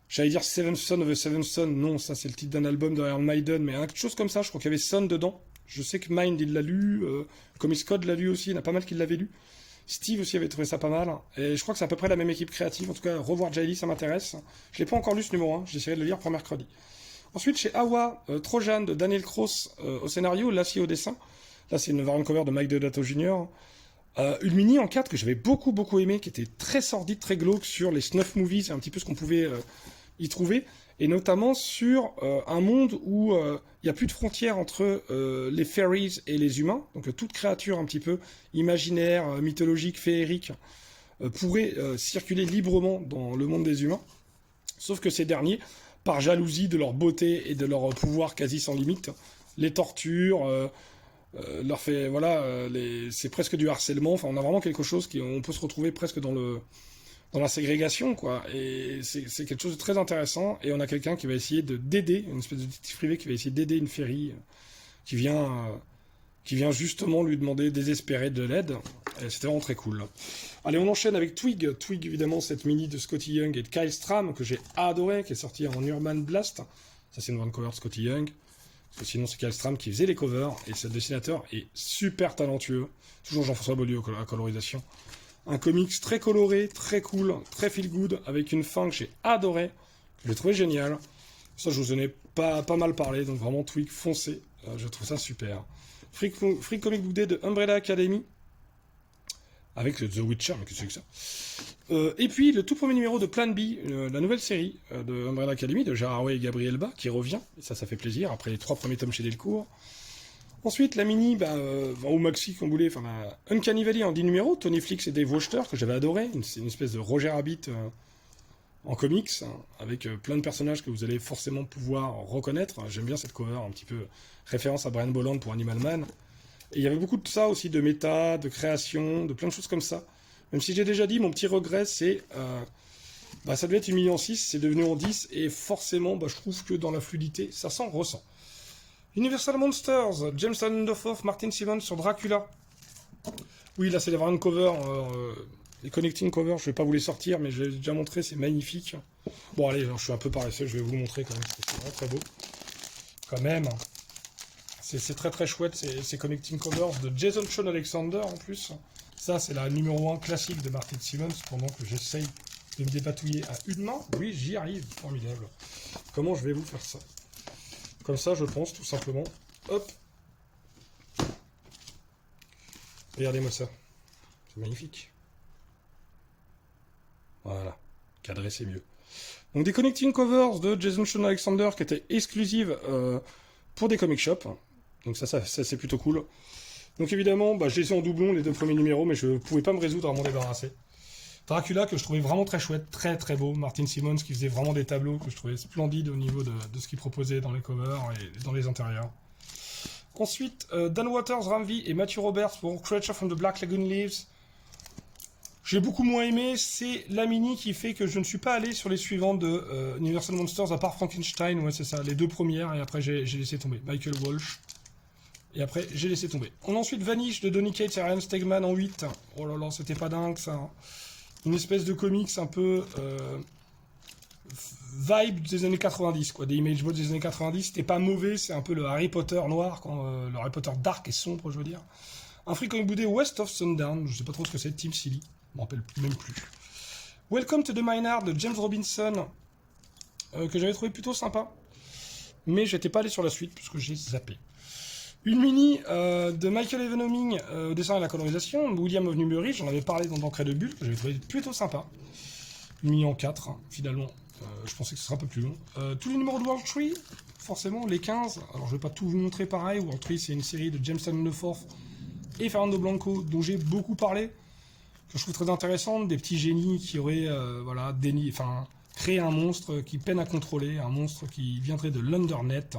j'allais dire Seven Son of the Seven Son, non, ça c'est le titre d'un album de Iron Maiden, mais quelque chose comme ça, je crois qu'il y avait Son dedans. Je sais que Mind il l'a lu, Comics Code l'a lu aussi, il y en a pas mal qui l'avaient lu. Steve aussi avait trouvé ça pas mal, et je crois que c'est à peu près la même équipe créative, en tout cas revoir Jay Lee ça m'intéresse. Je l'ai pas encore lu ce numéro 1, j'essaierai de le lire pour mercredi. Ensuite chez Awa, Trojan de Daniel Cross au scénario, Lassie au dessin. Là c'est une variante cover de Mike Deodato Jr. Une mini en 4 que j'avais beaucoup aimé, qui était très sordide, très glauque sur les snuff movies, c'est un petit peu ce qu'on pouvait y trouver, et notamment sur un monde où il n'y a plus de frontières entre les fairies et les humains, donc toute créature un petit peu imaginaire, mythologique, féerique, pourrait circuler librement dans le monde des humains, sauf que ces derniers par jalousie de leur beauté et de leur pouvoir quasi sans limite, les torturent, leur fait, voilà, c'est presque du harcèlement. Enfin, on a vraiment quelque chose on peut se retrouver presque dans la ségrégation, quoi. Et c'est quelque chose de très intéressant. Et on a quelqu'un qui va essayer d'aider, une espèce de détective privé qui va essayer d'aider une Ferry qui vient justement lui demander désespéré de l'aide. Et c'était vraiment très cool. Allez, on enchaîne avec Twig. Twig, évidemment, cette mini de Scotty Young et de Kyle Strahm que j'ai adoré, qui est sortie en Urban Blast. Ça, c'est une grande cover de Scotty Young. Parce que sinon, c'est Kyle Strahm qui faisait les covers. Et ce dessinateur est super talentueux. Toujours Jean-François Beaulieu à la colorisation. Un comics très coloré, très cool, très feel good, avec une fin que j'ai adorée, que j'ai trouvé géniale. Ça, je vous en ai pas mal parlé, donc vraiment Twig, foncez, je trouve ça super. Free Comic Book Day de Umbrella Academy, avec The Witcher, mais qu'est-ce que c'est que ça? Et puis le tout premier numéro de Plan B, la nouvelle série de Umbrella Academy, de Gérard Way et Gabriel Bas, qui revient, et ça fait plaisir, après les 3 premiers tomes chez Delcourt. Ensuite, la mini, ou maxi, comme vous voulez, enfin, la Uncanny Valley en 10 numéros, Tony Flix et Dave Wachter, que j'avais adoré, c'est une espèce de Roger Rabbit en comics, hein, avec plein de personnages que vous allez forcément pouvoir reconnaître. J'aime bien cette cover, un petit peu référence à Brian Bolland pour Animal Man. Et il y avait beaucoup de ça aussi, de méta, de création, de plein de choses comme ça. Même si j'ai déjà dit, mon petit regret, c'est... ça devait être 1,6 million, c'est devenu en 10, et forcément, je trouve que dans la fluidité, ça s'en ressent. Universal Monsters, James Underforth, Martin Simmons sur Dracula. Oui, là c'est les variantes cover, les connecting covers, je vais pas vous les sortir, mais je l'ai déjà montré, c'est magnifique. Bon allez, je suis un peu paresseux, je vais vous le montrer quand même, parce que c'est vraiment très beau. Quand même, c'est très très chouette, ces connecting covers de Jason Shawn Alexander en plus. Ça c'est la numéro 1 classique de Martin Simmons, pendant que j'essaye de me dépatouiller à une main. Oui, j'y arrive, formidable. Comment je vais vous faire ça? Comme ça, je pense, tout simplement. Hop. Regardez-moi ça. C'est magnifique. Voilà. Cadré, c'est mieux. Donc, des connecting covers de Jason Shawn Alexander qui étaient exclusives pour des comic shops. Donc, ça c'est plutôt cool. Donc, évidemment, j'ai laissé en doublon les 2 premiers numéros, mais je ne pouvais pas me résoudre à m'en débarrasser. Dracula, que je trouvais vraiment très chouette, très très beau. Martin Simmons qui faisait vraiment des tableaux que je trouvais splendides au niveau de ce qu'il proposait dans les covers et dans les intérieurs. Ensuite, Dan Waters, Ramvi et Matthew Roberts pour Creature from the Black Lagoon Leaves. J'ai beaucoup moins aimé, c'est la mini qui fait que je ne suis pas allé sur les suivantes de Universal Monsters, à part Frankenstein, ouais c'est ça, les 2 premières, et après j'ai laissé tomber. Michael Walsh. Et après, j'ai laissé tomber. On a ensuite Vanish de Donny Cates et Ryan Stegman en 8. Oh là là, c'était pas dingue ça. Hein. Une espèce de comics un peu vibe des années 90, quoi, des Image Bots des années 90. C'était pas mauvais, c'est un peu le Harry Potter noir, le Harry Potter dark et sombre, je veux dire. Un Free Comic Book Day West of Sundown, je sais pas trop ce que c'est, Team Silly, je m'en rappelle même plus. Welcome to the Maynard de James Robinson, que j'avais trouvé plutôt sympa, mais j'étais pas allé sur la suite puisque j'ai zappé. Une mini de Michael Evenoming au dessin et à la colorisation, William of Newbury, j'en avais parlé dans D'encre et de Bulle, que j'avais trouvé plutôt sympa. Une mini en 4, hein, finalement, je pensais que ce serait un peu plus long. Tous les numéros de World Tree, forcément, les 15, alors je vais pas tout vous montrer pareil, World Tree c'est une série de James Underforth et Fernando Blanco, dont j'ai beaucoup parlé, que je trouve très intéressante, des petits génies qui auraient créé un monstre qui peine à contrôler, un monstre qui viendrait de l'Undernet,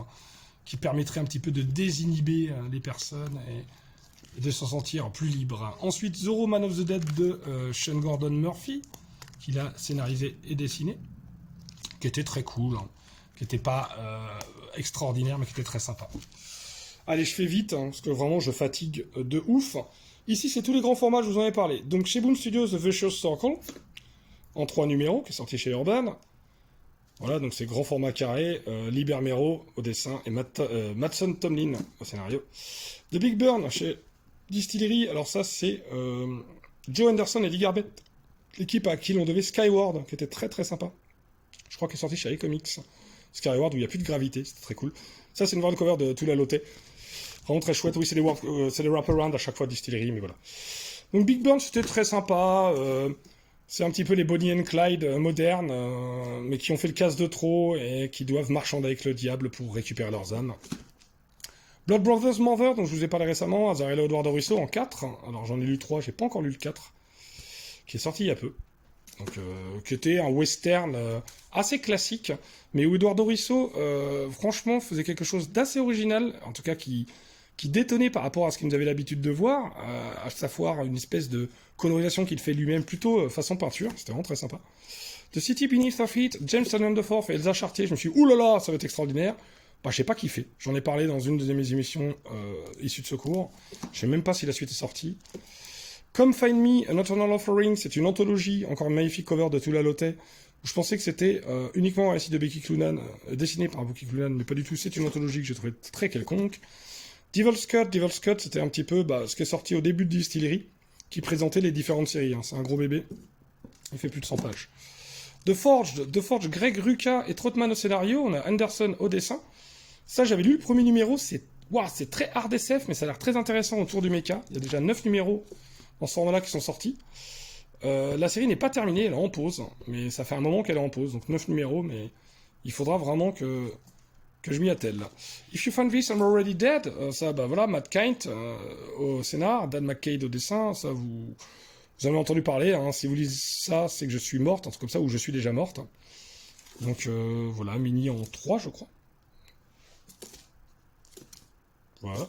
qui permettrait un petit peu de désinhiber les personnes et de s'en sentir plus libre. Ensuite, Zorro Man of the Dead de Sean Gordon Murphy, qu'il a scénarisé et dessiné, qui était très cool, hein, qui n'était pas extraordinaire, mais qui était très sympa. Allez, je fais vite, hein, parce que vraiment, je fatigue de ouf. Ici, c'est tous les grands formats, je vous en ai parlé. Donc, chez Boom Studios, The Vicious Circle, en 3 numéros, qui est sorti chez Urban. Voilà, donc c'est grand format carré, Liber Mero au dessin et Mattson Tomlin au scénario. The Big Burn chez Distillery, alors ça c'est Joe Anderson et Lee Garbett, l'équipe à qui l'on devait Skyward, qui était très très sympa. Je crois qu'elle est sortie chez iComics. Skyward où il n'y a plus de gravité, c'était très cool. Ça c'est une variante cover de Tula Lotte. Vraiment très chouette, oui c'est des wrap-around à chaque fois Distillery, mais voilà. Donc Big Burn c'était très sympa, c'est un petit peu les Bonnie and Clyde modernes, mais qui ont fait le casse de trop et qui doivent marchander avec le diable pour récupérer leurs âmes. Blood Brothers Mother, dont je vous ai parlé récemment, Azzarello Eduardo Russo en 4. Alors j'en ai lu 3, j'ai pas encore lu le 4, qui est sorti il y a peu. Donc, qui était un western assez classique, mais où Eduardo Risso, franchement, faisait quelque chose d'assez original, en tout cas qui détonnait par rapport à ce qu'il nous avait l'habitude de voir, à savoir une espèce de colorisation qu'il fait lui-même plutôt façon peinture, c'était vraiment très sympa. The City Beneath Our Feet, James Vanderforth et Elsa Chartier, je me suis dit, oulala, ça va être extraordinaire. Bah, je sais pas kiffé. J'en ai parlé dans une de mes émissions issues de secours. Je sais même pas si la suite est sortie. Come Find Me, An Eternal Offering, c'est une anthologie, encore une magnifique cover de Tula Lotte, où je pensais que c'était uniquement un récit de Becky Cloonan, dessiné par Becky Cloonan, mais pas du tout, c'est une anthologie que j'ai trouvé très quelconque. Devil's Cut, c'était un petit peu ce qui est sorti au début de Distillery, qui présentait les différentes séries, hein. C'est un gros bébé, il fait plus de 100 pages. The Forge, Greg Rucka et Trotman au scénario, on a Anderson au dessin. Ça, j'avais lu le premier numéro, c'est très hard SF, mais ça a l'air très intéressant autour du mecha. Il y a déjà 9 numéros dans ce format-là qui sont sortis. La série n'est pas terminée, elle est en pause, mais ça fait un moment qu'elle est en pause, donc 9 numéros, mais il faudra vraiment que je m'y attelle. If You Find This, I'm Already Dead, ça, bah voilà, Matt Kindt au scénar, Dan McCaid au dessin, ça vous en avez entendu parler, hein. Si vous lisez ça, c'est que je suis morte, un truc comme ça, ou je suis déjà morte. Donc voilà, mini en 3, je crois. Voilà.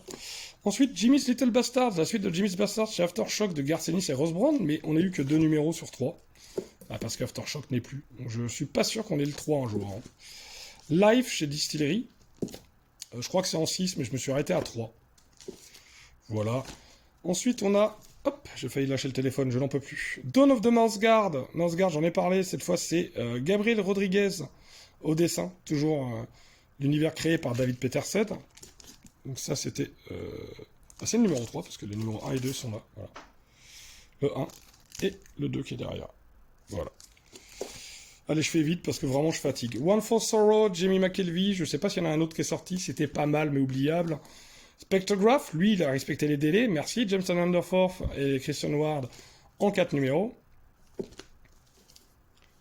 Ensuite, Jimmy's Little Bastards, la suite de Jimmy's Bastards chez Aftershock de Garth Ennis et Ross Brand, mais on n'a eu que 2 numéros sur 3. Ah, parce qu'Aftershock n'est plus. Donc je suis pas sûr qu'on ait le 3 un jour. Hein. Live chez Distillery. Je crois que c'est en 6, mais je me suis arrêté à 3. Voilà. Ensuite, on a... Hop, j'ai failli lâcher le téléphone, je n'en peux plus. Dawn of the Mouse Guard. Mouse Guard, j'en ai parlé, cette fois c'est Gabriel Rodriguez au dessin. Toujours l'univers créé par David Peterson. Donc ça, c'était... c'est le numéro 3, parce que les numéros 1 et 2 sont là. Voilà. Le 1 et le 2 qui est derrière. Voilà. Allez, je fais vite, parce que vraiment, je fatigue. One for Sorrow, Jamie McKelvey. Je sais pas s'il y en a un autre qui est sorti. C'était pas mal, mais oubliable. Spectrograph, lui, il a respecté les délais. Merci, Jameson Vanderforth et Christian Ward en 4 numéros.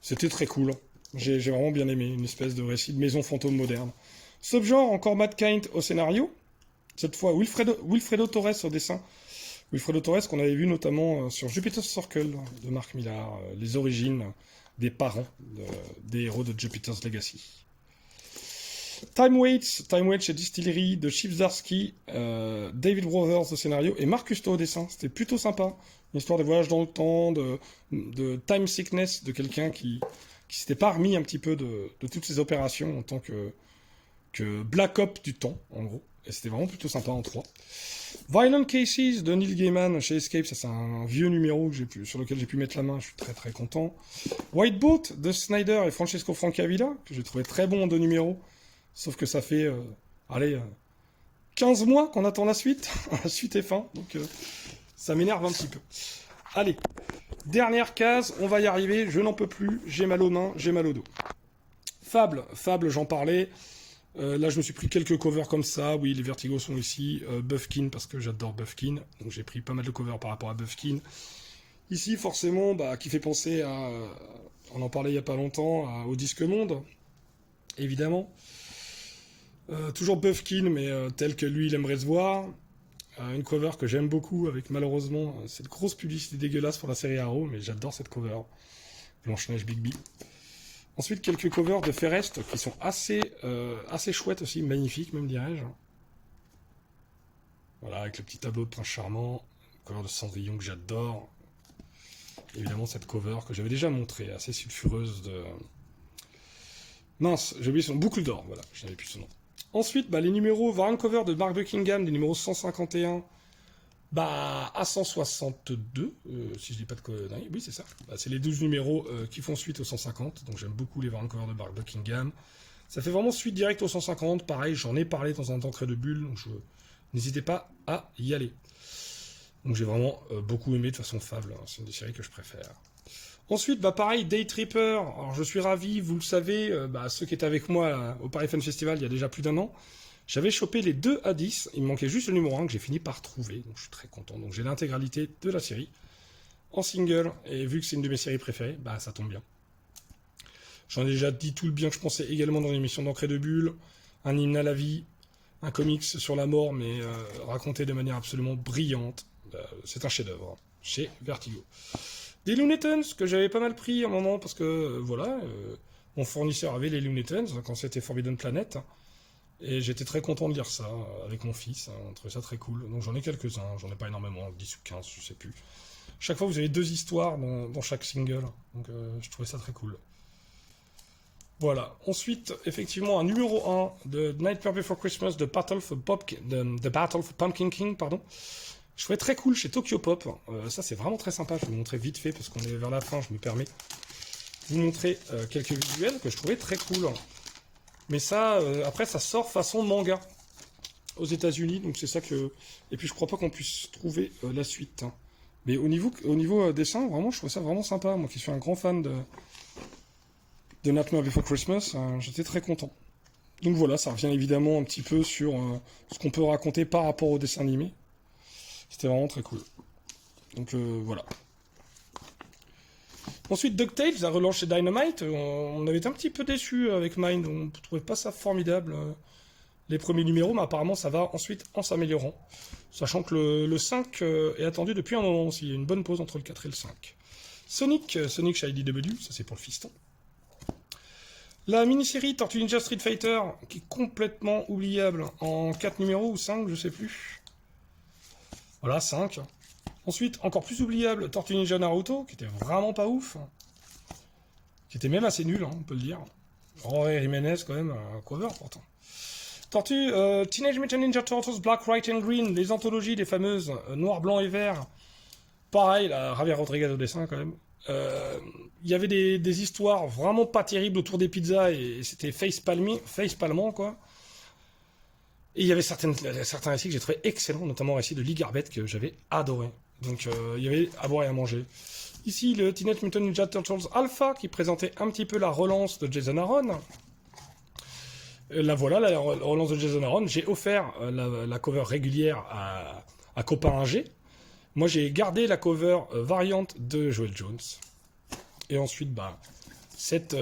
C'était très cool. J'ai vraiment bien aimé. Une espèce de récit de maison fantôme moderne. Subgenre, encore Matt Kindt au scénario. Cette fois, Wilfredo Torres au dessin. Wilfredo Torres qu'on avait vu notamment sur Jupiter's Circle de Mark Millar, les origines des parents des héros de Jupiter's Legacy. Time Waits chez Distillery de Chip Zdarsky, David Brothers au scénario et Marc Cousteau au dessin. C'était plutôt sympa. Une histoire de voyage dans le temps, de time sickness, de quelqu'un qui s'était pas remis un petit peu de toutes ses opérations en tant que Black Op du temps, en gros. Et c'était vraiment plutôt sympa en 3. Violent Cases de Neil Gaiman chez Escape, ça c'est un vieux numéro sur lequel j'ai pu mettre la main, je suis très très content. White Boat de Snyder et Francesco Francavilla, que j'ai trouvé très bon en 2 numéros, sauf que ça fait, 15 mois qu'on attend la suite, la suite est fin, donc ça m'énerve un petit peu. Allez, dernière case, on va y arriver, je n'en peux plus, j'ai mal aux mains, j'ai mal au dos. Fable, j'en parlais. Là, je me suis pris quelques covers comme ça. Oui, les Vertigo sont ici. Buffkin, parce que j'adore Buffkin. Donc, j'ai pris pas mal de covers par rapport à Buffkin. Ici, forcément, qui fait penser à... On en parlait il n'y a pas longtemps, au Disque Monde. Évidemment. Toujours Buffkin, mais tel que lui, il aimerait se voir. Une cover que j'aime beaucoup, avec malheureusement cette grosse publicité dégueulasse pour la série Arrow, mais j'adore cette cover. Blanche-Neige Bigby. Ensuite, quelques covers de Ferrest qui sont assez chouettes aussi, magnifiques même dirais-je. Voilà, avec le petit tableau de Prince Charmant, cover de Cendrillon que j'adore. Évidemment, cette cover que j'avais déjà montrée, assez sulfureuse de... Mince, j'ai oublié son Boucle d'or, voilà, je n'avais plus son nom. Ensuite, les numéros variant cover de Mark Buckingham, des numéros 151 à 162, si je dis pas de conneries, oui c'est ça. C'est les 12 numéros qui font suite au 150, donc j'aime beaucoup les variant covers de Mark Buckingham. Ça fait vraiment suite directe au 150, pareil, j'en ai parlé dans un entrée de bulle, donc n'hésitez pas à y aller. Donc j'ai vraiment beaucoup aimé de façon Fable, hein, c'est une des séries que je préfère. Ensuite, pareil, Day Tripper, alors je suis ravi, vous le savez, ceux qui étaient avec moi au Paris Fan Festival il y a déjà plus d'un an, j'avais chopé les 2 à 10, il me manquait juste le numéro 1 que j'ai fini par trouver, donc je suis très content. Donc j'ai l'intégralité de la série en single, et vu que c'est une de mes séries préférées, ça tombe bien. J'en ai déjà dit tout le bien que je pensais également dans l'émission d'Encre de Bulle, un hymne à la vie, un comics sur la mort, mais raconté de manière absolument brillante. C'est un chef-d'œuvre, chez Vertigo. Des Looney Tunes que j'avais pas mal pris à un moment parce que, voilà, mon fournisseur avait les Looney Tunes quand c'était Forbidden Planet. Et j'étais très content de lire ça avec mon fils. On trouvait ça très cool. Donc j'en ai quelques-uns, j'en ai pas énormément, 10 ou 15, je sais plus. Chaque fois, vous avez 2 histoires dans chaque single. Donc je trouvais ça très cool. Voilà. Ensuite, effectivement, un numéro 1 de Nightmare Before Christmas, The Battle for Pumpkin King, pardon. Je trouvais très cool chez Tokyo Pop. Ça, c'est vraiment très sympa. Je vais vous montrer vite fait parce qu'on est vers la fin. Je me permets de vous montrer quelques visuels que je trouvais très cool. Mais ça, après, ça sort façon manga aux États-Unis. Donc c'est ça que. Et puis je crois pas qu'on puisse trouver la suite. Hein. Mais au niveau dessin, vraiment, je trouvais ça vraiment sympa. Moi qui suis un grand fan de Nightmare Before Christmas, j'étais très content. Donc voilà, ça revient évidemment un petit peu sur ce qu'on peut raconter par rapport au dessin animé. C'était vraiment très cool. Donc voilà. Ensuite, DuckTales a relancé Dynamite. On avait été un petit peu déçus avec Mind. On ne trouvait pas ça formidable, les premiers numéros, mais apparemment ça va ensuite en s'améliorant. Sachant que le 5 est attendu depuis un moment aussi. Il y a une bonne pause entre le 4 et le 5. Sonic chez IDW, ça c'est pour le fiston. La mini-série Tortue Ninja Street Fighter, qui est complètement oubliable, en 4 numéros ou 5, je sais plus. Voilà, 5. Ensuite, encore plus oubliable, Tortue Ninja Naruto, qui était vraiment pas ouf. Qui était même assez nul, hein, on peut le dire. Jorge Jiménez, quand même, un cover, pourtant. Tortue, Teenage Mutant Ninja Turtles Black, White and Green, les anthologies, les fameuses noir, blanc et vert. Pareil, la Javier Rodriguez au dessin, quand même. Il y avait des histoires vraiment pas terribles autour des pizzas, et c'était face-palmant, quoi. Et il y avait certains récits que j'ai trouvé excellents, notamment le récit de Lee Garbett que j'avais adoré. Donc il y avait à boire et à manger. Ici, le Teenage Mutant Ninja Turtles Alpha, qui présentait un petit peu la relance de Jason Aaron. La voilà, la relance de Jason Aaron. J'ai offert la cover régulière à Copain Ingé. Moi, j'ai gardé la cover variante de Joel Jones. Et ensuite, bah, cette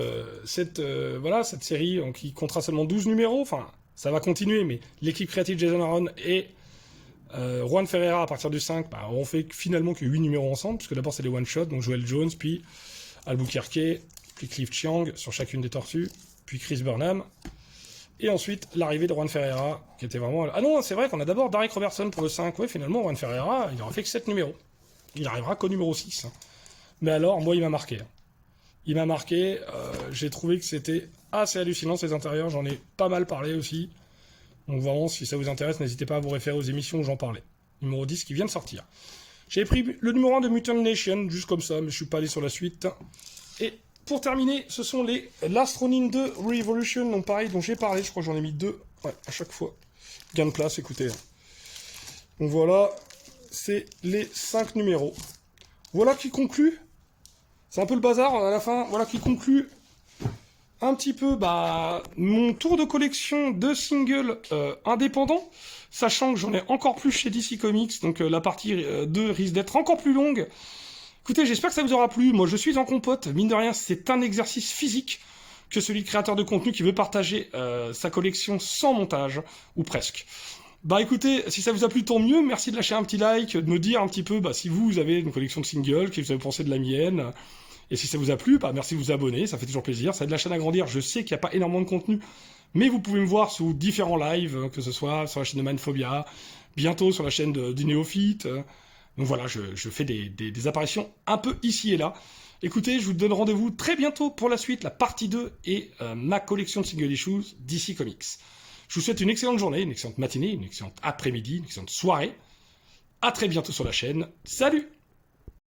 série qui comptera seulement 12 numéros, enfin, ça va continuer, mais l'équipe créative de Jason Aaron et Juan Ferreira, à partir du 5, bah, ont fait finalement que 8 numéros ensemble, puisque d'abord c'est des one-shots, donc Joel Jones, puis Albuquerque, puis Cliff Chiang sur chacune des tortues, puis Chris Burnham, et ensuite l'arrivée de Juan Ferreira, qui était vraiment... Ah non, c'est vrai qu'on a d'abord Derek Robertson pour le 5, ouais, finalement Juan Ferreira, il n'aura fait que 7 numéros. Il arrivera qu'au numéro 6. Hein. Mais alors, moi, il m'a marqué. Il m'a marqué, j'ai trouvé que c'était assez hallucinant ces intérieurs, j'en ai pas mal parlé aussi. Donc vraiment, si ça vous intéresse, n'hésitez pas à vous référer aux émissions où j'en parlais. Numéro 10 qui vient de sortir. J'ai pris le numéro 1 de Mutant Nation, juste comme ça, mais je suis pas allé sur la suite. Et pour terminer, ce sont les Last Ronin 2 Revolution, donc pareil, dont j'ai parlé, je crois que j'en ai mis 2 à chaque fois. Gain de place, écoutez. Donc voilà, c'est les 5 numéros. Voilà qui conclut. C'est un peu le bazar à la fin. Voilà qui conclut un petit peu mon tour de collection de singles indépendants, sachant que j'en ai encore plus chez DC Comics, donc la partie 2 risque d'être encore plus longue. Écoutez, j'espère que ça vous aura plu. Moi, je suis en compote. Mine de rien, c'est un exercice physique que celui de créateur de contenu qui veut partager sa collection sans montage, ou presque. Bah écoutez, si ça vous a plu, tant mieux. Merci de lâcher un petit like, de me dire un petit peu si vous avez une collection de singles, qu'est-ce que vous avez pensé de la mienne. Et si ça vous a plu, merci de vous abonner, ça fait toujours plaisir, ça aide la chaîne à grandir. Je sais qu'il n'y a pas énormément de contenu, mais vous pouvez me voir sous différents lives, que ce soit sur la chaîne de Mindphobia, bientôt sur la chaîne du Néophyte. Donc voilà, je fais des apparitions un peu ici et là. Écoutez, je vous donne rendez-vous très bientôt pour la suite, la partie 2 et ma collection de single issues DC Comics. Je vous souhaite une excellente journée, une excellente matinée, une excellente après-midi, une excellente soirée. À très bientôt sur la chaîne. Salut!